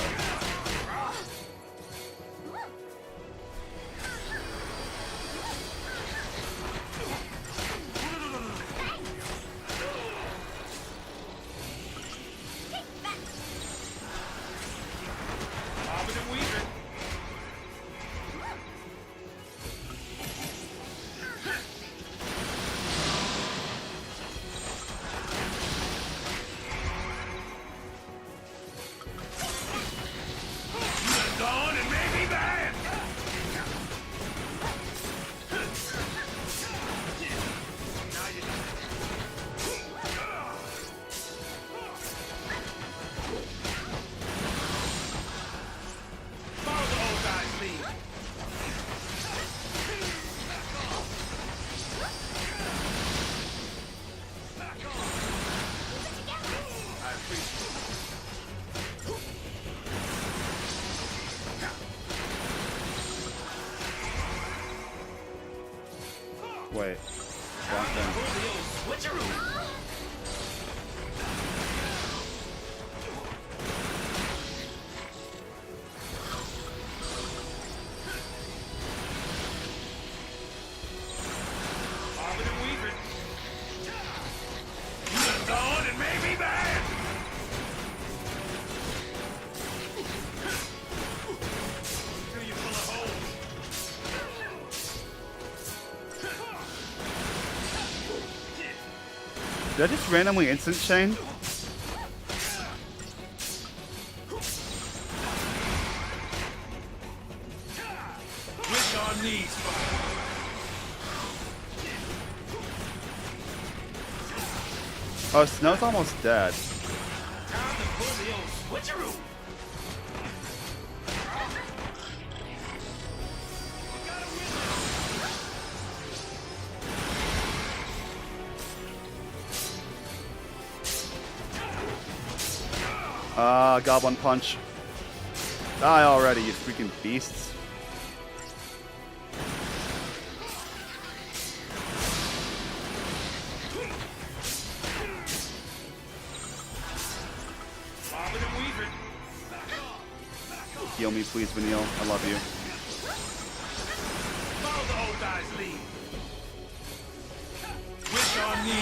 Speaker 1: Wait. Wrong thing. Did I just randomly instant chain? Oh, Snow's almost dead. Goblin Punch. Die already, you freaking beasts. Heal me, please, Vanille. I love you.
Speaker 2: Follow the old guy's lead. Wish on me.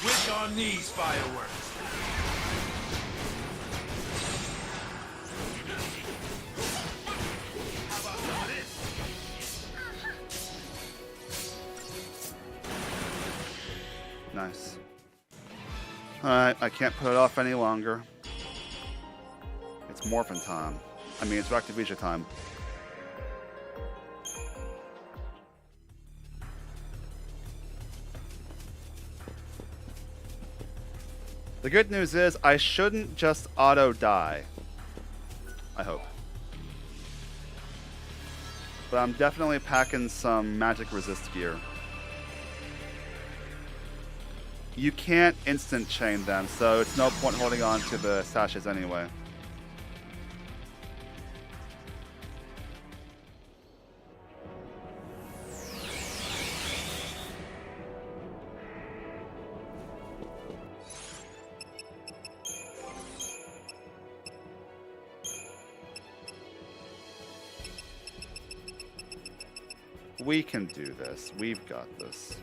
Speaker 2: Wish on these fireworks. How about some of this?
Speaker 1: Nice. Alright, I can't put it off any longer. It's Morphin time. I mean, it's Raktavisha time. The good news is I shouldn't just auto die. I hope. But I'm definitely packing some magic resist gear. You can't instant chain them, so it's no point holding on to the sashes anyway. We can do this. We've got this.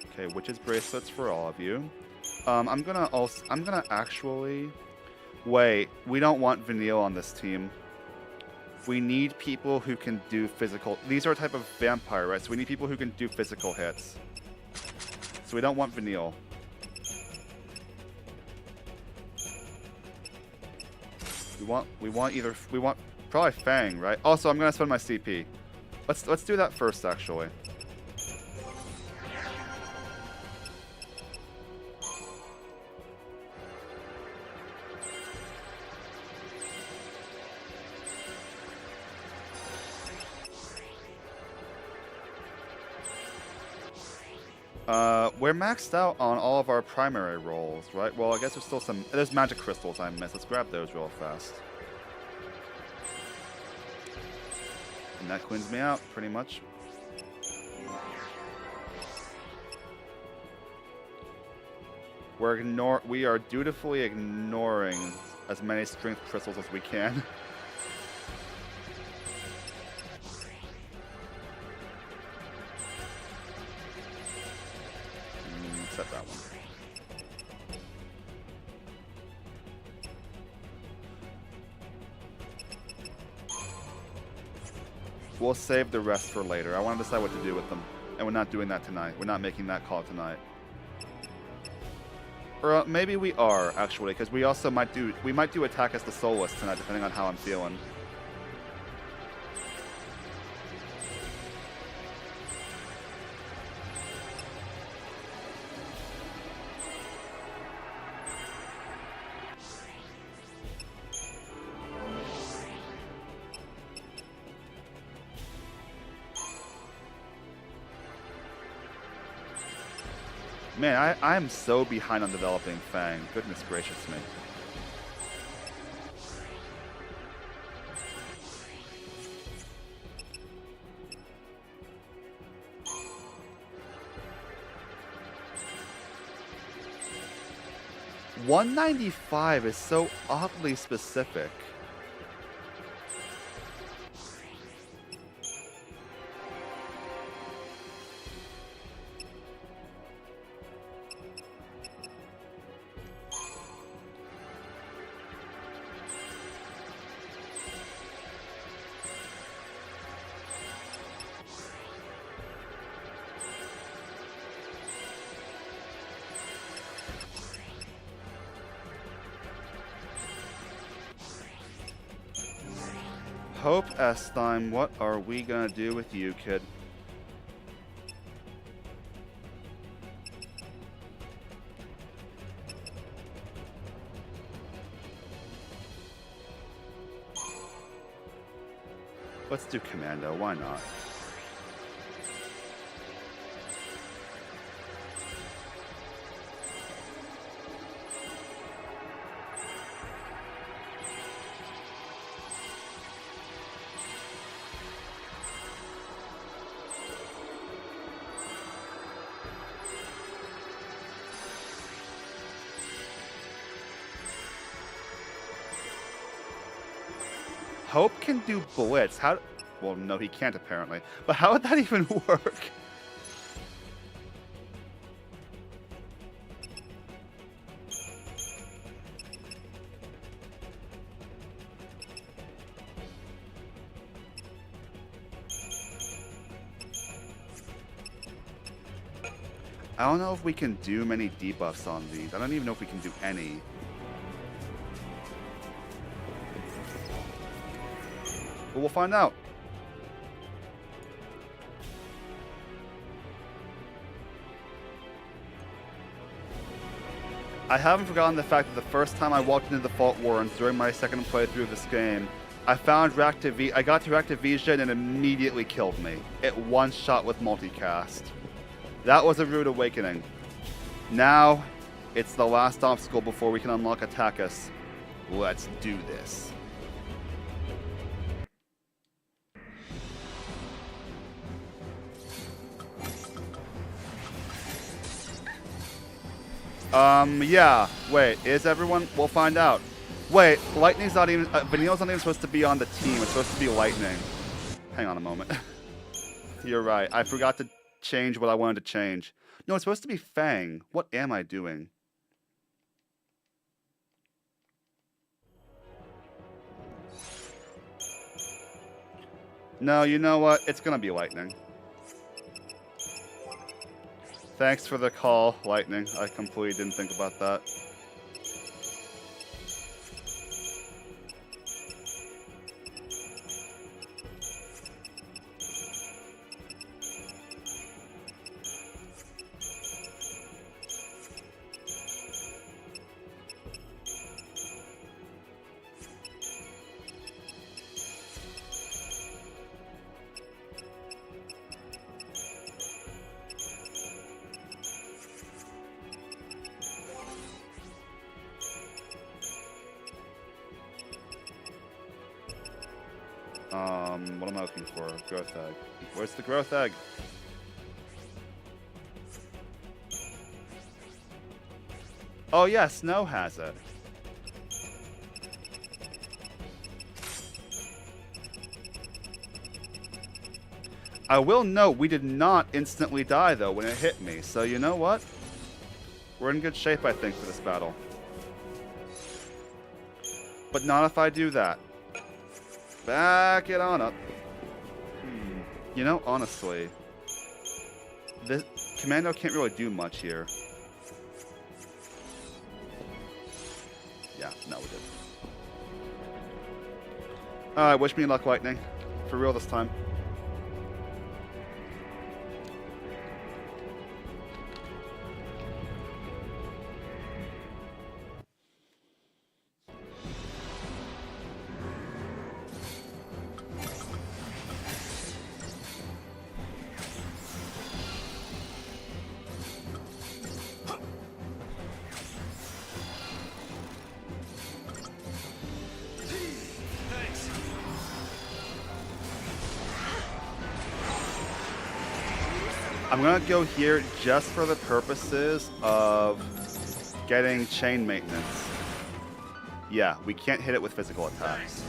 Speaker 1: Okay, witches bracelets for all of you. I'm gonna actually wait. We don't want Vanille on this team. We need people who can do physical. These are a type of vampire, right? So we need people who can do physical hits. So we don't want Vanille. We want probably Fang, right? Also, I'm gonna spend my CP. Let's do that first, actually. We're maxed out on all of our primary rolls, right? Well, I guess there's still there's magic crystals I missed. Let's grab those real fast. And that cleans me out, pretty much. We are dutifully ignoring as many strength crystals as we can. Set that one. We'll save the rest for later. I want to decide what to do with them. And we're not doing that tonight. We're not making that call tonight. Or maybe we are, actually, because we also might do Attack as the Soulless tonight, depending on how I'm feeling. Man, I am so behind on developing Fang. Goodness gracious me. $195 is so oddly specific. Hope Estheim, what are we gonna do with you, kid? Let's do Commando, why not? Hope can do Blitz. Well, no, he can't apparently. But how would that even work? I don't know if we can do many debuffs on these. I don't even know if we can do any. But we'll find out. I haven't forgotten the fact that the first time I walked into the Faultwarrens during my second playthrough of this game, I got to Reactivision and immediately killed me. It one shot with multicast. That was a rude awakening. Now, it's the last obstacle before we can unlock Attack Us. Let's do this. Yeah. Wait, is everyone? We'll find out. Wait, Lightning's not even... Vanille's not even supposed to be on the team. It's supposed to be Lightning. Hang on a moment. You're right. I forgot to change what I wanted to change. No, it's supposed to be Fang. What am I doing? No, you know what? It's gonna be Lightning. Thanks for the call, Lightning. I completely didn't think about that. What am I looking for? Growth egg. Where's the growth egg? Oh yeah, Snow has it. I will note, we did not instantly die though when it hit me, so you know what? We're in good shape, I think, for this battle. But not if I do that. Back it on up. You know, honestly, this Commando can't really do much here. Yeah, no, we did. Alright, wish me luck, Lightning. For real this time. I'm gonna go here just for the purposes of getting chain maintenance. Yeah, we can't hit it with physical attacks.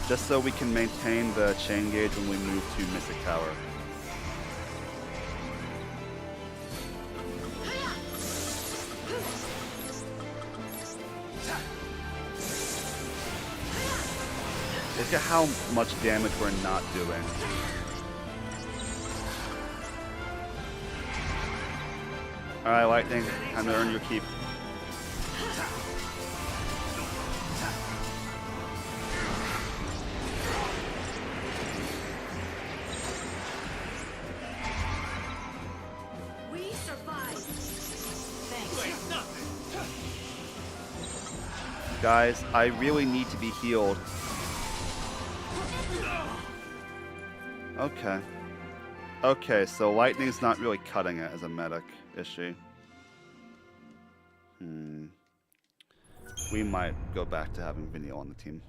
Speaker 1: Just so we can maintain the chain gauge when we move to Mystic Tower. Look at how much damage we're not doing. Alright, Lightning, time to earn your keep.
Speaker 3: We survived. Thanks.
Speaker 1: Guys, I really need to be healed. Okay. Okay, so Lightning's not really cutting it as a medic, is she? We might go back to having Vanille on the team.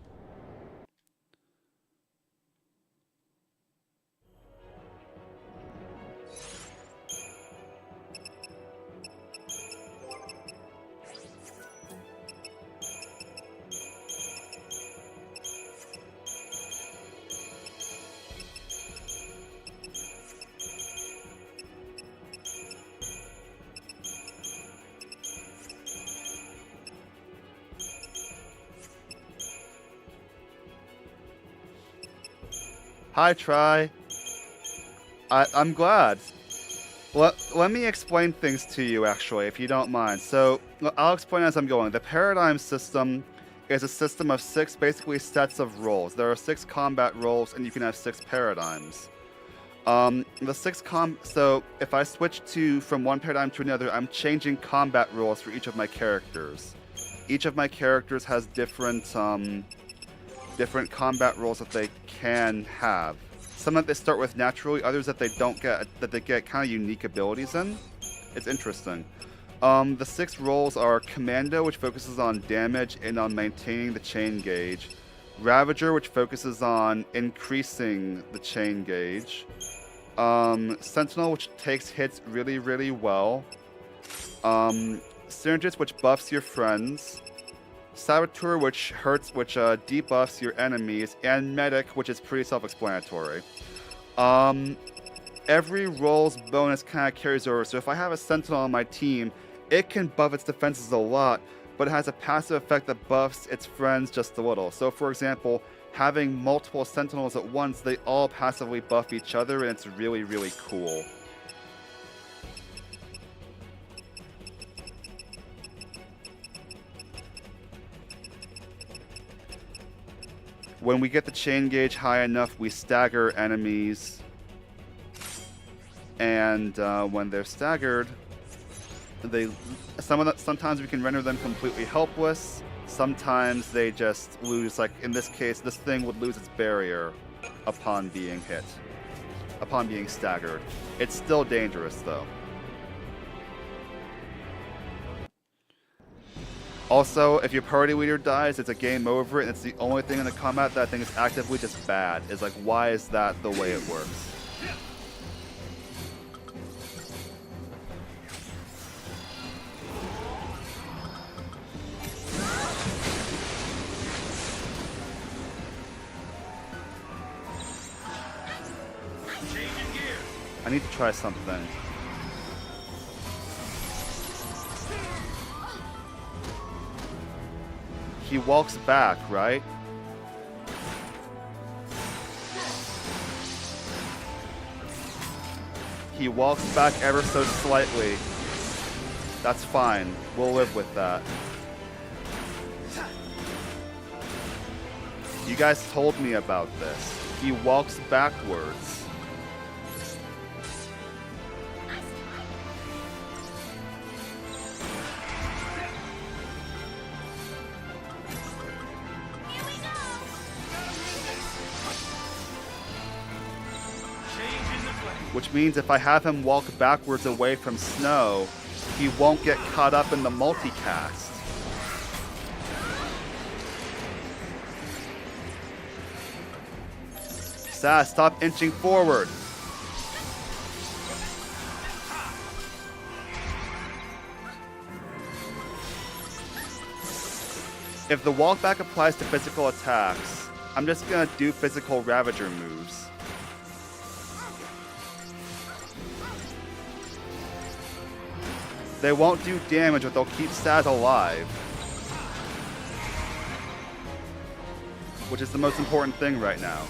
Speaker 1: Hi, Try. I'm glad. Let me explain things to you, actually, if you don't mind. So, I'll explain as I'm going. The paradigm system is a system of 6 basically sets of roles. There are 6 combat roles, and you can have 6 paradigms. So if I switch from one paradigm to another, I'm changing combat rules for each of my characters. Each of my characters has different combat rules that they can have. Some that they start with naturally, others that they get kind of unique abilities in. It's interesting. The 6 roles are Commando, which focuses on damage and on maintaining the chain gauge. Ravager, which focuses on increasing the chain gauge. Sentinel, which takes hits really, really well. Synergist, which buffs your friends. Saboteur, which debuffs your enemies. And Medic, which is pretty self-explanatory. Every role's bonus kind of carries over. So if I have a Sentinel on my team, it can buff its defenses a lot, but it has a passive effect that buffs its friends just a little. So for example, having multiple Sentinels at once, they all passively buff each other, and it's really, really cool. When we get the chain gauge high enough, we stagger enemies. And when they're staggered, sometimes we can render them completely helpless. Sometimes they just lose, like in this case, this thing would lose its barrier upon being hit, upon being staggered. It's still dangerous though. Also, if your party leader dies, it's a game over, and it's the only thing in the combat that I think is actively just bad. Is like, why is that the way it works? I need to try something. He walks back, right? He walks back ever so slightly. That's fine. We'll live with that. You guys told me about this. He walks backwards. Which means if I have him walk backwards away from snow, he won't get caught up in the multicast. Sass, stop inching forward. If the walk back applies to physical attacks, I'm just gonna do physical Ravager moves. They won't do damage, but they'll keep Saz alive. Which is the most important thing right now.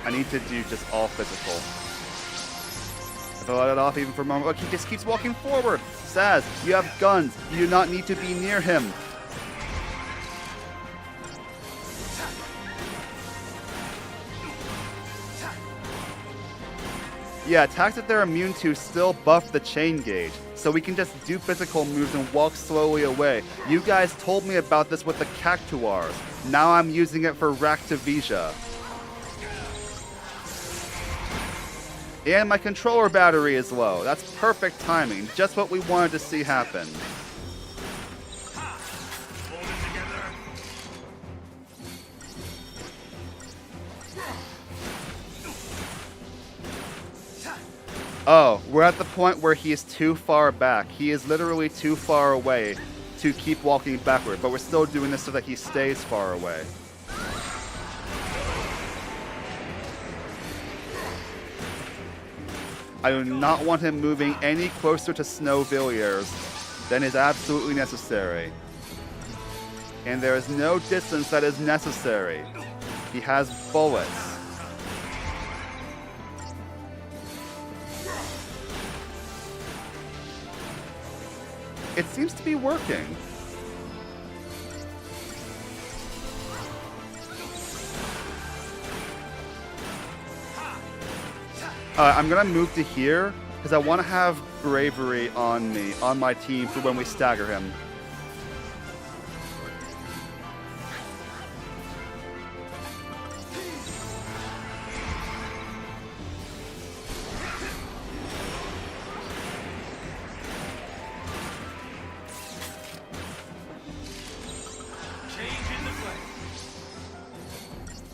Speaker 1: I need to do just all physical. If I let it off even for a moment, look, he just keeps walking forward. Saz, you have guns. You do not need to be near him. Yeah, attacks that they're immune to still buff the chain gauge, so we can just do physical moves and walk slowly away. You guys told me about this with the Cactuars. Now I'm using it for Raktavisha. And my controller battery is low. That's perfect timing, just what we wanted to see happen. Oh, we're at the point where he is too far back. He is literally too far away to keep walking backward, but we're still doing this so that he stays far away. I do not want him moving any closer to Snowvilliers than is absolutely necessary. And there is no distance that is necessary. He has bullets. It seems to be working. I'm gonna move to here because I want to have bravery on me, on my team for when we stagger him.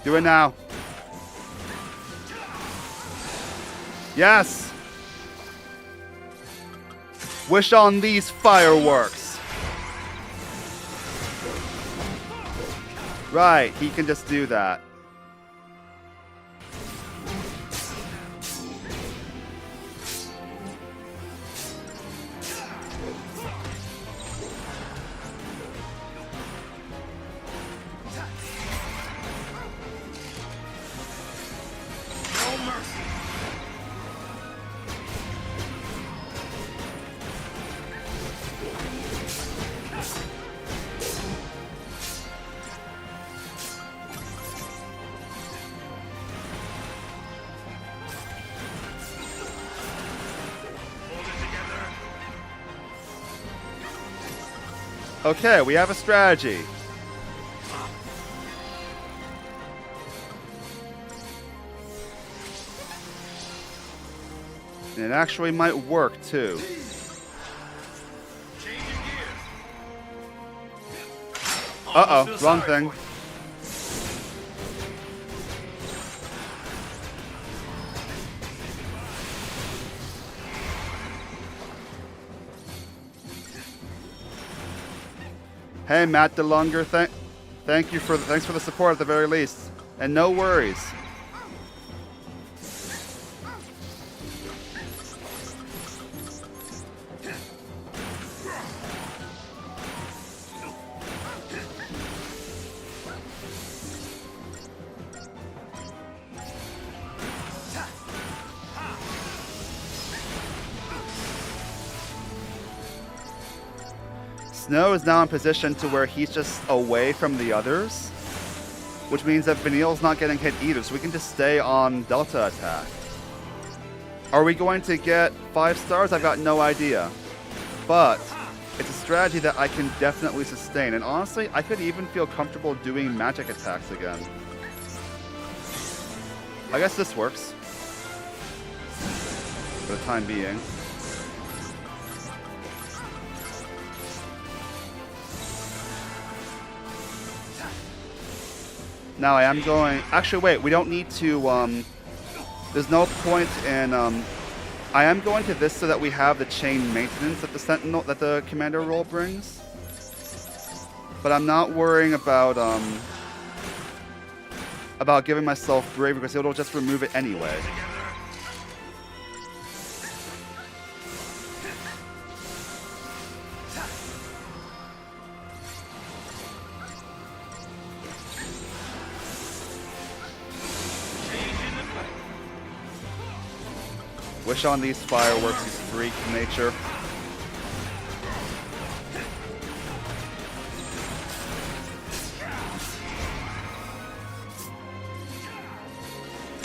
Speaker 1: Do it now. Yes! Wish on these fireworks. Right, he can just do that. Okay, we have a strategy. And it actually might work too. Uh-oh, wrong thing. Hey, Matt DeLunger, thanks for the support at the very least, and no worries. Snow is now in position to where he's just away from the others, which means that Vanille's not getting hit either, so we can just stay on Delta attack. Are we going to get 5 stars? I've got no idea. But it's a strategy that I can definitely sustain, and honestly, I could even feel comfortable doing magic attacks again. I guess this works. For the time being. Now I am going... Actually, wait, we don't need to... There's no point in... I am going to this so that we have the chain maintenance that the Sentinel... that the Commander role brings. But I'm not worrying about giving myself bravery because it'll just remove it anyway. Wish on these fireworks is freak nature.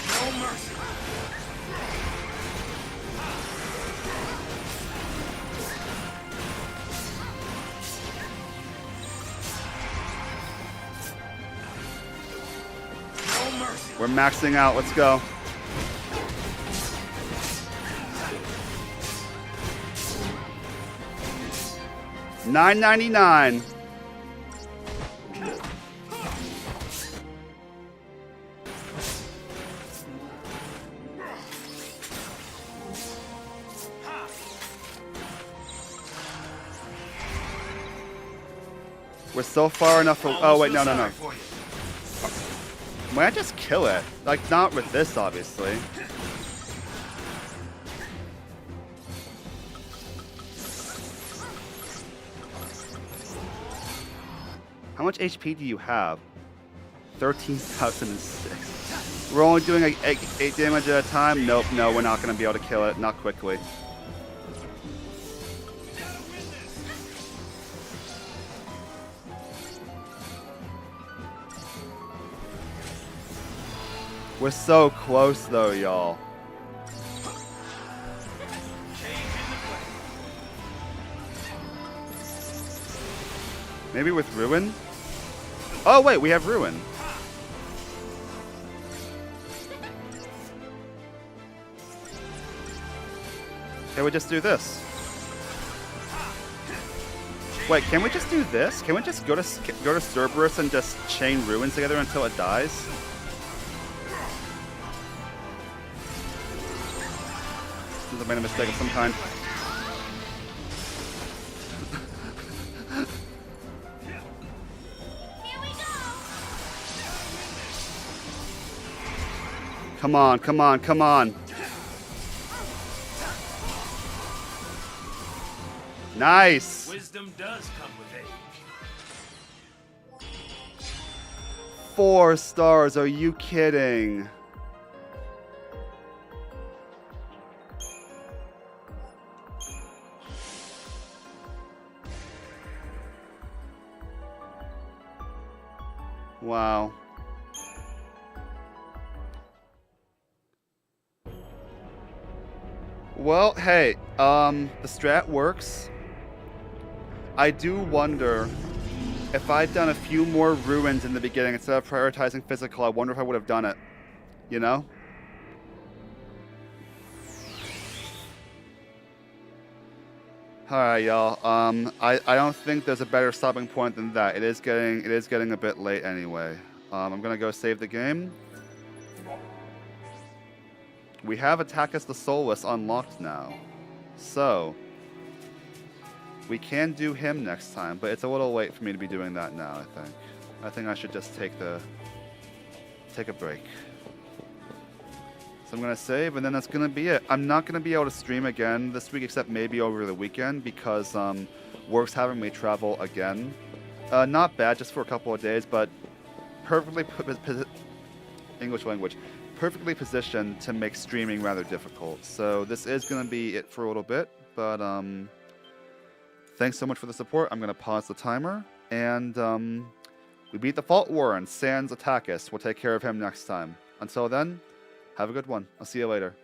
Speaker 2: No mercy. No mercy.
Speaker 1: We're maxing out. Let's go. $9.99. We're so far enough. Oh wait, no. Might I just kill it? Like, not with this, obviously. How much HP do you have? 13,006. We're only doing like 8 damage at a time? Nope, no, we're not going to be able to kill it. Not quickly. We're so close though, y'all. Maybe with Ruin? Oh wait, we have Ruin. Okay, we just do this. Wait, can we just do this? Can we just go to Cerberus and just chain Ruins together until it dies? I made a mistake of some kind. Come on, come on, come on. Nice.
Speaker 2: Wisdom does come with age.
Speaker 1: 4 stars, are you kidding? Wow. Well, hey, the strat works. I do wonder if I'd done a few more ruins in the beginning instead of prioritizing physical, I wonder if I would have done it. You know? Alright, y'all. I don't think there's a better stopping point than that. It is getting a bit late anyway. I'm gonna go save the game. We have Attackus the Soulless unlocked now. So we can do him next time, but it's a little late for me to be doing that now, I think. I think I should just take a break. So I'm gonna save, and then that's gonna be it. I'm not gonna be able to stream again this week, except maybe over the weekend, because work's having me travel again. Not bad, just for a couple of days, but perfectly English language, perfectly positioned to make streaming rather difficult. So this is gonna be it for a little bit, but thanks so much for the support. I'm gonna pause the timer, and we beat the Faultwarrens. Sans Attackus. We'll take care of him next time. Until then, have a good one. I'll see you later.